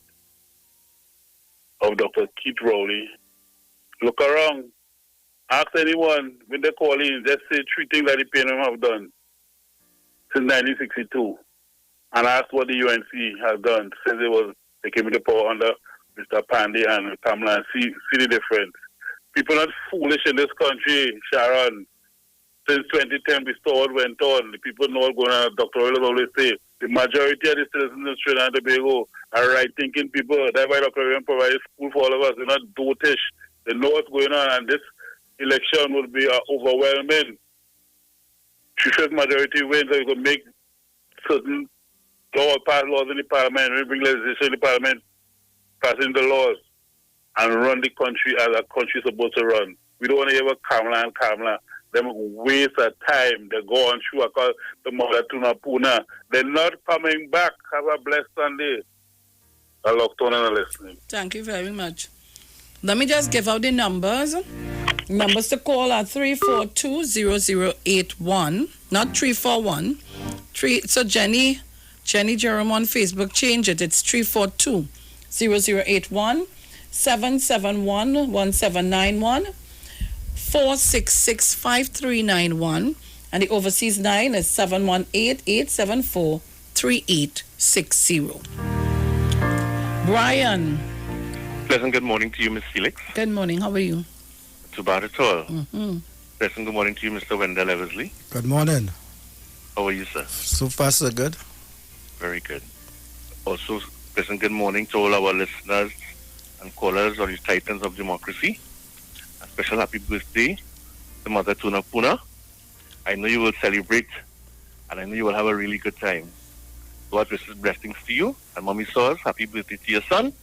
of Dr. Keith Rowley. Look around. Ask anyone when they call in, just say 3 things that the PNM have done since 1962. And ask what the UNC has done since they came into power under Mr. Pandey and Kamala, and see the difference. People are not foolish in this country, Sharon. Since 2010, the store went on. The people know what's going on. Dr. Willis always say, the majority of the citizens in Trinidad and Tobago are right-thinking people. That's why Dr. William provided school for all of us. They're not dotish. They know what's going on, and this election will be overwhelming. 3/5 majority wins, so you can make certain pass laws in the parliament, we bring legislation in the parliament, passing the laws, and run the country as a country is supposed to run. We don't want to hear about Kamala. Them waste of time. They go on through the mother Tuna Puna. They're not coming back. Have a blessed Sunday. I love Tony and listening. Thank you very much. Let me just give out the numbers. Numbers to call are 342-0081, not 341. So Jenny Jerome on Facebook, change it. It's 342-0081, 771-1791, 466-5391, and the overseas line is 718-874-3860. Brian. Pleasant good morning to you, Miss Felix. Good morning. How are you? Too bad at all. Mm-hmm. Pleasant good morning to you, Mr. Wendell Eversley. Good morning. How are you, sir? So far, so good. Very good. Also, pleasant good morning to all our listeners and callers on the Titans of Democracy. A special happy birthday to Mother Tuna Puna. I know you will celebrate, and I know you will have a really good time. God wishes blessings to you, and Mommy Saws, happy birthday to your son.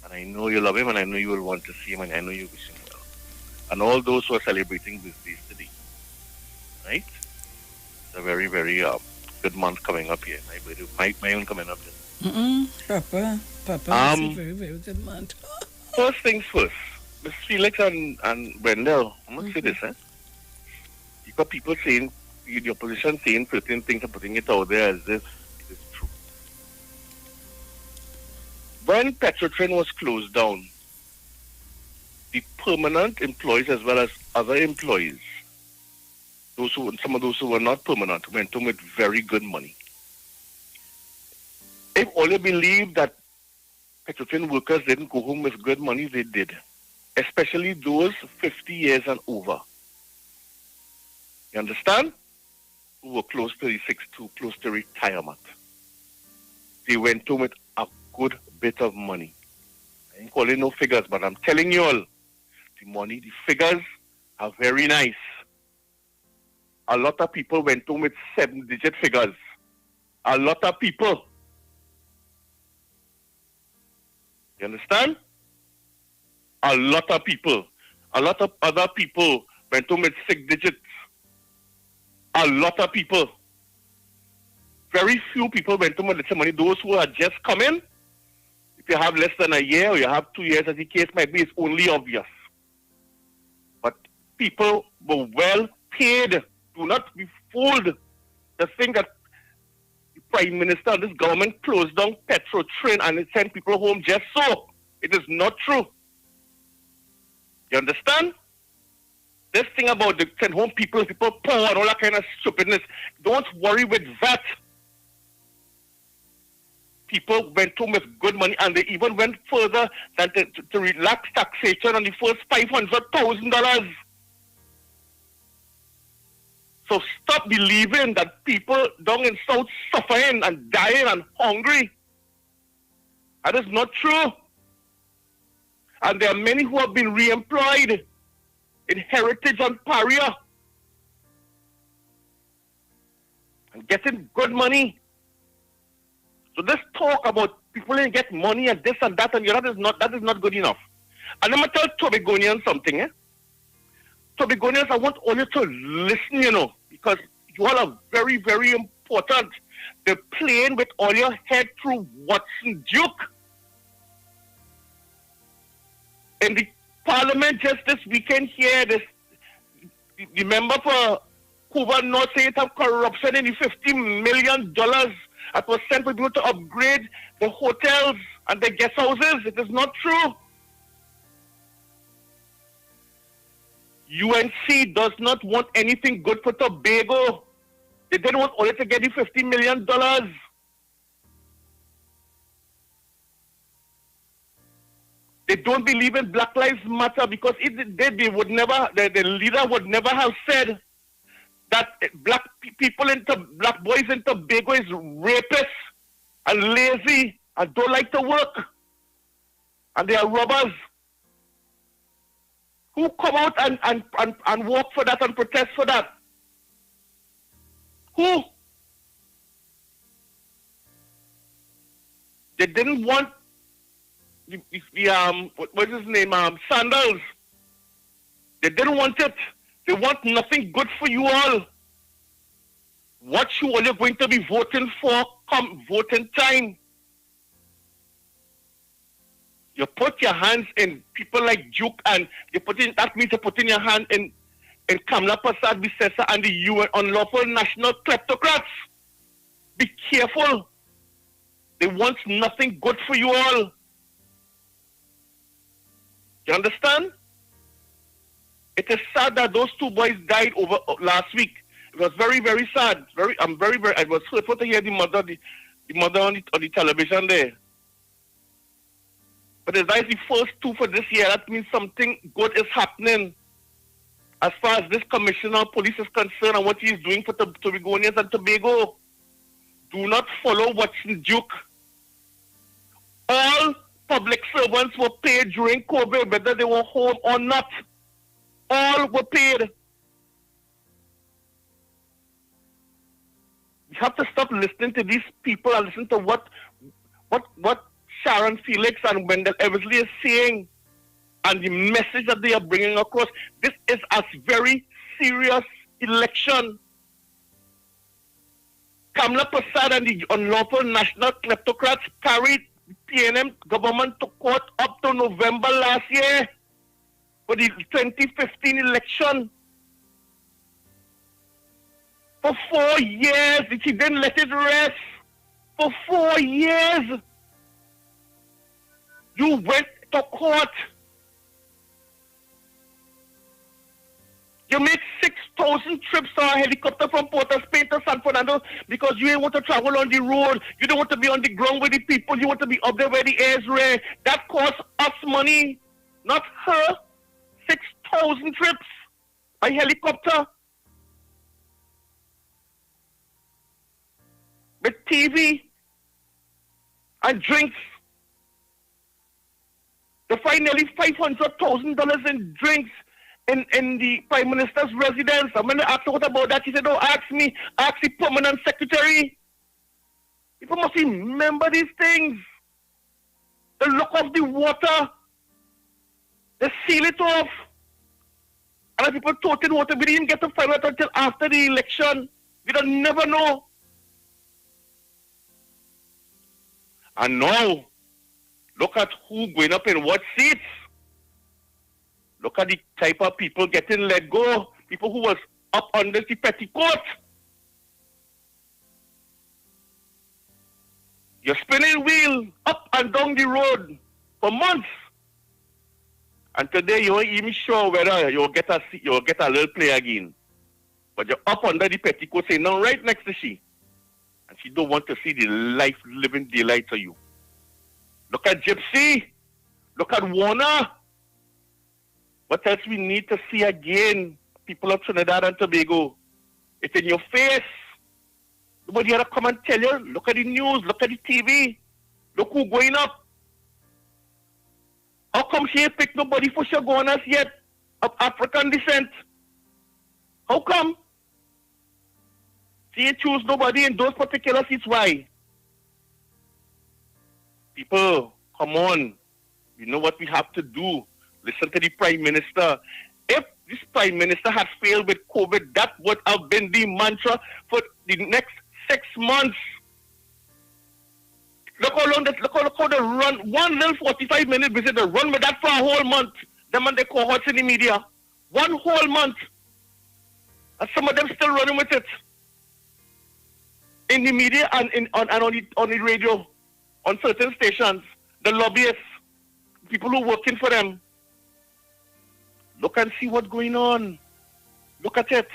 And I know you love him, and I know you will want to see him, and I know you wish him well. And all those who are celebrating birthdays today. Right? It's a very, very good month coming up here. My own coming up here. Papa, it's a very, very good month. First things first. Miss Felix and Wendell, I'm going to say this, You got people saying, the opposition saying certain things and putting it out there as if it is true. When Petrotrin was closed down, the permanent employees as well as other employees, some of those who were not permanent, went home with very good money. If all you believe that Petrotrin workers didn't go home with good money, they did. Especially those 50 years and over. You understand? Who were close to retirement. They went home with a good bit of money. I ain't calling no figures, but I'm telling you all, the figures are very nice. A lot of people went home with 7-digit figures. A lot of people. You understand? A lot of people. A lot of other people went home with 6 digits. A lot of people. Very few people went home with little money. Those who are just coming, if you have less than a year or you have 2 years, as the case might be, it's only obvious. But people were well paid. Do not be fooled. The thing that the Prime Minister and this government closed down Petro Train and it sent people home just so. It is not true. You understand? This thing about the send home people poor and all that kind of stupidness. Don't worry with that. People went home with good money and they even went further than to relax taxation on the first $500,000. So stop believing that people down in South suffering and dying and hungry. That is not true. And there are many who have been re-employed in Heritage and Paria and getting good money. So this talk about people didn't get money and this and that and that is not good enough. And I'm going to tell Tobagonians something. Tobagonians, I want all you to listen, because you all are very, very important. They're playing with all your head through Watson Duke. In the Parliament just this weekend here, the member for Cuba North said it have corruption in the $50 million that was sent for people to upgrade the hotels and the guest houses. It is not true. UNC does not want anything good for Tobago. They didn't want only to get the $50 million. They don't believe in Black Lives Matter because they would never, the leader would never have said that black boys in Tobago is rapists and lazy and don't like to work and they are robbers. Who come out and walk for that and protest for that? Who? They didn't want what's his name? Sandals. They didn't want it. They want nothing good for you all. What you all are going to be voting for come voting time. You put your hands in people like Duke and that means you put in your hand in Kamla Prasad Bisesa and the UN unlawful national kleptocrats. Be careful. They want nothing good for you all. You understand? It is sad that those two boys died over last week. It was very, very sad. I was hurtful to hear the mother on the television there. But if that's the first two for this year, that means something good is happening as far as this commissioner of police is concerned and what he is doing for Tobagonians and Tobago. Do not follow Watson Duke. All public servants were paid during COVID, whether they were home or not. All were paid. We have to stop listening to these people and listen to what Sharon Felix and Wendell Eversley is saying and the message that they are bringing across. This is a very serious election. Kamla Prasad and the unlawful national kleptocrats carried the PNM government to court up to November last year for the 2015 election. For 4 years, she didn't let it rest. For 4 years, you went to court. You make 6,000 trips on a helicopter from Port of Spain to San Fernando because you ain't want to travel on the road. You don't want to be on the ground with the people. You want to be up there where the air is rare. That costs us money, not her. 6,000 trips by helicopter. With TV and drinks. They find nearly $500,000 in drinks in the Prime Minister's residence. And when they asked her what about that, she said, "Don't ask me, ask the permanent secretary." People must remember these things. They lock off the water. They seal it off. And if people toted water, we didn't get to find out until after the election. We don't never know. And now, look at who going up in what seats. Look at the type of people getting let go. People who was up under the petticoat. You're spinning wheel up and down the road for months. And today you ain't even sure whether you'll get a little play again. But you're up under the petticoat saying, now right next to she. And she don't want to see the life living daylight of you. Look at Gypsy. Look at Warner. What else we need to see again? People of Trinidad and Tobago. It's in your face. Nobody had to come and tell you. Look at the news. Look at the TV. Look who going up. How come she ain't picked nobody for Shagonas yet of African descent? How come? She ain't choose nobody in those particular seats. Why? People, come on. You know what we have to do. Listen to the Prime Minister. If this Prime Minister had failed with COVID, that would have been the mantra for the next 6 months. Look how they run one little 45-minute visit, they run with that for a whole month. Them and their cohorts in the media. 1 whole month. And some of them still running with it. In the media and on the radio, on certain stations, the lobbyists, people who are working for them. Look and see what's going on. Look at it.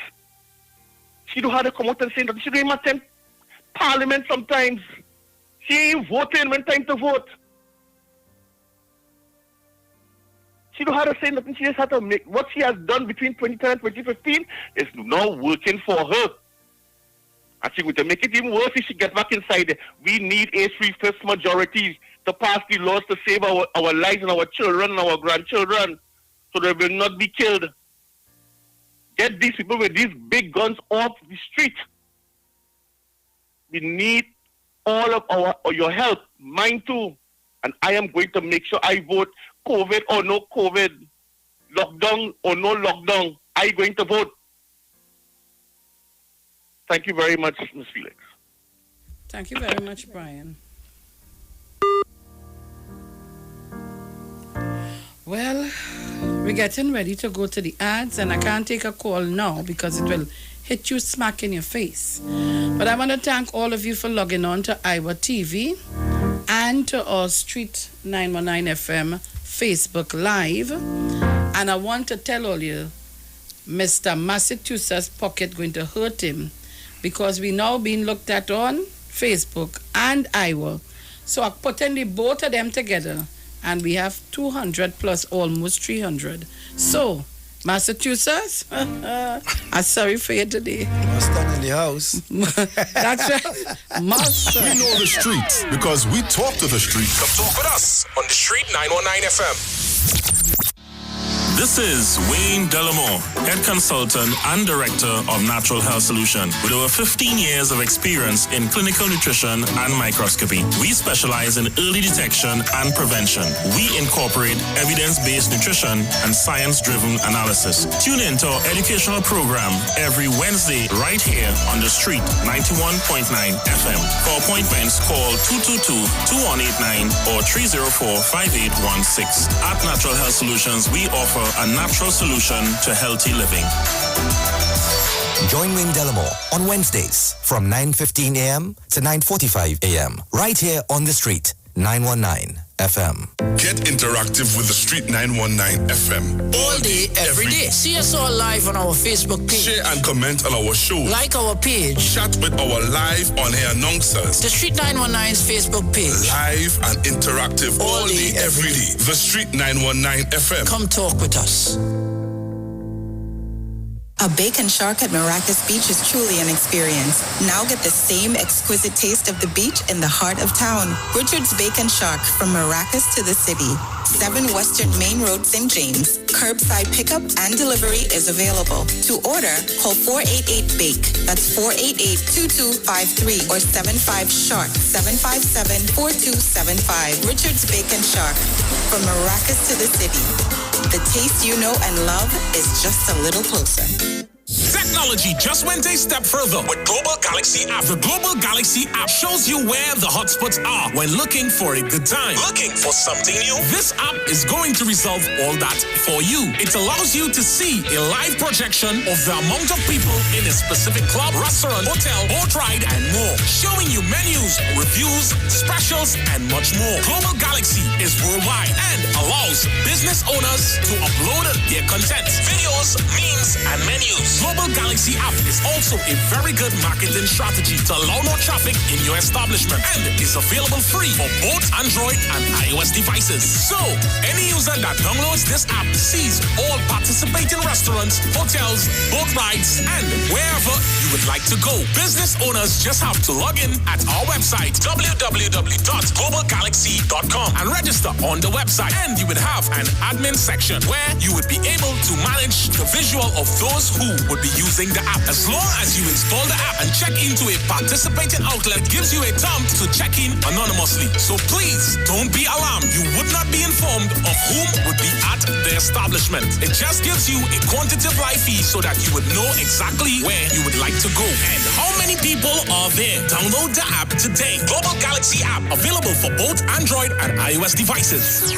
She don't have to come out and say that. She don't even attend Parliament sometimes. She ain't voting when time to vote. She don't have to say nothing. She just has to make what she has done between 2010 and 2015 is now working for her. And she's going to make it even worse if she gets back inside there. We need a 3/5 majority to pass the laws to save our lives and our children and our grandchildren so they will not be killed. Get these people with these big guns off the street. We need all of your help, mine too. And I am going to make sure I vote COVID or no COVID, lockdown or no lockdown. I'm going to vote. Thank you very much, Ms. Felix. Thank you very much, Brian. Well, we're getting ready to go to the ads, and I can't take a call now because it will hit you smack in your face. But I want to thank all of you for logging on to Iwer TV and to our Street 919 FM Facebook Live. And I want to tell all you, Mr. Massachusetts pocket going to hurt him because we now being looked at on Facebook and Iwer. So I put in the both of them together and we have 200 plus almost 300. So, Massachusetts, I'm sorry for you today. Mustang in the house. That's right. Master. We know the streets because we talk to the streets. Come talk with us on the Street 919 FM. This is Wayne Delamore, Head Consultant and Director of Natural Health Solution. With over 15 years of experience in clinical nutrition and microscopy, we specialize in early detection and prevention. We incorporate evidence-based nutrition and science-driven analysis. Tune in to our educational program every Wednesday right here on the Street 91.9 FM. For appointments, call 222-2189 or 304-5816. At Natural Health Solutions, we offer a natural solution to healthy living. Join Wayne Delamore on Wednesdays from 9:15 a.m. to 9:45 a.m. right here on the Street 919 FM. Get interactive with the Street 919 FM. All day, every day. See us all live on our Facebook page. Share and comment on our show. Like our page. Chat with our live on-air announcers. The Street 919's Facebook page. Live and interactive all day, every day. The Street 919 FM. Come talk with us. A bacon shark at Maracas Beach is truly an experience. Now get the same exquisite taste of the beach in the heart of town. Richard's Bacon Shark from Maracas to the city. 7 Western Main Road, St. James. Curbside pickup and delivery is available. To order, call 488-BAKE. That's 488-2253 or 75-SHARK. 757-4275. Richard's Bacon Shark from Maracas to the city. The taste you know and love is just a little closer. Technology just went a step further with Global Galaxy app. The Global Galaxy app shows you where the hotspots are when looking for a good time. Looking for something new? This app is going to resolve all that for you. It allows you to see a live projection of the amount of people in a specific club, restaurant, hotel, boat ride, and more. Showing you menus, reviews, specials, and much more. Global Galaxy is worldwide and allows business owners to upload their content, videos, memes, and menus. Global Galaxy app is also a very good marketing strategy to allow more traffic in your establishment and is available free for both Android and iOS devices. So, any user that downloads this app sees all participating restaurants, hotels, boat rides, and wherever you would like to go. Business owners just have to log in at our website, www.globalgalaxy.com, and register on the website. And you would have an admin section where you would be able to manage the visual of those who would be using the app. As long as you install the app and check into a participating outlet, gives you a prompt to check in anonymously. So please don't be alarmed. You would not be informed of whom would be at the establishment. It just gives you a quantitative live feed so that you would know exactly where you would like to go and how many people are there. Download the app today. Global Galaxy app available for both Android and iOS devices.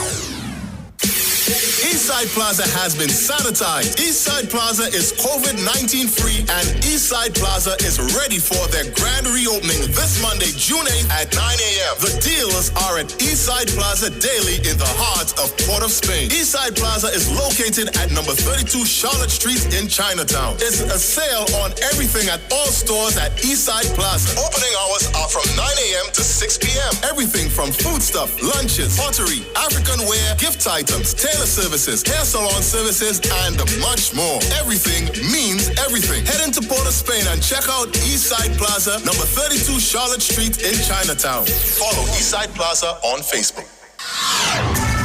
Eastside Plaza has been sanitized. Eastside Plaza is COVID-19 free, and Eastside Plaza is ready for their grand reopening this Monday, June 8th at 9 a.m. The deals are at Eastside Plaza daily in the heart of Port of Spain. Eastside Plaza is located at number 32 Charlotte Street in Chinatown. It's a sale on everything at all stores at Eastside Plaza. Opening hours are from 9 a.m. to 6 p.m. Everything from foodstuff, lunches, pottery, African wear, gift items, tailor services, hair salon services, and much more. Everything means everything. Head into Port of Spain and check out Eastside Plaza, number 32 Charlotte Street in Chinatown. Follow Eastside Plaza on Facebook.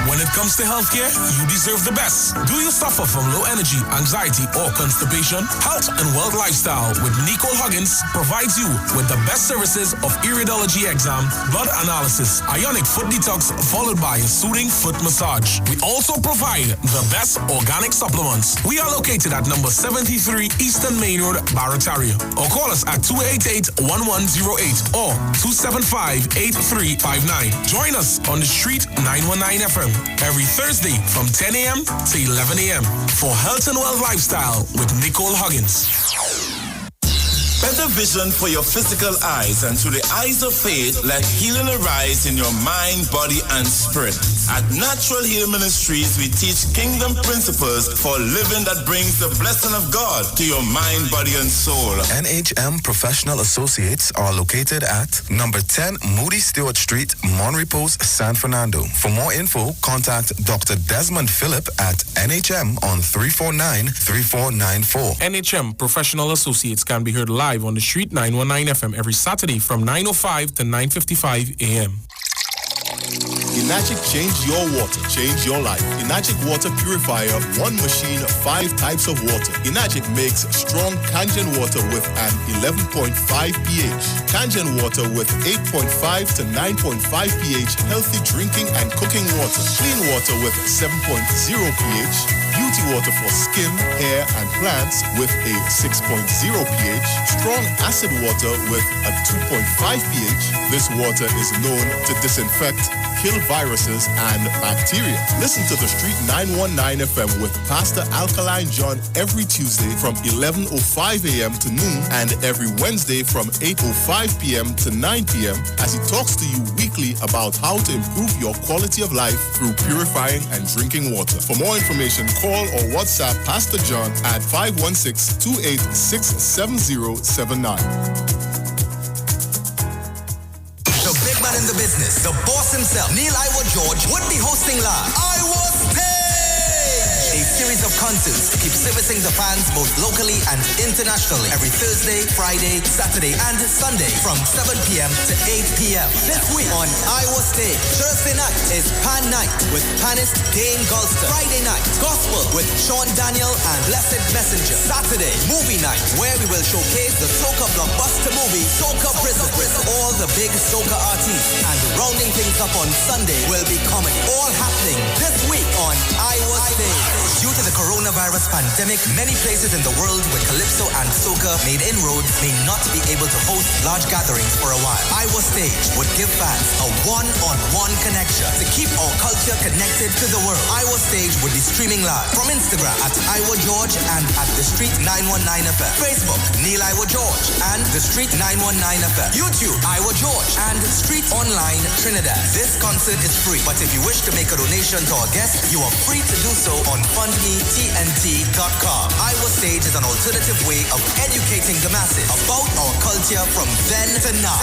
When it comes to healthcare, you deserve the best. Do you suffer from low energy, anxiety, or constipation? Health and Wealth Lifestyle with Nicole Huggins provides you with the best services of iridology exam, blood analysis, ionic foot detox, followed by a soothing foot massage. We also provide the best organic supplements. We are located at number 73 Eastern Main Road, Barataria. Or call us at 288-1108 or 275-8359. Join us on the street 919 FM. Every Thursday from 10 a.m. to 11 a.m. for Health and Wealth Lifestyle with Nicole Huggins. Better vision for your physical eyes, and through the eyes of faith, let healing arise in your mind, body, and spirit. At Natural Heal Ministries, we teach kingdom principles for living that brings the blessing of God to your mind, body, and soul. NHM Professional Associates are located at number 10 Moody Stewart Street, Monrepos, San Fernando. For more info, contact Dr. Desmond Phillip at NHM on 349-3494. NHM Professional Associates can be heard live on the street 919 FM every Saturday from 9:05 to 9:55 a.m. Enagic change your water, change your life. Enagic water purifier, one machine, 5 types of water. Enagic makes strong Kangen water with an 11.5 pH. Kangen water with 8.5 to 9.5 pH, healthy drinking and cooking water. Clean water with 7.0 pH. Beauty water for skin, hair, and plants with a 6.0 pH. Strong acid water with a 2.5 pH. This water is known to disinfect, kill viruses and bacteria. Listen to the Street 919 FM with Pastor Alkaline John every Tuesday from 11:05 a.m. to noon and every Wednesday from 8:05 p.m. to 9 p.m. as he talks to you weekly about how to improve your quality of life through purifying and drinking water. For more information, call or WhatsApp Pastor John at 516-286-7079. The big man in the business, the boss himself, Iwer George, would be hosting live Iwer Tv, a series of concerts to keep servicing the fans both locally and internationally every Thursday, Friday, Saturday, and Sunday from 7 p.m. to 8 p.m. This week on Iwer Tv, Thursday night is Pan Night with panist Dane Golster. Friday night, Gospel with Sean Daniel and Blessed Messenger. Saturday, movie night, where we will showcase the soca blockbuster movie, Soca Prison. All the big soca artists. And rounding things up on Sunday will be comedy. All happening this week on Iwer Tv. Due to the coronavirus pandemic, many places in the world where Calypso and Soca made inroads may not be able to host large gatherings for a while. Iwer Stage would give fans a one-on-one connection to keep our culture connected to the world. Iwer Stage would be streaming live from Instagram at Iwer George and at The Street 919 FM. Facebook, Neil Iwer George and The Street 919 FM. YouTube, Iwer George and Street Online Trinidad. This concert is free, but if you wish to make a donation to our guests, you are free to do so on fundmetnt.com. Iwer Stage is an alternative way of educating the masses about our culture from then to now.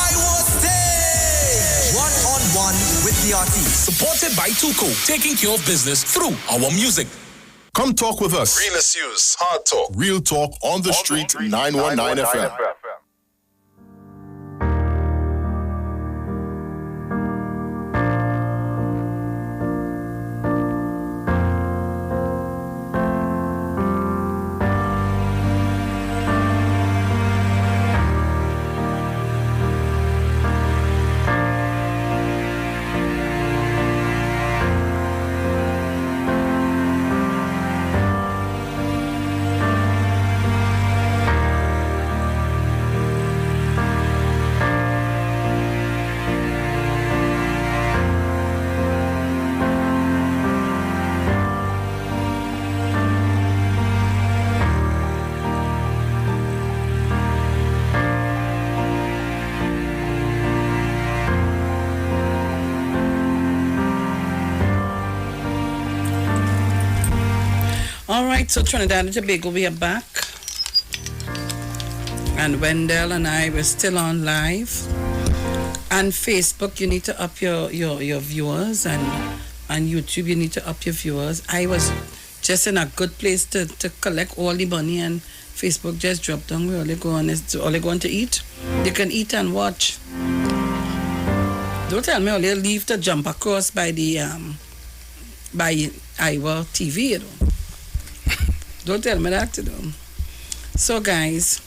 Iwer Stage! One-on-one with the artist. Supported by Tuco, taking care of business through our music. Come talk with us. Realest news, hard talk. Real Talk on the Street 919 FM. All right, so Trinidad and Tobago, we are back. And Wendell and I were still on live. And Facebook, you need to up your viewers. And on YouTube, you need to up your viewers. I was just in a good place to collect all the money, and Facebook just dropped down. We only go on to eat. You can eat and watch. Don't tell me only leave to jump across by the by Iwer TV, you know. Don't tell me that, you know. So, guys,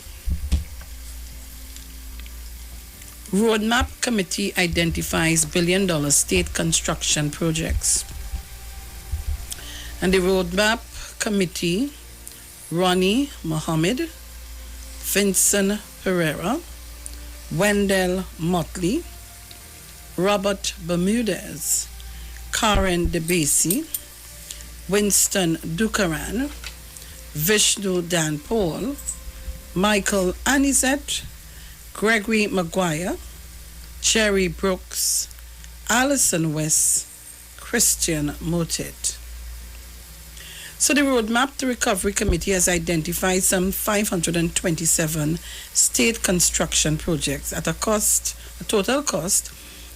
Roadmap Committee identifies billion-dollar state construction projects. And the Roadmap Committee, Ronnie Mohammed, Vincent Pereira, Wendell Motley, Robert Bermudez, Karen DeBasey, Winston Dukaran, Vishnu Dan Paul, Michael Anizet, Gregory Maguire, Jerry Brooks, Alison West, Christian Motet. So the Roadmap to Recovery Committee has identified some 527 state construction projects at a total cost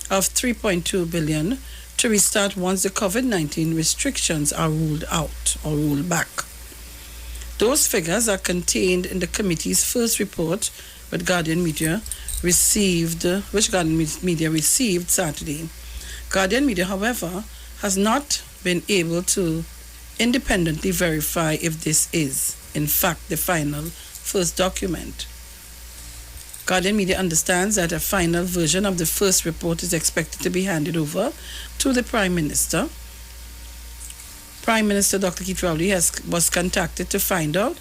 of $3.2 billion to restart once the COVID-19 restrictions are ruled out or ruled back. Those figures are contained in the committee's first report, which Guardian Media received Saturday. Guardian Media, however, has not been able to independently verify if this is, in fact, the final first document. Guardian Media understands that a final version of the first report is expected to be handed over to the Prime Minister. Prime Minister Dr. Keith Rowley was contacted to find out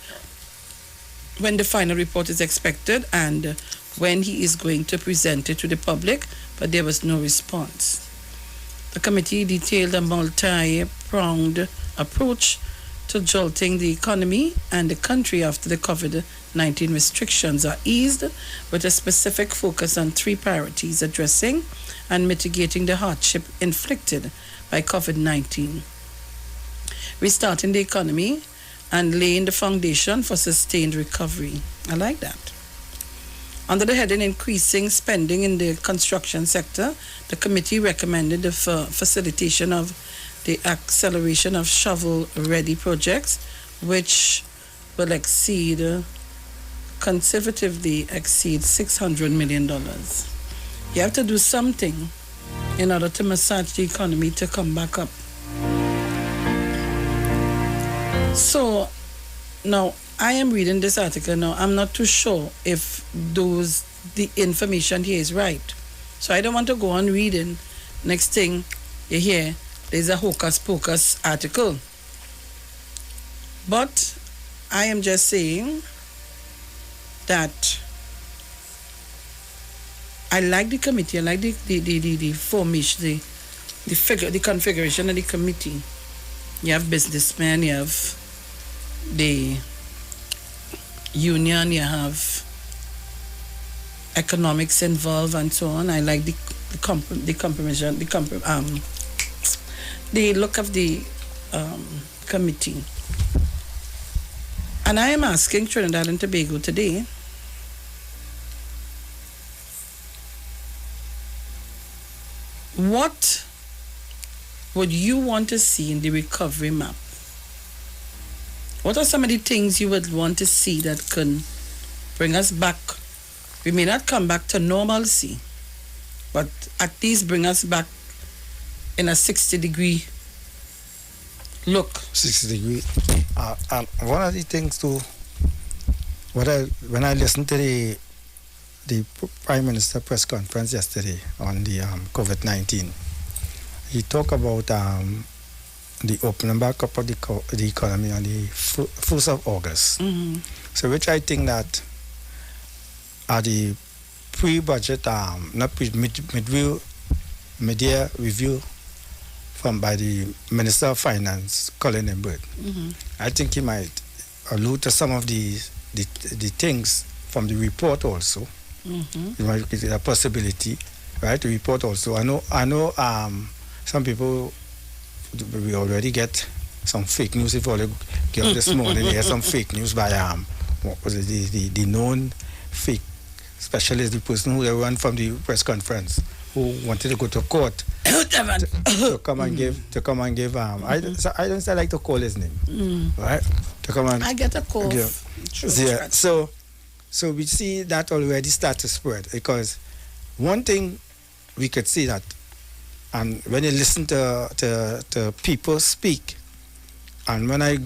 when the final report is expected and when he is going to present it to the public, but there was no response. The committee detailed a multi-pronged approach to jolting the economy and the country after the COVID-19 restrictions are eased, with a specific focus on three priorities: addressing and mitigating the hardship inflicted by COVID-19, restarting the economy, and laying the foundation for sustained recovery. I like that. Under the heading Increasing Spending in the Construction Sector, the committee recommended the facilitation of the acceleration of shovel-ready projects, which will conservatively exceed $600 million. You have to do something in order to massage the economy to come back up. So, now, I am reading this article now. I'm not too sure if the information here is right. So I don't want to go on reading. Next thing you hear, there's a hocus pocus article. But I am just saying that I like the committee. I like the formation, the configuration of the committee. You have businessmen, you have the union, you have economics involved, and so on. I like the look of the committee. And I am asking Trinidad and Tobago today, what would you want to see in the recovery map? What are some of the things you would want to see that can bring us back? We may not come back to normalcy, but at least bring us back in a 60-degree look. 60 degree. One of the things too, when I listened to the Prime Minister press conference yesterday on the COVID-19, he talked about the opening back up of the economy on the 1st of August. Mm-hmm. So which I think that at the pre-budget, mid-year review by the Minister of Finance, Colin Imbert. Mm-hmm. I think he might allude to some of the things from the report also. Mm-hmm. It might be a possibility, right? The report also. I know. Some people, we already get some fake news. If you get up this morning, you hear some fake news by what was it, the known fake specialist, the person who ran from the press conference, who wanted to go to court to come and give I don't like to call his name, right? To come and I get a call. Yeah. So we see that already start to spread, because one thing we could see that, and when you listen to people speak, and when I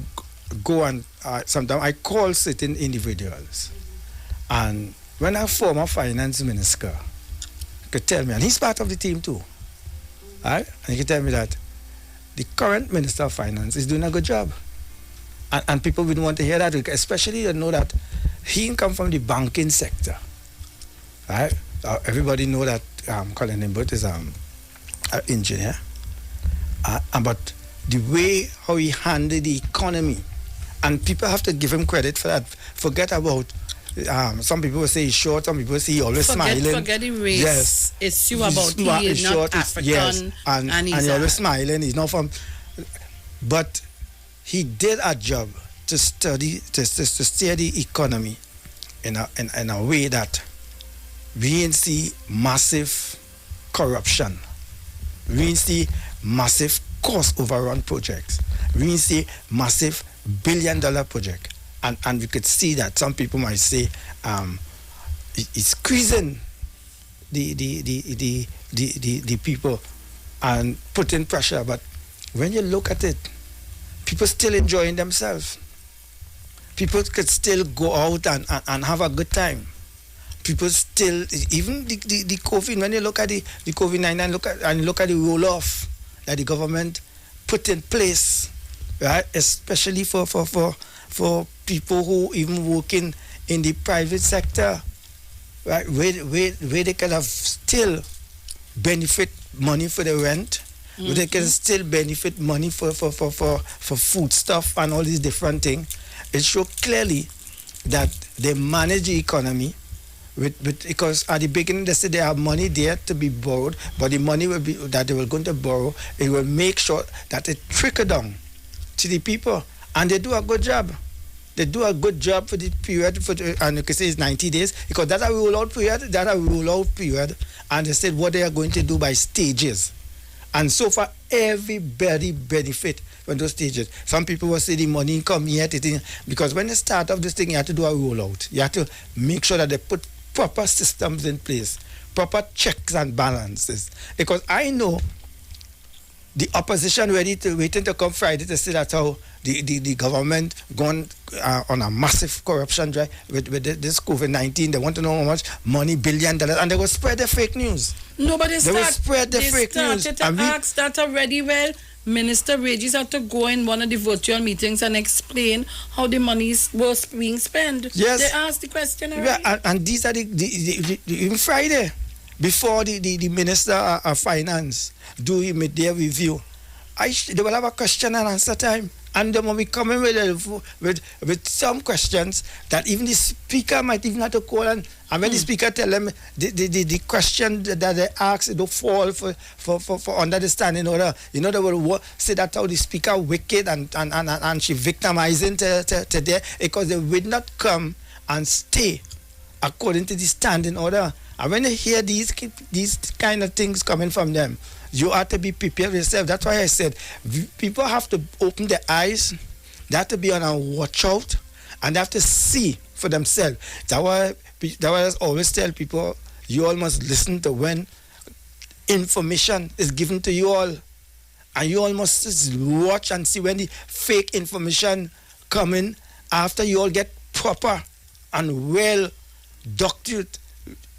go and sometimes I call certain individuals, and when a former finance minister could tell me, and he's part of the team too, right? And he could tell me that the current Minister of Finance is doing a good job. And people would want to hear that, especially to know that he come from the banking sector, right? Everybody know that Colin Imbert is an engineer, but the way how he handled the economy, and people have to give him credit for that. Forget about some people will say he's short, some people say he always smiling. Forget the race. Yes. Issue about he is not African. Yes. And he's always smiling. He's not from. But he did a job to study, to steer the economy in a way that we didn't see massive corruption. We didn't see massive cost overrun projects. We didn't see massive billion-dollar project. And we could see that some people might say it's squeezing the people and putting pressure. But when you look at it, people still enjoying themselves. People could still go out and have a good time. People still, even the COVID, when you look at the COVID-19 and look at the roll-off that the government put in place, right? Especially for people who even working in the private sector, right? Where they can have still benefit money for the rent, where they can still benefit money for food stuff and all these different things. It shows clearly that they manage the economy because at the beginning they said they have money there to be borrowed, but the money will be that they were going to borrow, it will make sure that it trickle down to the people, and they do a good job. They do a good job for the period, and you can say it's 90 days, because that's a roll-out period, and they said what they are going to do by stages. And so far, everybody benefit from those stages. Some people will say the money come yet, because when they start off this thing, you have to do a rollout. You have to make sure that they put proper systems in place, proper checks and balances. Because I know the opposition waiting to come Friday to say that's how the government gone on a massive corruption drive with this COVID-19. They want to know how much money, $1 billion, and they will spread the fake news. Nobody will spread the fake news. They started to ask that already. Well, Minister Regis had to go in one of the virtual meetings and explain how the monies was being spent. Yes. They asked the question already. Yeah, and these are even Friday, before the Minister of Finance do their review, they will have a question and answer time. And then when we come in with some questions that even the speaker might even have to call and when the speaker tell them the question that they ask, it don't fall for under the standing order. They will say that how the speaker wicked and she victimizing to there because they will not come and stay according to the standing order. And when you hear these kind of things coming from them, you have to be prepared yourself. That's why I said people have to open their eyes. They have to be on a watch out, and they have to see for themselves. That's why I always tell people, you all must listen to when information is given to you all, and you all must just watch and see when the fake information coming after you all get proper and well documented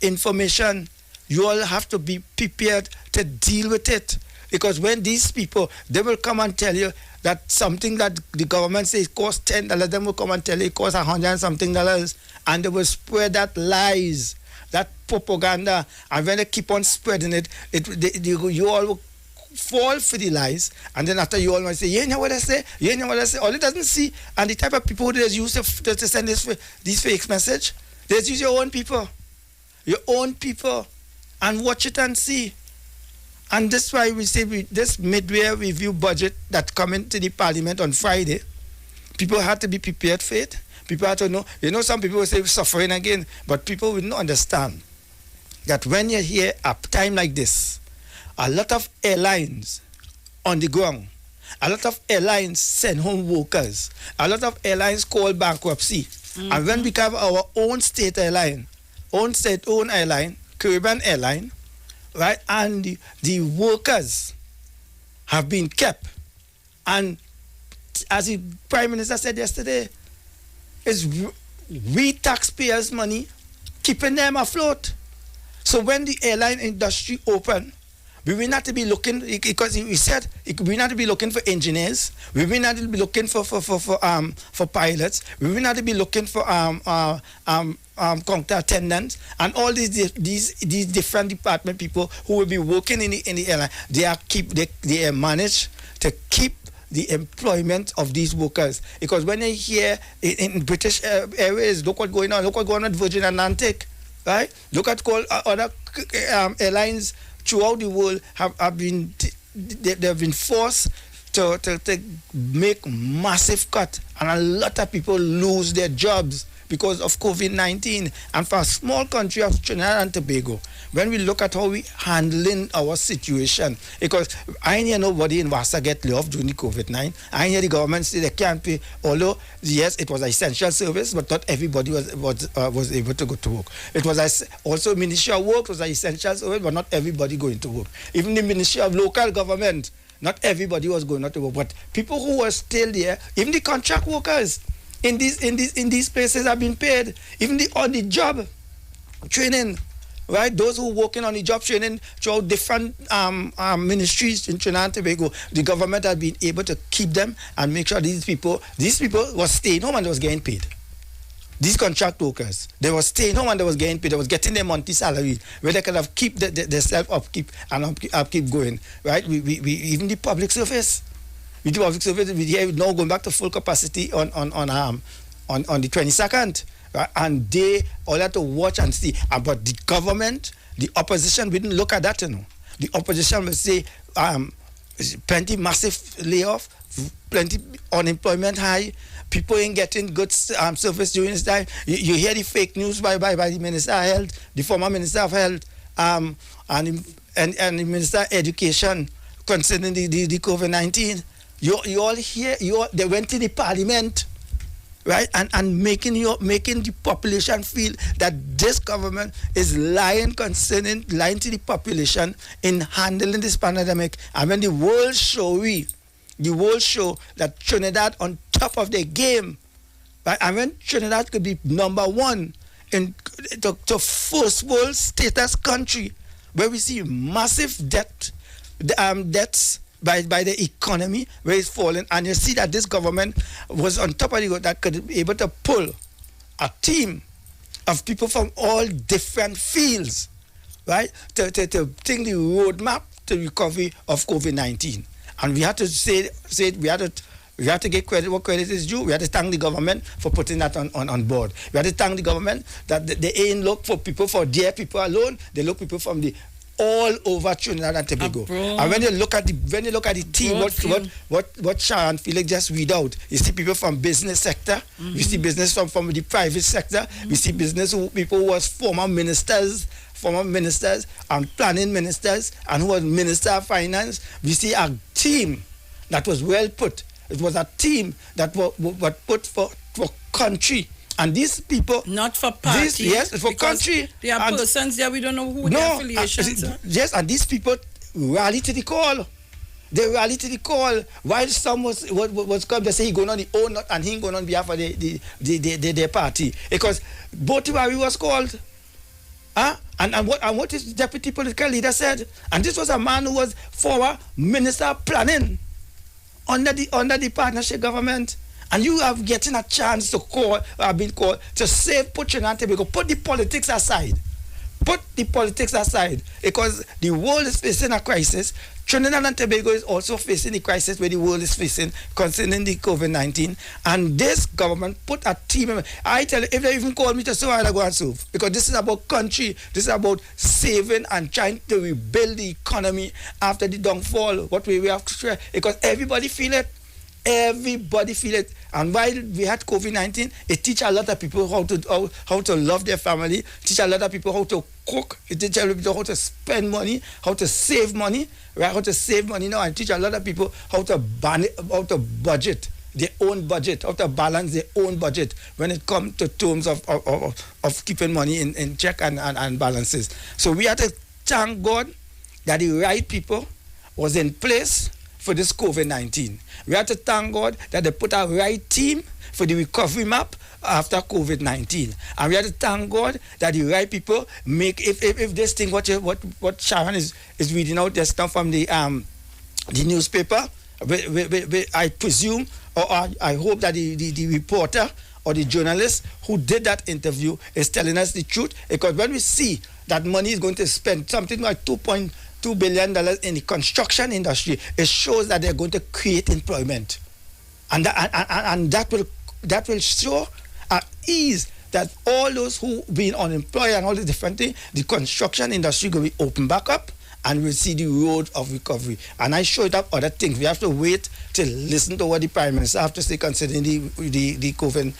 information. You all have to be prepared to deal with it. Because when these people, they will come and tell you that something that the government says costs $10, they will come and tell you it costs $100 and something, and they will spread that lies, that propaganda. And when they keep on spreading it, you all will fall for the lies. And then after you all might say, you know what I say? You know what I say? All it doesn't see. And the type of people who they use to send these fake message, they use your own people. Your own people. And watch it and see. And that's why we say this midway review budget that coming to the parliament on Friday, people have to be prepared for it. People have to know. Some people will say suffering again, but people will not understand that when you hear a time like this, a lot of airlines on the ground, a lot of airlines send home workers, a lot of airlines call bankruptcy. Mm-hmm. And when we have our own state airline, own airline, Caribbean airline, right, and the workers have been kept, and as the Prime Minister said yesterday, it's we taxpayers' money keeping them afloat. So when the airline industry open, we will not be looking, because he said we will not be looking for engineers, we will not be looking for pilots, we will not be looking for counter attendants, and all these different department people who will be working in the airline. They manage to keep the employment of these workers, because when they hear in British Airways, look what's going on at Virgin Atlantic, right? Look at other airlines throughout the world have been forced to make massive cut, and a lot of people lose their jobs because of COVID-19. And for a small country of Trinidad and Tobago, when we look at how we handling our situation, because I ain't hear nobody in Wassa get laid off during the COVID-19. I ain't hear the government say they can't pay, although yes, it was an essential service, but not everybody was able to go to work. It was also Ministry of Work was an essential service, but not everybody going to work. Even the Ministry of Local Government, not everybody was going to work. But people who were still there, even the contract workers in these places have been paid. Even on the job training, right? Those who working on the job training throughout different ministries in Trinidad and Tobago, the government has been able to keep them and make sure these people was staying home and they was getting paid. These contract workers, they were staying home and they was getting paid. They was getting their monthly salary where they could have keep their self upkeep and upkeep going, right? We even the public service. With the public service, we now going back to full capacity on the 22nd, right? And they all have to watch and see. But the government, the opposition, we didn't look at that, The opposition will say, plenty massive layoff, plenty unemployment high, people ain't getting good service during this time. You hear the fake news by the Minister of Health, the former Minister of Health, and the Minister of Education concerning the COVID-19. You all hear, they went to the parliament, right, and making the population feel that this government is lying to the population in handling this pandemic. And when the world show that Trinidad on top of the game, right, and when Trinidad could be number one to first world status country, where we see massive debts, by the economy where it's falling, and you see that this government was on top of the that could be able to pull a team of people from all different fields, right, to think the roadmap to recovery of COVID-19. And we have to say we have to give credit where credit is due. We have to thank the government for putting that on board. We have to thank the government that they ain't look for people, for their people alone. They look people from the all over Trinidad and Tobago. And when you look at the team, what Sharon Felix just read out, you see people from business sector, you see business from the private sector, we see business people who was former ministers and planning ministers and who was minister of finance. We see a team that was well put. It was a team that was put for country. And these people... Not for party. Yes, for country. There are persons there, we don't know who their affiliations are. Yes, and these people rally to the call. They rally to the call. While some was come, they say he going on the own, and he going on behalf of their party. Because Botiwari was called. And what his deputy political leader said. And this was a man who was former minister of planning under the partnership government. And you have getting a chance to been called to save Trinidad and Tobago. Put the politics aside. Put the politics aside. Because the world is facing a crisis. Trinidad and Tobago is also facing the crisis where the world is facing concerning the COVID-19. And this government put a team. I tell you, if they even call me to serve, I'll go and serve. Because this is about country. This is about saving and trying to rebuild the economy after the downfall. What we have to share. Because everybody feel it. Everybody feel it. And while we had COVID-19, it teach a lot of people how to love their family, teach a lot of people how to cook, it teach a lot of people how to spend money, how to save money, right? How to save money now, and teach a lot of people how to budget their own budget, how to balance their own budget when it comes to terms of keeping money in check and balances. So we have to thank God that the right people was in place for this COVID-19. We have to thank God that they put a right team for the recovery map after COVID-19. And we have to thank God that the right people make, if this thing, what Sharon is reading out just now from the newspaper, I presume, or I hope that the reporter or the journalist who did that interview is telling us the truth. Because when we see that money is going to spend something like $2.2 billion in the construction industry, it shows that they're going to create employment, and that will show ease that all those who been unemployed and all the different things, the construction industry will be open back up, and we'll see the road of recovery. And I showed up other things. We have to wait till listen to what the Prime Minister have to say concerning the COVID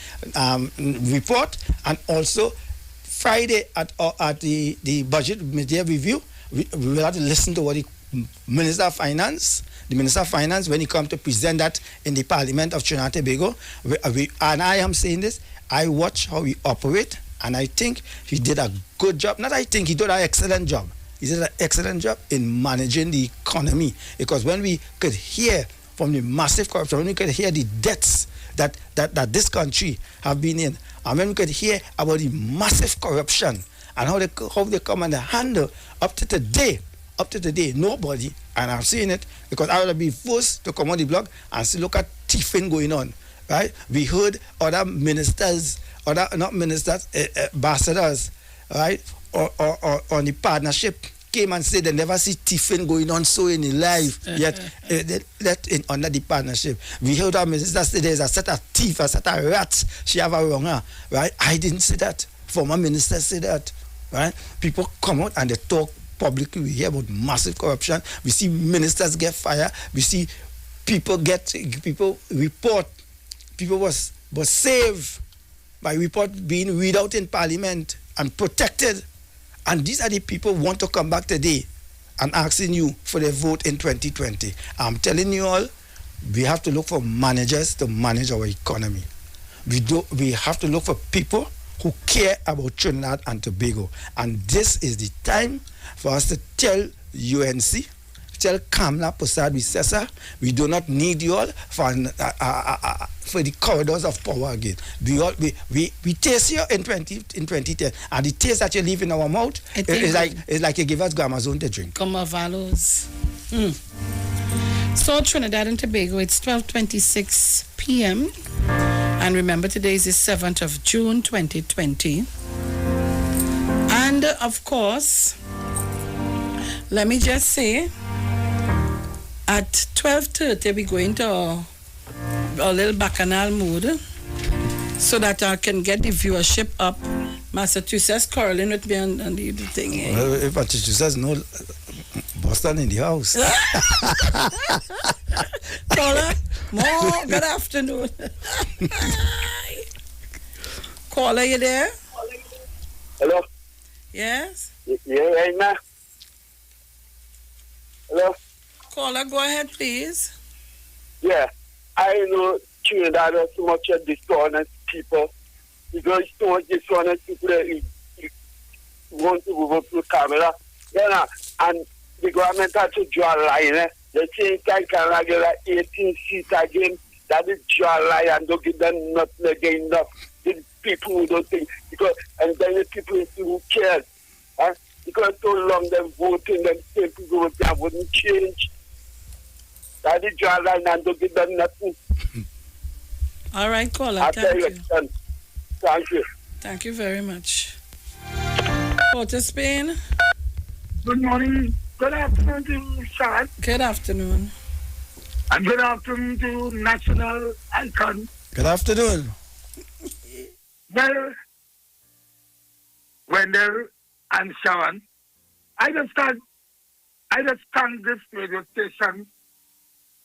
report, and also Friday at the budget media review. We will have to listen to what the Minister of Finance, when he comes to present that in the Parliament of Trinidad and Tobago. And I am saying this, I watch how he operate, and I think he did a good job. Not I think, he did an excellent job. He did an excellent job in managing the economy. Because when we could hear from the massive corruption, when we could hear the debts that this country have been in, and when we could hear about the massive corruption, and how they come and they handle up to today, nobody, and I'm seeing it because I will be forced to come on the blog and see, look at thieving going on, right? We heard other ministers, ambassadors, right, or on the partnership came and said they never see thieving going on so in the life yet under the partnership. We heard our minister say there's a set of thieves, a set of rats she have around her, right? I didn't say that. Former ministers say that. Right? People come out and they talk publicly. We hear about massive corruption. We see ministers get fired. We see people report. People was saved by report being read out in Parliament and protected. And these are the people who want to come back today and asking you for their vote in 2020. I'm telling you all, we have to look for managers to manage our economy. We have to look for people who care about Trinidad and Tobago. And this is the time for us to tell UNC, tell Kamla Posad Wisesa, we do not need you all for the corridors of power again. We taste you in 2010, and the taste that you leave in our mouth is like you give us Gramazone to drink. Como valos. So Trinidad and Tobago, it's 12:26 p.m. And remember, today is the 7th of June, 2020. And of course, let me just say, at 12:30, we go into a little bacchanal mood so that I can get the viewership up. Massachusetts quarreling with me on the thing. Eh? Well, if Massachusetts no Boston in the house. Caller, more good afternoon. Caller, you there? Hello? Yes? Yeah, ma. Hello? Caller, go ahead, please. Yeah, I know Trinidad has so much of dishonest people. Because so much dishonest people that want to go through camera. Yeah, and the government had to draw a line. The same time Canada get like 18 seats again. That is draw a line and don't give them nothing again enough. The people who don't think. Because, and then the people who cares. Huh? Because so long them voting, them same people wouldn't change. That is draw a line and don't give them nothing. All right, caller. After Thank you. election. Thank you. Thank you very much. Port of Spain. Good morning. Good afternoon to Sean. Good afternoon. And good afternoon to National Icon. Good afternoon. Well, Wendell and Sharon, I just thank this radio station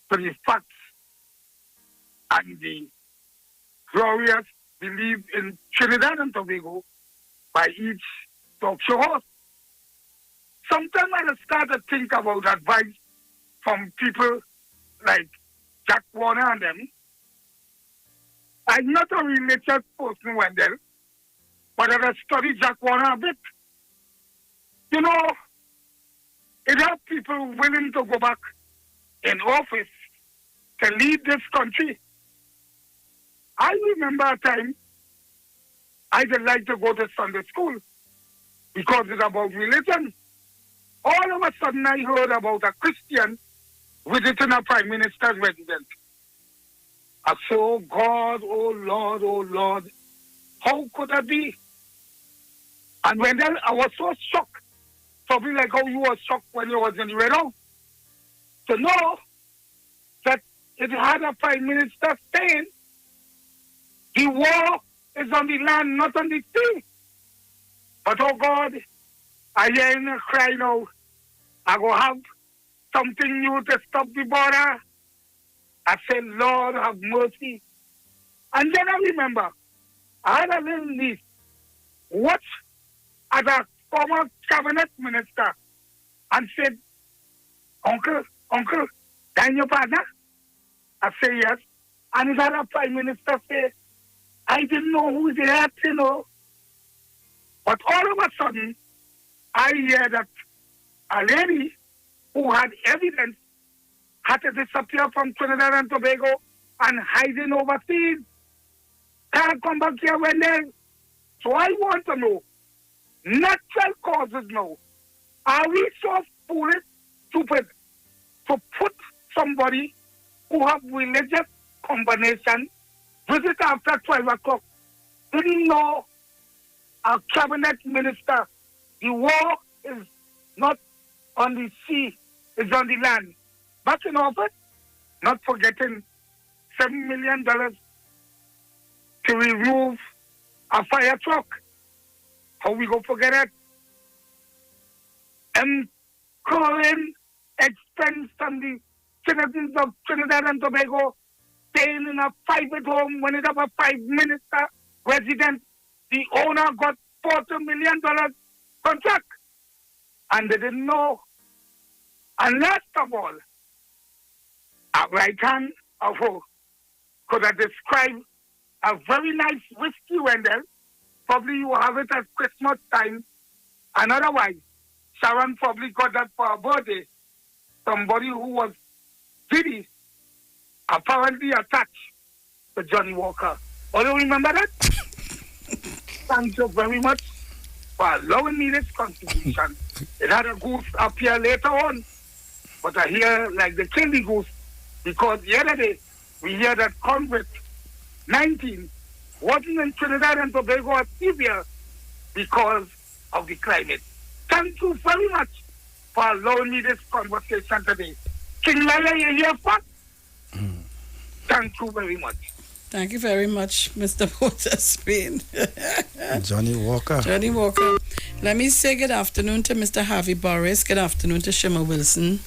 for the facts and the glorious belief in Trinidad and Tobago by each talk show host. Sometimes I just start to think about advice from people like Jack Warner and them. I'm not a religious person, Wendell, but I just study Jack Warner a bit. You know, it has people willing to go back in office to lead this country. I remember a time I didn't like to go to Sunday school because it's about religion. All of a sudden I heard about a Christian visiting a prime minister's residence. I said, oh God, oh Lord, how could that be? And when then I was so shocked, probably like how you were shocked when you was in the radio, to know that it had a prime minister saying the war is on the land, not on the sea. But oh God, I hear him cry now. I go have something new to stop the border. I said, Lord, have mercy. And then I remember, I had a little niece, watch as a former cabinet minister, and said, Uncle, that your partner? I say yes. And he had a prime minister say, I didn't know who they had, you know. But all of a sudden, I hear that a lady who had evidence had to disappear from Trinidad and Tobago and hiding overseas. Can't come back here when then. So I want to know, natural causes now. Are we so foolish, stupid, to put somebody who have religious combination visit after 12 o'clock? Didn't know a cabinet minister, the war is not on the sea, it's on the land. Back in office, not forgetting $7 million to remove a fire truck. How we go forget it? Incurring expense on the citizens of Trinidad and Tobago, staying in a private home when it have a prime minister resident. The owner got $40 million contract. And they didn't know. And last of all, a right hand of who could have described a very nice whiskey, Wendell. Probably you have it at Christmas time. And otherwise, Sharon probably got that for her birthday. Somebody who was giddy, apparently attached to Johnny Walker. Oh, you remember that? Thank you very much for allowing me this contribution. It had a goose up here later on, but I hear like the kill the goose Because the other day, we hear that COVID-19 wasn't in Trinidad and Tobago as severe because of the climate. Thank you very much for allowing me this conversation today. King Lala, you hear what? Thank you very much. Thank you very much, Mr. Porter Spain. Johnny Walker. Johnny Walker. Let me say good afternoon to Mr. Harvey Boris. Good afternoon to Shimmer Wilson.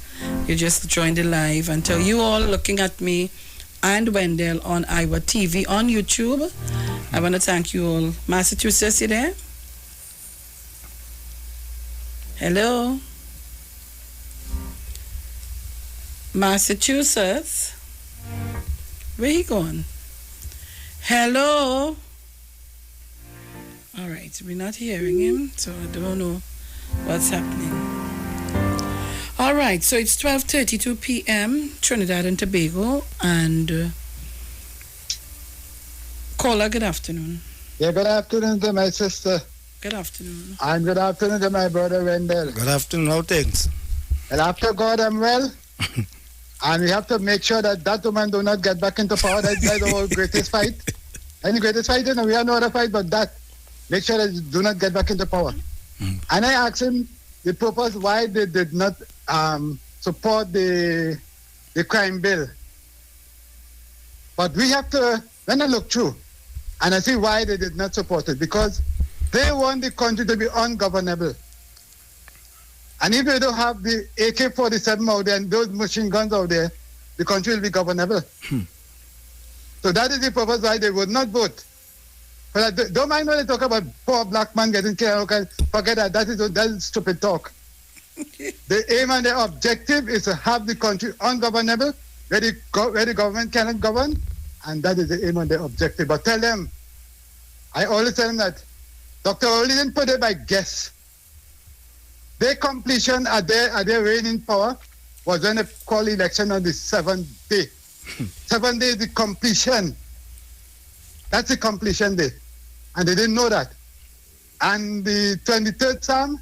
You just joined the live. And to you all looking at me and Wendell on Iwer TV on YouTube, I want to thank you all. Massachusetts, you there? Hello? Massachusetts? Where he going? Hello? All right, we're not hearing him, so I don't know what's happening. All right, so it's 12:32 p.m. Trinidad and Tobago, and caller, good afternoon. Yeah, good afternoon to my sister. Good afternoon. And good afternoon to my brother Wendell. Good afternoon, how things? And after God, I'm well. And we have to make sure that woman do not get back into power. That's our greatest fight. Any greatest fight, we have no other fight but that. Make sure that do not get back into power. And I asked him the purpose why they did not support the crime bill. But we have to, when I look through, and I see why they did not support it, because they want the country to be ungovernable. And if they don't have the AK-47 out there and those machine guns out there, the country will be governable. So that is the purpose why they would not vote. But don't mind when they talk about poor black man getting killed. Okay, forget that. That is stupid talk. The aim and the objective is to have the country ungovernable, where the government cannot govern, and that is the aim and the objective. But tell them, I always tell them that Dr. Oli didn't put it by guess. Their completion at their reign in power was when they called election on the 7th day. 7th day is the completion. That's the completion day. And they didn't know that. And the 23rd Psalm,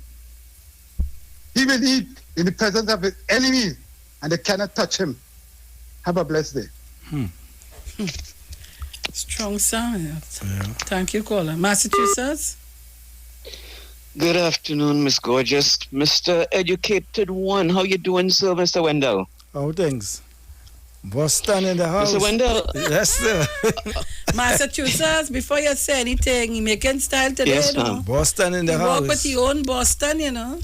he will eat in the presence of his enemies, and they cannot touch him. Have a blessed day. Strong sound. Yeah. Thank you, caller. Massachusetts? Good afternoon, Miss Gorgeous. Mr. Educated One, how you doing, sir, Mr. Wendell? How things? Boston in the house. Mr. Wendell. Yes, sir. Massachusetts, before you say anything, you making style today, yes, ma'am. Boston in the you house. Walk with your own Boston, you know.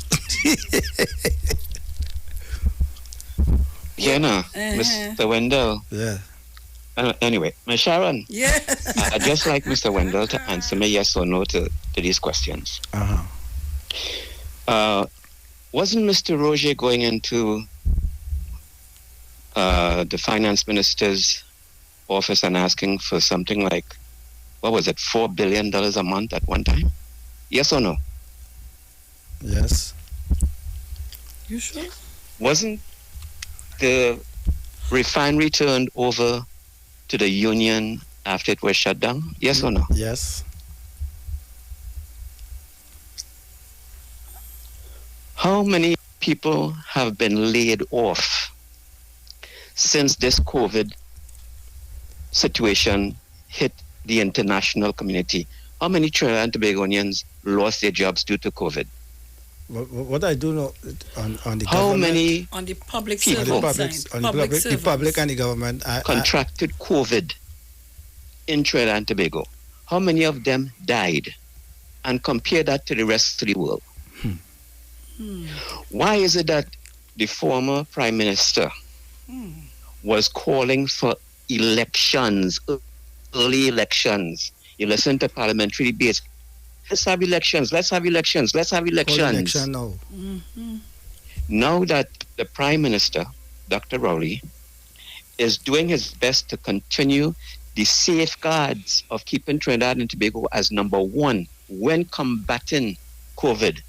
Yeah, no, Mr. Wendell. Yeah. Anyway, Miss Sharon. Yeah. I'd just like Mr. Wendell to answer me yes or no to these questions. Wasn't Mr. Roger going into the finance minister's office and asking for something like, what was it, $4 billion a month at one time? Yes or no? Yes. You sure? Wasn't the refinery turned over to the union after it was shut down? Yes or no? Yes. How many people have been laid off since this COVID situation hit the international community? How many Trinidad and Tobagonians lost their jobs due to COVID? What I do know on the how government, many on the public people the public and the government contracted COVID in Trinidad and Tobago? How many of them died? And compare that to the rest of the world. Why is it that the former Prime Minister was calling for elections, early elections? You listen to parliamentary debates. Let's have elections, let's have elections, let's have elections. Election now. Now that the Prime Minister, Dr. Rowley, is doing his best to continue the safeguards of keeping Trinidad and Tobago as number one when combating COVID,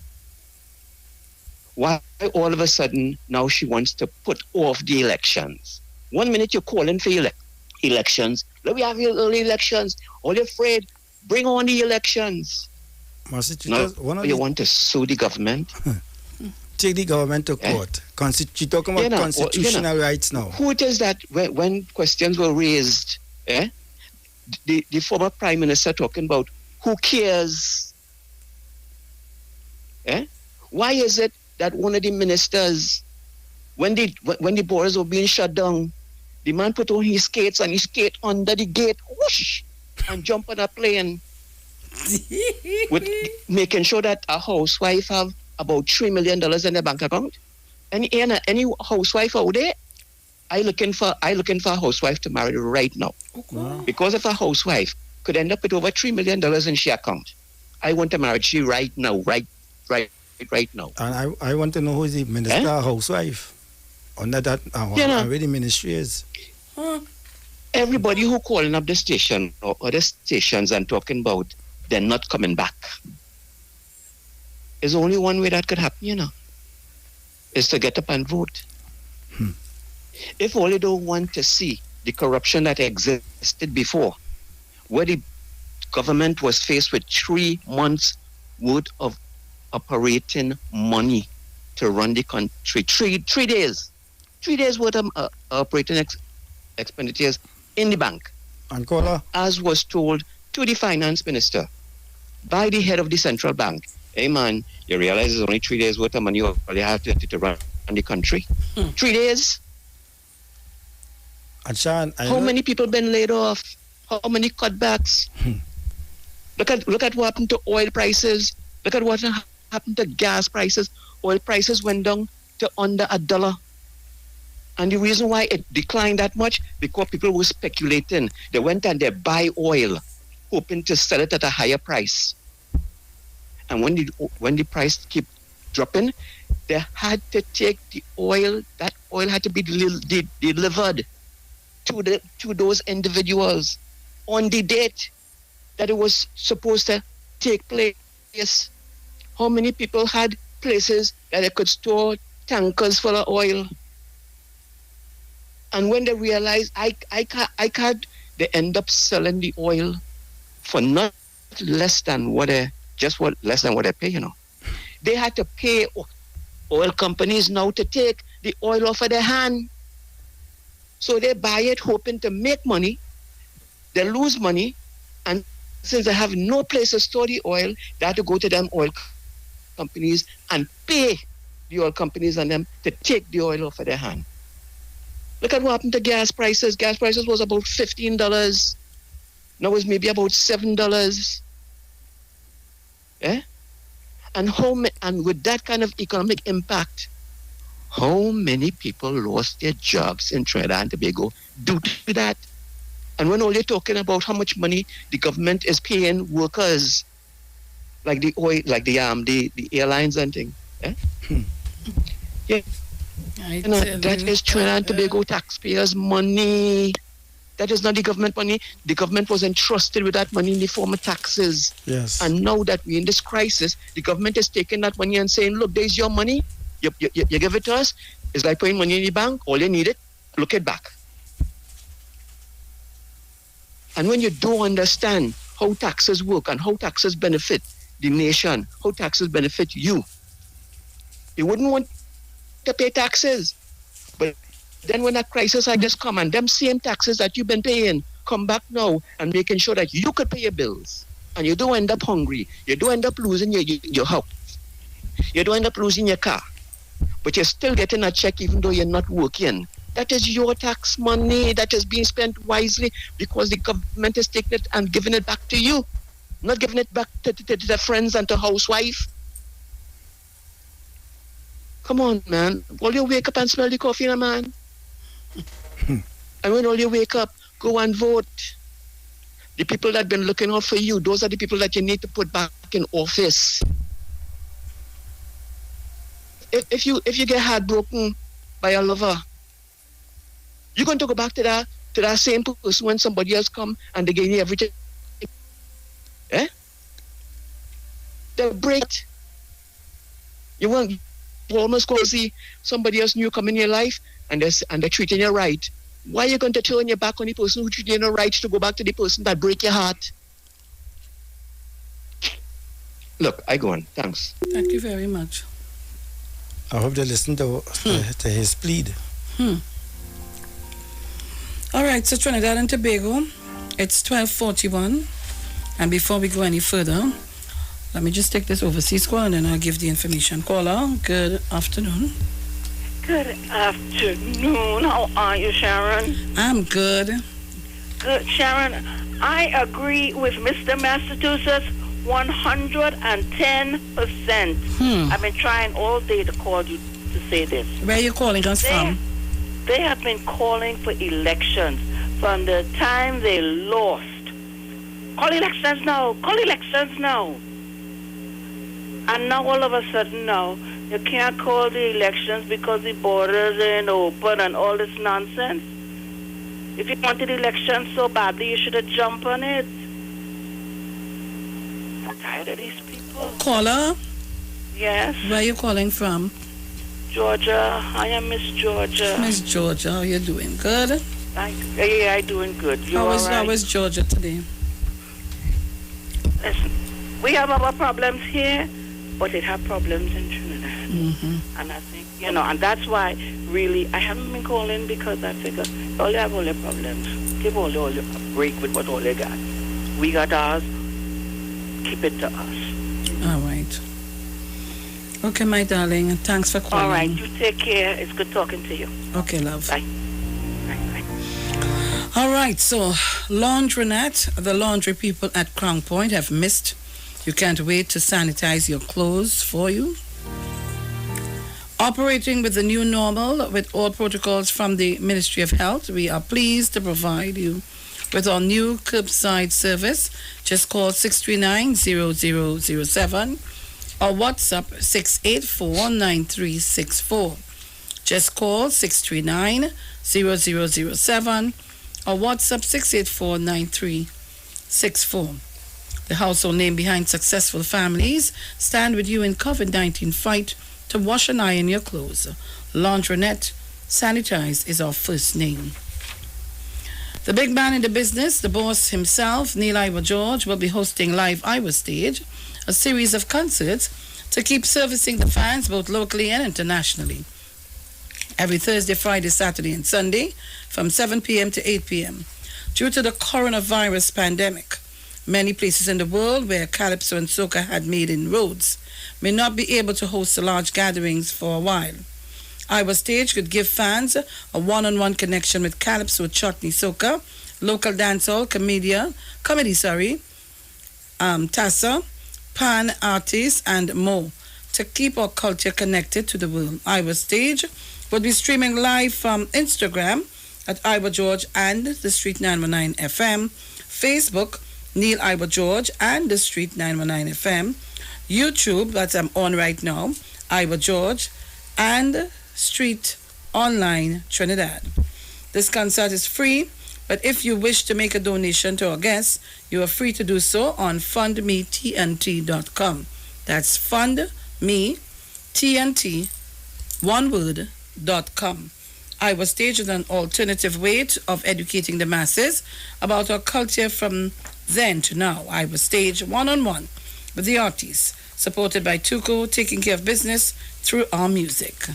why all of a sudden now she wants to put off the elections? 1 minute you're calling for elections. Let me have your early elections. All you're afraid, bring on the elections. Now, you want to sue the government? take the government to court. You're talking about constitutional rights now. Who it is that when questions were raised, the former Prime Minister talking about who cares? Why is it that one of the ministers, when the borders were being shut down, the man put on his skates and he skate under the gate, whoosh, and jump on a plane, with making sure that a housewife have about $3 million in their bank account? Any housewife out there? I looking for a housewife to marry right now. Wow. Because if a housewife could end up with over $3 million in she account, I want to marry she right now, right now. And I want to know who is the minister or housewife under that where the ministry is. Everybody who calling up the station or other stations and talking about they're not coming back. There's only one way that could happen, is to get up and vote. If only don't want to see the corruption that existed before, where the government was faced with 3 months worth of operating money to run the country. 3 days. 3 days worth of operating expenditures in the bank. And Kola? As was told to the finance minister by the head of the central bank. Hey man, you realize it's only 3 days worth of money you have to run the country? 3 days? And Sean, how many people been laid off? How many cutbacks? Look at what happened to oil prices. Look at what happened to gas prices. Oil prices went down to under $1. And the reason why it declined that much, because people were speculating. They went and they buy oil, hoping to sell it at a higher price. And when the price keep dropping, they had to take the oil. That oil had to be delivered to those individuals on the date that it was supposed to take place. How many people had places that they could store tankers full of oil? And when they realized I can't, they end up selling the oil for not less than less than what they pay, They had to pay oil companies now to take the oil off of their hand. So they buy it hoping to make money. They lose money. And since they have no place to store the oil, they have to go to them oil companies and pay the oil companies and them to take the oil off of their hand. Look at what happened to gas prices. Gas prices was about $15. Now it's maybe about $7. And with that kind of economic impact, how many people lost their jobs in Trinidad and Tobago due to that? And when all you're talking about how much money the government is paying workers, like the oil, like the airlines and things, that is Trinidad and Tobago taxpayers' money. That is not the government money. The government was entrusted with that money in the form of taxes. Yes. And now that we're in this crisis, the government is taking that money and saying, look, there's your money. You give it to us. It's like putting money in the bank. All you need it, look it back. And when you don't understand how taxes work and how taxes benefit the nation, how taxes benefit you wouldn't want to pay taxes. But then when a crisis like this come and them same taxes that you've been paying come back now and making sure that you could pay your bills, and you don't end up hungry, you don't end up losing your house, you don't end up losing your car, but you're still getting a check even though you're not working. That is your tax money that is being spent wisely because the government is taking it and giving it back to you, not giving it back to the friends and to housewife. Come on, man. All you wake up and smell the coffee, man. And when all you wake up, go and vote. The people that have been looking out for you, those are the people that you need to put back in office. If you get heartbroken by a lover, you're going to go back to that same person when somebody else come and they give you everything. They break it. You almost go see somebody else new come in your life and they're treating you right. Why are you going to turn your back on the person who treated you right to go back to the person that break your heart? Look, I go on. Thanks. Thank you very much. I hope they listen to his plead. All right, so Trinidad and Tobago, it's 12:41. And before we go any further, let me just take this overseas call and then I'll give the information. Caller, good afternoon. Good afternoon. How are you, Sharon? I'm good. Good, Sharon. I agree with Mr. Massachusetts 110%. I've been trying all day to call you to say this. Where are you calling us from? They have been calling for elections from the time they lost. Call elections now. Call elections now. And now all of a sudden now, you can't call the elections because the borders ain't open and all this nonsense. If you wanted elections so badly, you should have jumped on it. I'm tired of these people. Caller? Yes? Where are you calling from? Georgia. I am Miss Georgia. Miss Georgia, how you doing? Good? Yeah, I doing good. You all right? How was Georgia today? Listen, we have our problems here, but it have problems in Trinidad. And I think, and that's why, really, I haven't been calling because I figure all you have all your problems. Give all your break with what all you got. We got ours. Keep it to us. All right. Okay, my darling. Thanks for calling. All right. You take care. It's good talking to you. Okay, love. Bye. All right. So, Laundromat, the laundry people at Crown Point have missed. You can't wait to sanitize your clothes for you. Operating with the new normal, with all protocols from the Ministry of Health, we are pleased to provide you with our new curbside service. Just call 639-0007 or WhatsApp 684-9364. Just call 639-0007 or WhatsApp 684-9364. The household name behind successful families stand with you in COVID-19 fight to wash and iron your clothes. Laundromat, sanitize is our first name. The big man in the business, the boss himself, Iwer George, will be hosting Live Iwer Stage, a series of concerts to keep servicing the fans both locally and internationally. Every Thursday, Friday, Saturday, and Sunday from 7 p.m. to 8 p.m. Due to the coronavirus pandemic, many places in the world where Calypso and Soca had made inroads may not be able to host large gatherings for a while. Iwer Stage could give fans a one-on-one connection with Calypso, Chutney, Soca, local dancehall, Tassa, pan artists, and more to keep our culture connected to the world. Iwer Stage will be streaming live from Instagram at Iwer George and the Street 919 FM, Facebook, Neil Iwer George and the Street 919 FM, YouTube, that I'm on right now, Iwer George, and Street Online Trinidad. This concert is free, but if you wish to make a donation to our guests, you are free to do so on fundmetnt.com. That's fundmetnt, one word.com. Iwer Stage is an alternative way of educating the masses about our culture from then to now. Iwer Stage, one-on-one with the artists, supported by Tuco, taking care of business through our music.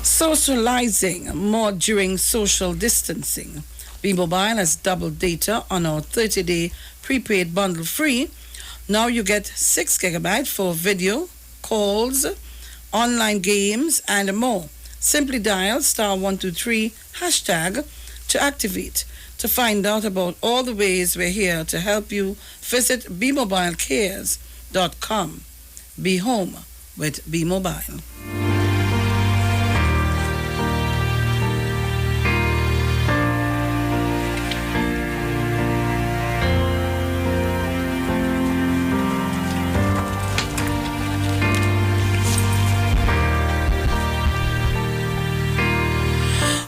Socializing more during social distancing. B-Mobile has doubled data on our 30-day prepaid bundle free. Now you get 6 gigabytes for video, calls, online games, and more. Simply dial *123 hashtag to activate. To find out about all the ways we're here to help you, visit bmobilecares.com. Be home with B-Mobile.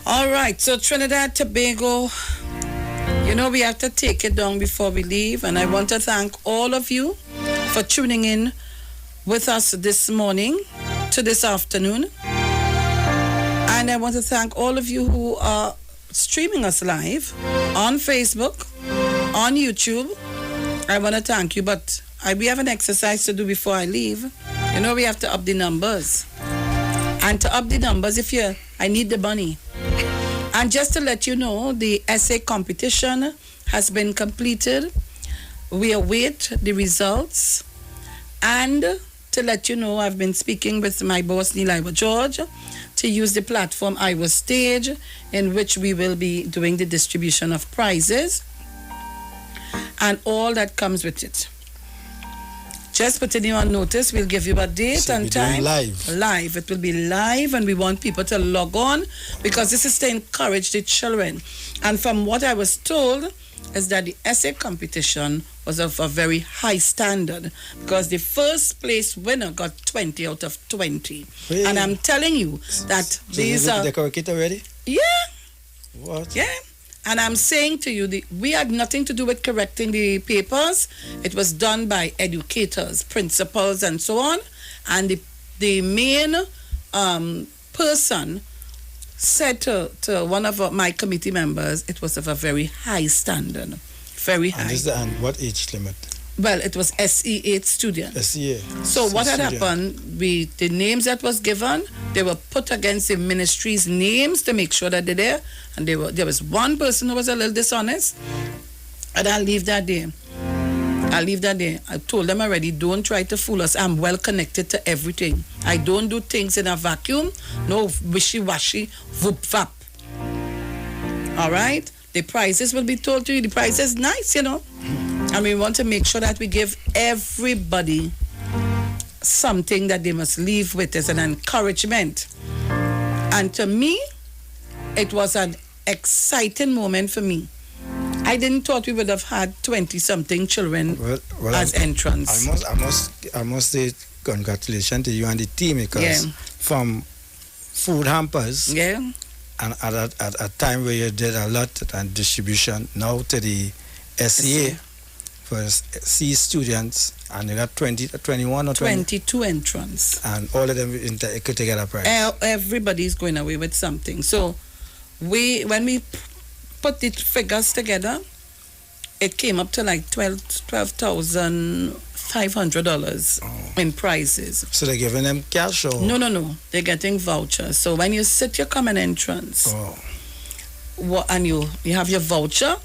All right, so Trinidad, Tobago, we have to take it down before we leave. And I want to thank all of you for tuning in with us this morning to this afternoon. And I want to thank all of you who are streaming us live on Facebook, on YouTube, I want to thank you, but we have an exercise to do before I leave. You know, we have to up the numbers. And to up the numbers, I need the money. And just to let you know, the essay competition has been completed. We await the results. And to let you know, I've been speaking with my boss, Iwer George, to use the platform Iwer Stage, in which we will be doing the distribution of prizes and all that comes with it. Just putting you on notice, we'll give you a date and time. Live. It will be live, and we want people to log on because this is to encourage the children. And from what I was told is that the essay competition was of a very high standard because the first place winner got 20 out of 20. Really? And I'm telling you that so these are... the curriculum already? Yeah. What? Yeah. And I'm saying to you, we had nothing to do with correcting the papers. It was done by educators, principals, and so on. And the main person said to one of my committee members, it was of a very high standard. Very high. And what age limit? Well, it was SE8 students. SE8. So what had happened, the names that was given, they were put against the ministry's names to make sure that they're there. And there was one person who was a little dishonest. And I'll leave that there. I told them already, don't try to fool us. I'm well connected to everything. I don't do things in a vacuum. No wishy-washy, whoop-vap. All right? The prices will be told to you. The price is nice, you know. And we want to make sure that we give everybody something that they must leave with as an encouragement. And to me, it was an exciting moment for me. I didn't thought we would have had 20-something children as entrants. I must say congratulations to you and the team because from food hampers and at a time where you did a lot and distribution, now to the SEA for C students, and you got 21 or 22 entrants. And all of them could take a prize. Everybody's going away with something. So when we put the figures together, it came up to like $12,500 in prizes. So they're giving them cash or? No. They're getting vouchers. So when you sit your common entrance, and you have your voucher,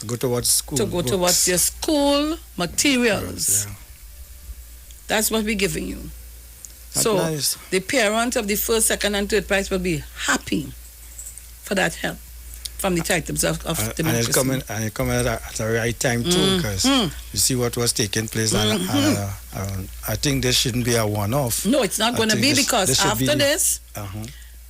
go towards school. To go towards your school materials. That's what we're giving you. That's nice. The parent of the first, second, and third prize will be happy for that help from the titles of democracy. And it coming at the right time too, because you see what was taking place. And I think this shouldn't be a one-off. No, it's not going to be because after this,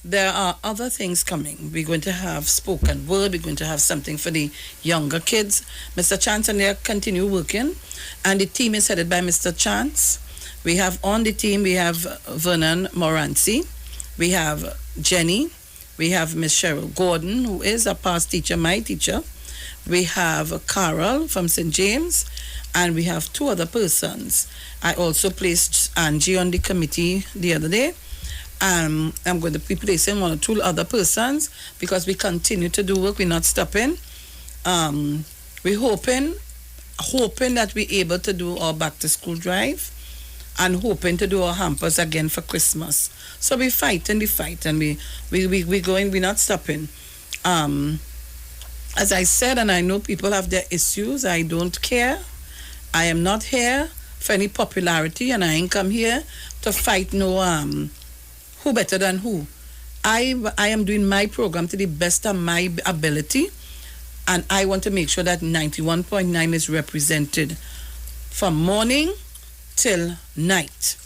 there are other things coming. We're going to have spoken word. We're going to have something for the younger kids. Mr. Chance and they continue working. And the team is headed by Mr. Chance. We have on the team, we have Vernon Moranci. We have Jenny. We have Miss Cheryl Gordon, who is a past teacher, my teacher. We have Carol from St. James. And we have two other persons. I also placed Angie on the committee the other day. I'm going to be placing one or two other persons because we continue to do work. We're not stopping. We're hoping that we're able to do our back to school drive and hoping to do our hampers again for Christmas. So we're fighting the fight and we're going, we're not stopping. As I said, and I know people have their issues, I don't care. I am not here for any popularity and I ain't come here to fight no who better than who. I am doing my program to the best of my ability, and I want to make sure that 91.9 is represented from morning till night.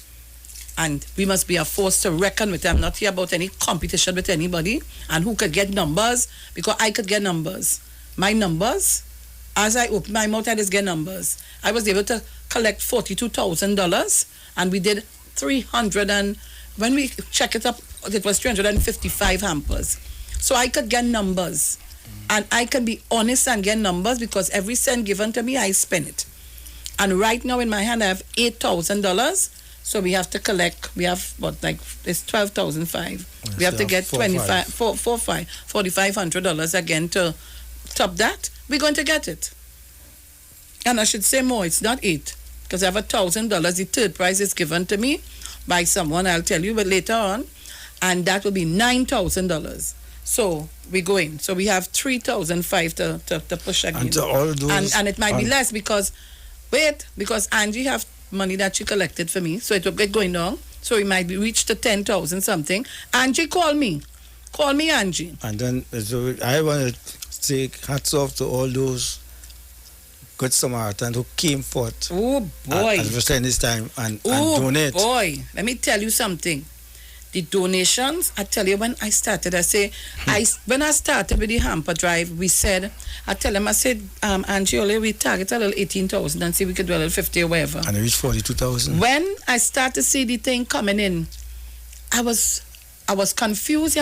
And we must be a force to reckon with. I'm not here about any competition with anybody and who could get numbers, because I could get numbers. My numbers, as I open my mouth, I just get numbers. I was able to collect $42,000 and we did 300 and when we check it up, it was 355 hampers. So I could get numbers. And I can be honest and get numbers because every cent given to me, I spend it. And right now in my hand, I have $8,000. So we have to collect, we have it's $12,500. We have to get $4,500 again to top that. We're going to get it. And I should say more, it's not 8. Because I have $1,000. The third prize is given to me by someone, I'll tell you, but later on. And that will be $9,000. So we're going. So we have $3,500 to push again. And to all those, and it might be less because Angie have money that she collected for me. So it will get going down. So we might be reached to 10,000 something. Angie, call me. Call me, Angie. And then so I want to say hats off to all those good Samaritans who came forth. Oh boy! At this time and donate. Oh boy! Let me tell you something. The donations, I tell you, when I started, when I started with the hamper drive, we said, I said, Angie, we target a little 18,000 and see if we could do a little 50 or whatever. And it reached 42,000. When I started to see the thing coming in, I was confused.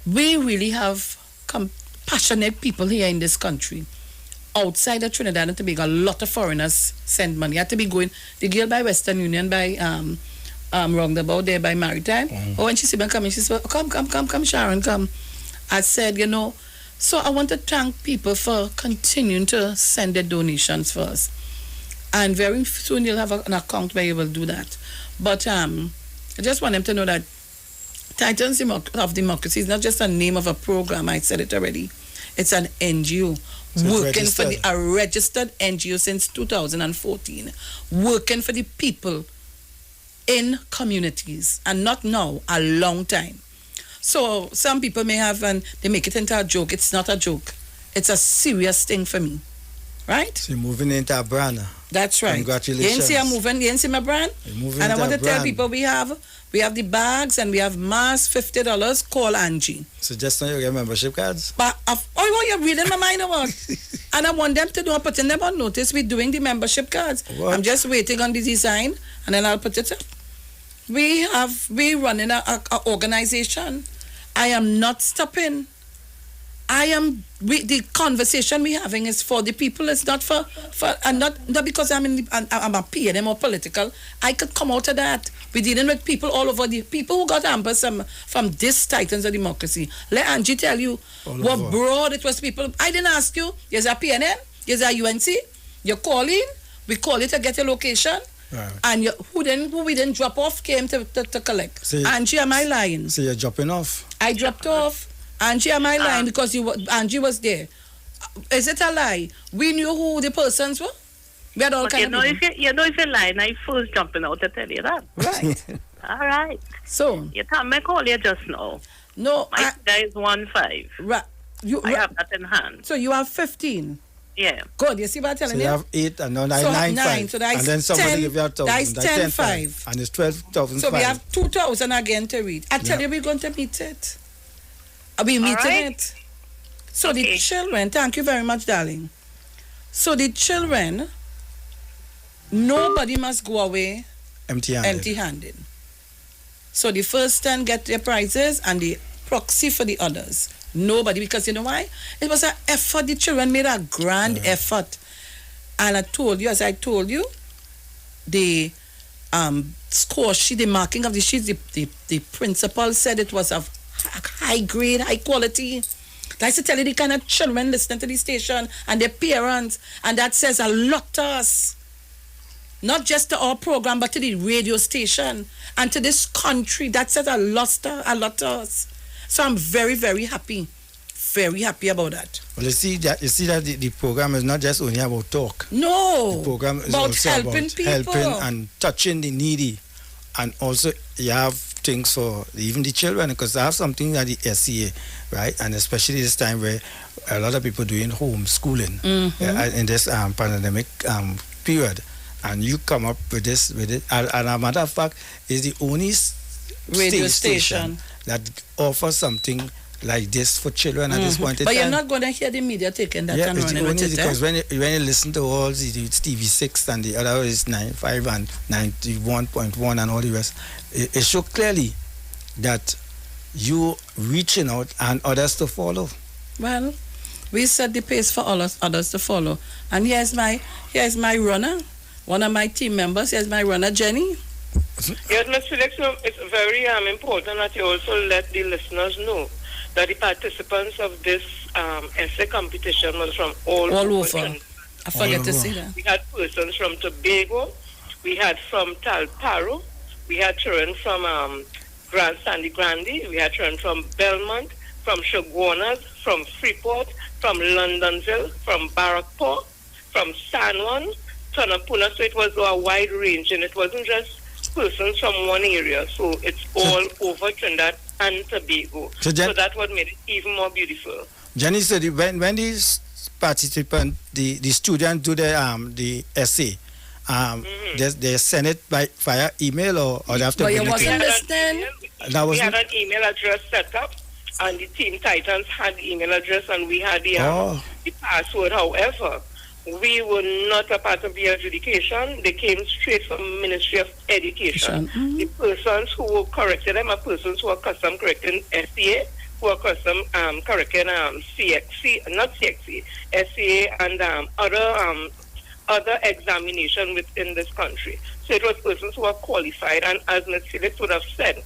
We really have passionate people here in this country. Outside of Trinidad and Tobago, a lot of foreigners send money. I had to be going, the girl by Western Union, by roundabout there by Maritime. Oh, when she see me coming, she said, come, Sharon, come. I said, so I want to thank people for continuing to send their donations for us. And very soon you'll have an account where you will do that. But I just want them to know that Titans of Democracy is not just a name of a program, I said it already. It's an NGO. So working for a registered NGO since 2014. Working for the people in communities, and not now, a long time. So some people may have, and they make it into a joke. It's not a joke. It's a serious thing for me. Right? So you're moving into a brand. That's right. Congratulations. You ain't see my brand? And I want to tell people we have the bags and we have masks, $50. Call Angie. So just now you get membership cards? But you're reading my mind about. And I want them to do, I'm putting them on notice. We're doing the membership cards. What? I'm just waiting on the design and then I'll put it up. We running a organization. I am not stopping. The conversation we're having is for the people. It's not for and not because I'm a PNM or political. I could come out of that. We're dealing with people all over, the people who got hampers from this Titans of Democracy. Let Angie tell you what broad it was. People, I didn't ask you. There's a PNM, there's a UNC. You're calling. We call it to get a location. Right. And who we didn't drop off came to collect. So Angie, am I lying? So you're dropping off? I dropped off. Angie, am I lying because Angie was there? Is it a lie? We knew who the persons were. We had all kind of if you're lying, I first jumping out to tell you that. Right. All right. So you can't make call you just now. No, my figure is 15. Right. I have that in hand. So you have 15. Yeah. Good. You see what I'm telling you? So you have 8 and now 9, so 9, 5. So that's and then somebody 10, give you 1,000. That's 10, 5. And it's 12,000. So we have 2,000 again to read. I tell you, we're going to meet it. Are we meeting it? So the children, thank you very much, darling. So the children, nobody must go away empty-handed. So the first 10 get their prizes and the proxy for the others. Nobody, because you know why? It was an effort. The children made a grand effort. And as I told you, the score sheet, the marking of the sheets, the principal said it was of high grade, high quality. I used to tell you the kind of children listening to the station and their parents, and that says a lot to us. Not just to our program, but to the radio station and to this country. That says a lot to us. So I'm very, very happy. Very happy about that. Well, you see that the program is not just only about talk. No. The program is about also helping about people. helping and touching the needy. And also you have things for even the children, because I have something at the SCA, right? And especially this time where a lot of people doing homeschooling in this pandemic period. And you come up with it. And a matter of fact, is the only radio station that offers something like this for children at this point in but time. You're not going to hear the media taking that and running with it. Because when you listen to all the TV6 and the other is 95 and 91.1 and all the rest, it shows clearly that you reaching out and others to follow. Well, we set the pace for all others to follow. And here's my runner, one of my team members. Here's my runner, Jenny. Yes, Ms. Felix, it's very important that you also let the listeners know that the participants of this essay competition was from all over I forget to say that. We had persons from Tobago. We had from Talparo. We had children from Grand Sandy Grande. We had children from Belmont, from Shoguanas, from Freeport, from Londonville, from Barrackport, from San Juan, Tonapuna. So it was a wide range, and it wasn't just persons from one area. So it's all over Trinidad and Tobago. So that's what made it even more beautiful. Jenny said when these participants, the students do the essay, they send it via email or they have to but you we wasn't listening. We had an email address set up, and the Team Titans had the email address, and we had the password. However, we were not a part of the adjudication. They came straight from Ministry of Education. The persons who were correcting them are persons who are custom correcting SCA, who are custom correcting CXC, not CXC, SCA, and other examination within this country. So it was persons who are qualified, and as Ms. Felix would have said,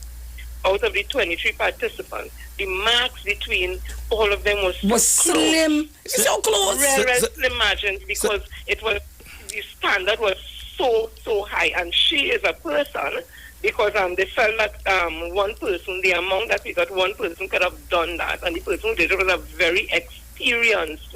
out of the 23 participants, the marks between all of them was slim, so close. Very slim margins, because it was, the standard was so high, and she is a person, because they felt that one person, the amount that we got, one person could have done that, and the person who did it was a very experienced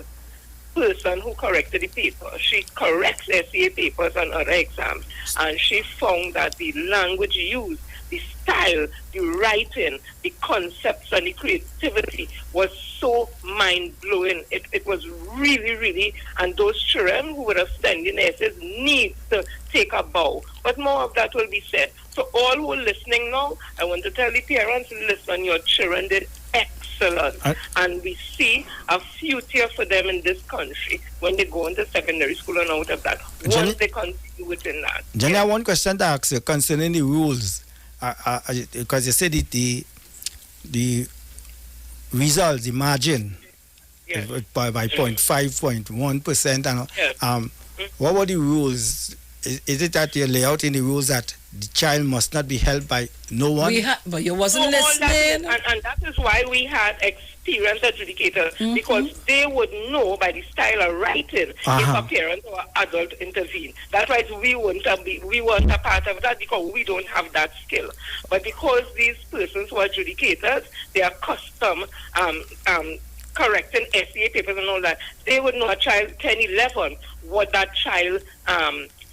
person who corrected the paper. She corrects SCA papers and other exams, and she found that the language used, the style, the writing, the concepts, and the creativity was so mind-blowing. It was really, really, and those children who were sending essays need to take a bow. But more of that will be said. So all who are listening now, I want to tell the parents, listen, your children did excellent. And we see a future for them in this country when they go into secondary school and out of that. Once they continue within that. Jenny, I have one question to ask you concerning the rules. Because you said the results, the margin, by 0.5, 0.1%. And what were the rules? Is it that you lay out in the rules that the child must not be held by no one? But you wasn't listening. And that is why we had experienced adjudicators, because they would know by the style of writing if a parent or adult intervene. That's why we weren't a part of that, because we don't have that skill. But because these persons who are adjudicators, they are custom correcting SCA papers and all that, they would know a child 10, 11, what that child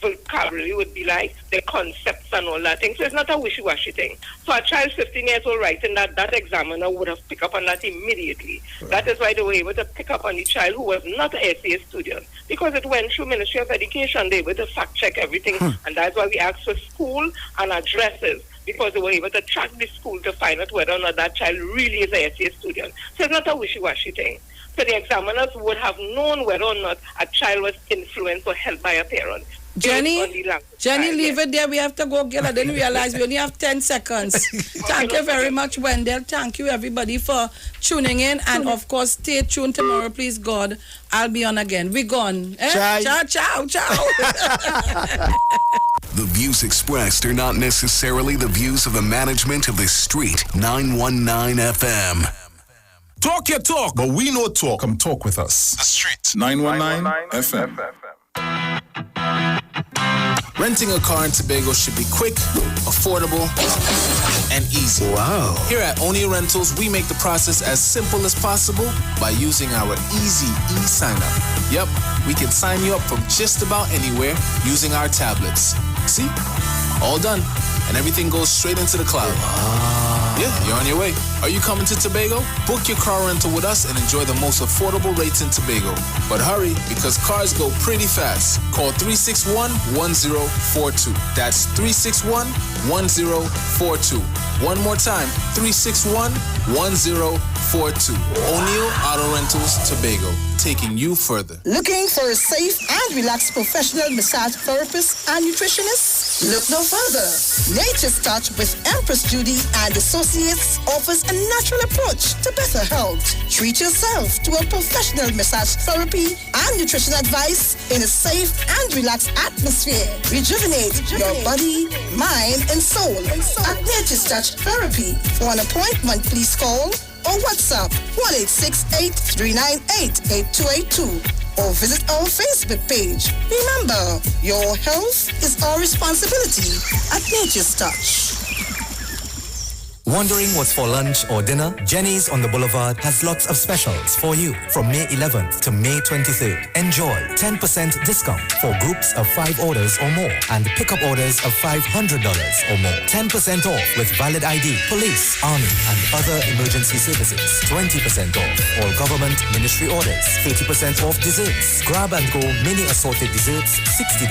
vocabulary would be like, the concepts and all that thing. So it's not a wishy-washy thing. So a child 15 years old writing that examiner would have picked up on that immediately. Right. That is why they were able to pick up on the child who was not an SCA student, because it went through Ministry of Education. They were able to fact-check everything, and that's why we asked for school and addresses, because they were able to track the school to find out whether or not that child really is an SCA student. So it's not a wishy-washy thing. So the examiners would have known whether or not a child was influenced or helped by a parent. Jenny, leave it there. We have to go get. I didn't realize we only have 10 seconds. Thank you very much, Wendell. Thank you, everybody, for tuning in. And, of course, stay tuned tomorrow, please, God. I'll be on again. We gone. Ciao, ciao, ciao. The views expressed are not necessarily the views of the management of the Street 919 FM. Talk your talk, but we know talk. Come talk with us. The Street 919 FM. Renting a car in Tobago should be quick, affordable, and easy. Wow. Here at Onia Rentals, we make the process as simple as possible by using our easy e-sign-up. Yep, we can sign you up from just about anywhere using our tablets. See? All done. And everything goes straight into the cloud. Wow. Yeah, you're on your way. Are you coming to Tobago? Book your car rental with us and enjoy the most affordable rates in Tobago. But hurry, because cars go pretty fast. Call 361-1042. That's 361-1042. One more time, 361-1042. O'Neill Auto Rentals, Tobago, taking you further. Looking for a safe and relaxed professional massage therapist and nutritionist? Look no further. Nature's Touch with Empress Judy and Associates offers a natural approach to better health. Treat yourself to a professional massage therapy and nutrition advice in a safe and relaxed atmosphere. Rejuvenate your body, mind, and soul at Nature's Touch Therapy. For an appointment, please call or WhatsApp 1-868-398-8282. or visit our Facebook page. Remember, your health is our responsibility at Nature's Touch. Wondering what's for lunch or dinner? Jenny's on the Boulevard has lots of specials for you from May 11th to May 23rd. Enjoy 10% discount for groups of 5 orders or more and pickup orders of $500 or more. 10% off with valid ID, police, army and other emergency services. 20% off all government ministry orders. 30% off desserts. Grab and go mini assorted desserts, $60.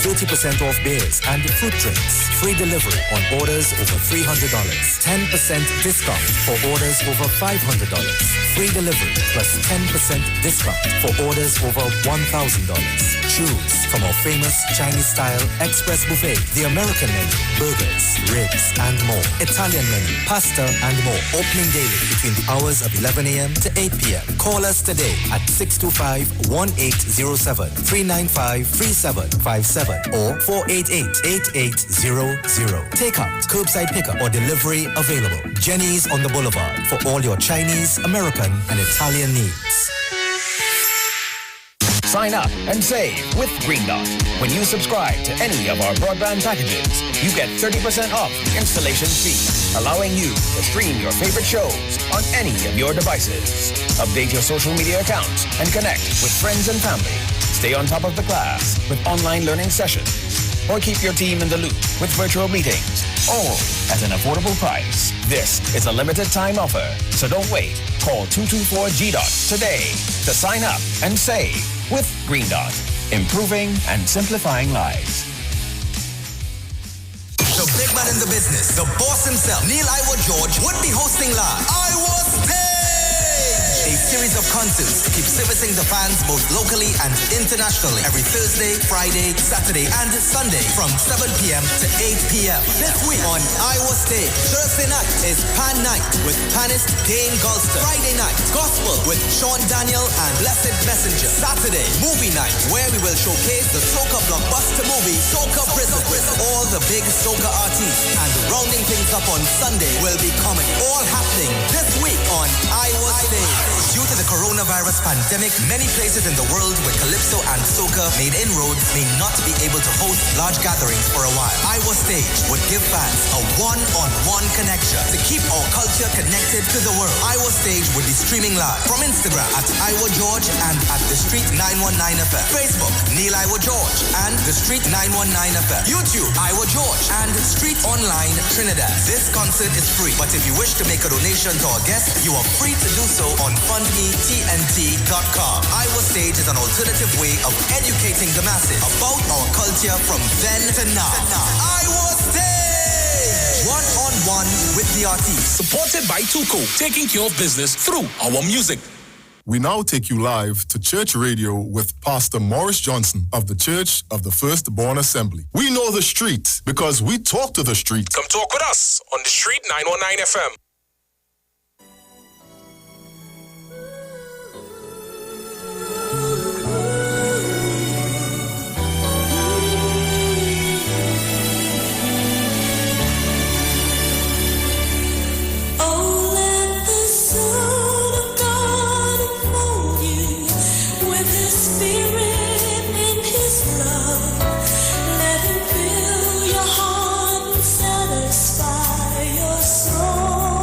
30% off beers and fruit drinks. Free delivery on orders over $300. 10% discount for orders over $500. Free delivery plus 10% discount for orders over $1,000. Choose from our famous Chinese-style express buffet, the American menu, burgers, ribs, and more. Italian menu, pasta, and more. Opening daily between the hours of 11 a.m. to 8 p.m. Call us today at 625-1807, 395-3757, or 488-8800. Takeout, curbside pickup, or delivery available. Jenny's on the Boulevard for all your Chinese, American, and Italian needs. Sign up and save with Green Dot. When you subscribe to any of our broadband packages, you get 30% off the installation fee, allowing you to stream your favorite shows on any of your devices. Update your social media accounts and connect with friends and family. Stay on top of the class with online learning sessions, or keep your team in the loop with virtual meetings, all at an affordable price. This is a limited time offer, so don't wait. Call 224-GDOT today to sign up and save with Green Dot, improving and simplifying lives. The big man in the business, the boss himself, Iwer George, would be hosting live Iwer Tv, a series of concerts to keep servicing the fans both locally and internationally every Thursday, Friday, Saturday, and Sunday from 7 p.m. to 8 p.m. This week on Iwer Stage, Thursday night is Pan Night with panist Dane Golster. Friday night, Gospel with Sean Daniel and Blessed Messenger. Saturday, Movie Night, where we will showcase the soca blockbuster movie, Soca Prison. All the big soca artists, and rounding things up on Sunday will be comedy. All happening this week on Iwer Stage. Due to the coronavirus pandemic, many places in the world where calypso and soca made inroads may not be able to host large gatherings for a while. Iwer Stage would give fans a one-on-one connection to keep our culture connected to the world. Iwer Stage would be streaming live from Instagram at Iwer George and at The Street 919 FM. Facebook, Iwer George and The Street 919 FM. YouTube, Iwer George and Street Online Trinidad. This concert is free, but if you wish to make a donation to our guests, you are free to do so on fundmetnt.com. Iwer Stage is an alternative way of educating the masses about our culture from then to now. Iwer Stage! One-on-one with the artists. Supported by Tuco, taking care of business through our music. We now take you live to Church Radio with Pastor Morris Johnson of the Church of the Firstborn Assembly. We know the street because we talk to the street. Come talk with us on the Street 919 FM. Satisfy your soul.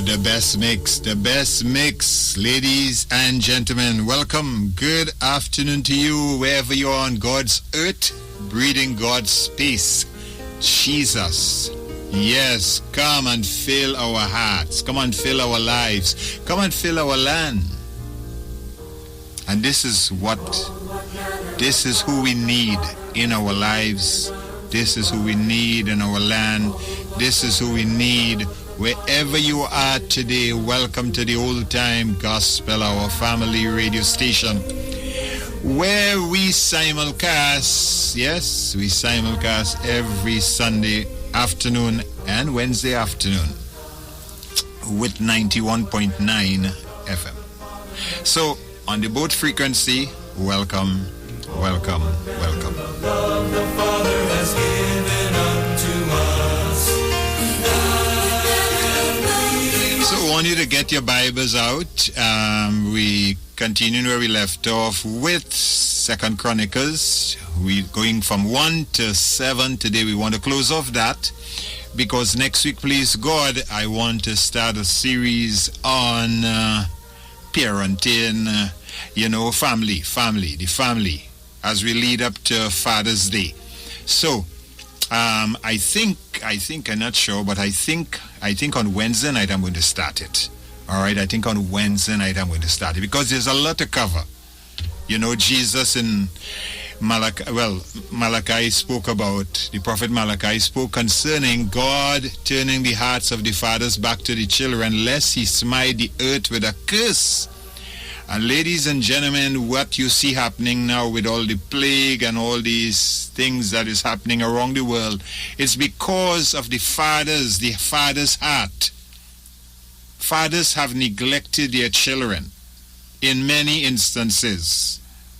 the best mix. Ladies and gentlemen, welcome. Good afternoon to you, wherever you are on God's earth, breathing God's space. Jesus. Yes, come and fill our hearts. Come and fill our lives. Come and fill our land. And this is who we need in our lives. This is who we need in our land. This is who we need wherever you are today. Welcome to the Old Time Gospel, our family radio station, where we simulcast. Yes, we simulcast every Sunday afternoon and Wednesday afternoon with 91.9 FM. So on the boat frequency, welcome. So I want you to get your Bibles out. We continue where we left off with 2 Chronicles. We're going from 1 to 7. Today we want to close off that, because next week, please God, I want to start a series on parenting, the family, as we lead up to Father's Day. So I think I'm not sure, but I think on Wednesday night I'm going to start it. All right, I think on Wednesday night I'm going to start it, because there's a lot to cover. Jesus in Malachi spoke about, the prophet Malachi spoke concerning God turning the hearts of the fathers back to the children, lest he smite the earth with a curse. And ladies and gentlemen, what you see happening now with all the plague and all these things that is happening around the world, it's because of the father's heart. Fathers have neglected their children in many instances.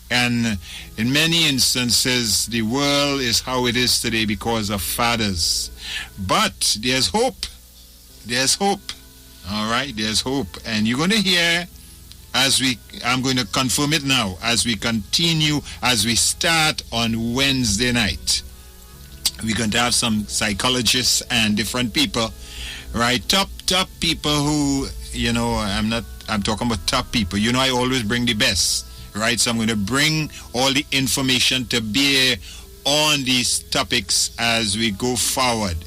And in many instances, the world is how it is today because of fathers. But there's hope. There's hope. All right, there's hope. And you're going to hear, I'm going to confirm it now, as we continue, as we start on Wednesday night. We're going to have some psychologists and different people, right? Top people who, I'm talking about top people. I always bring the best, right? So I'm going to bring all the information to bear on these topics as we go forward.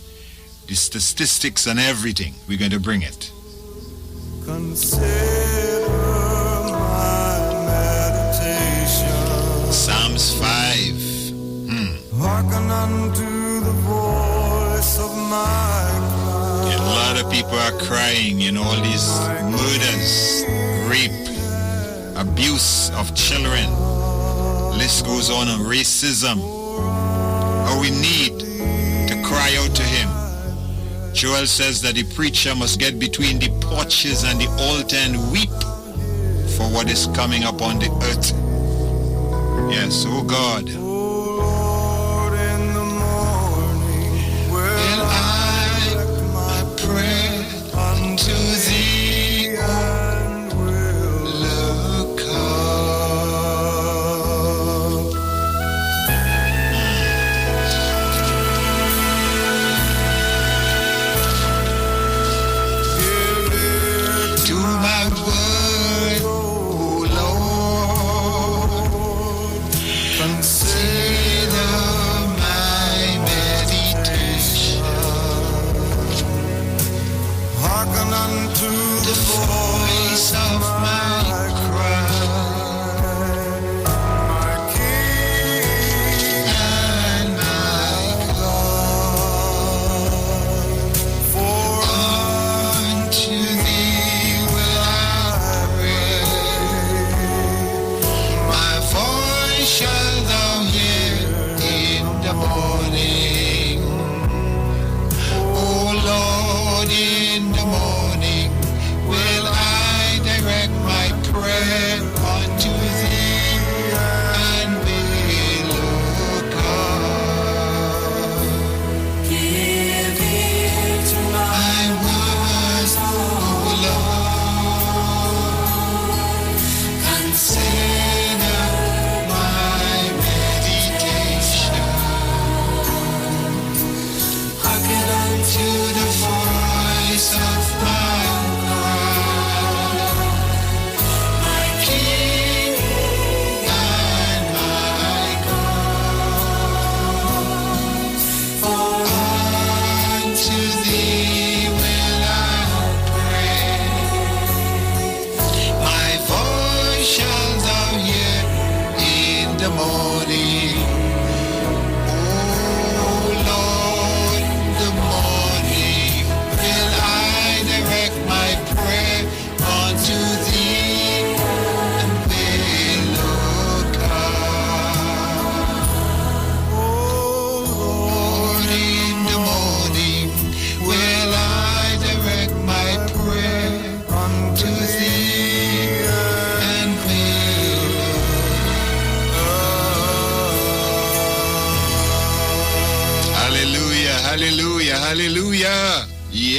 The statistics and everything, we're going to bring it. Psalms 5. Hearken unto the voice of my cry. A lot of people are crying, all these murders, rape, abuse of children. List goes on racism. How we need to cry out to him. Joel says that the preacher must get between the porches and the altar and weep for what is coming upon the earth. Yes, oh God. Oh Lord, in the morning will I my prayer unto thee and will look up. Give ear to my word, O Lord. Consider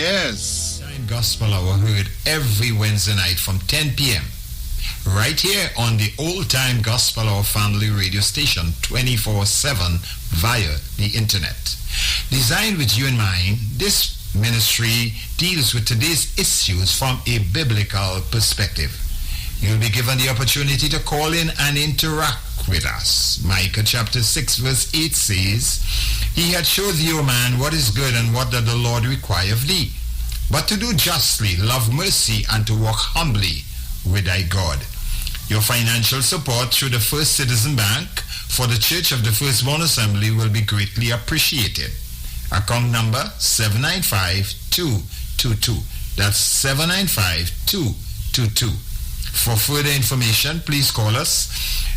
Yes. Gospel Hour heard every Wednesday night from 10 p.m. right here on the Old Time Gospel Hour Family Radio Station 24/7 via the internet. Designed with you in mind, this ministry deals with today's issues from a biblical perspective. You'll be given the opportunity to call in and interact with us. Micah chapter 6 verse 8 says, He had showed thee, O man, what is good and what doth the Lord require of thee, but to do justly, love mercy, and to walk humbly with thy God. Your financial support through the First Citizen Bank for the Church of the Firstborn Assembly will be greatly appreciated. Account number 795222. That's 795222. For further information, please call us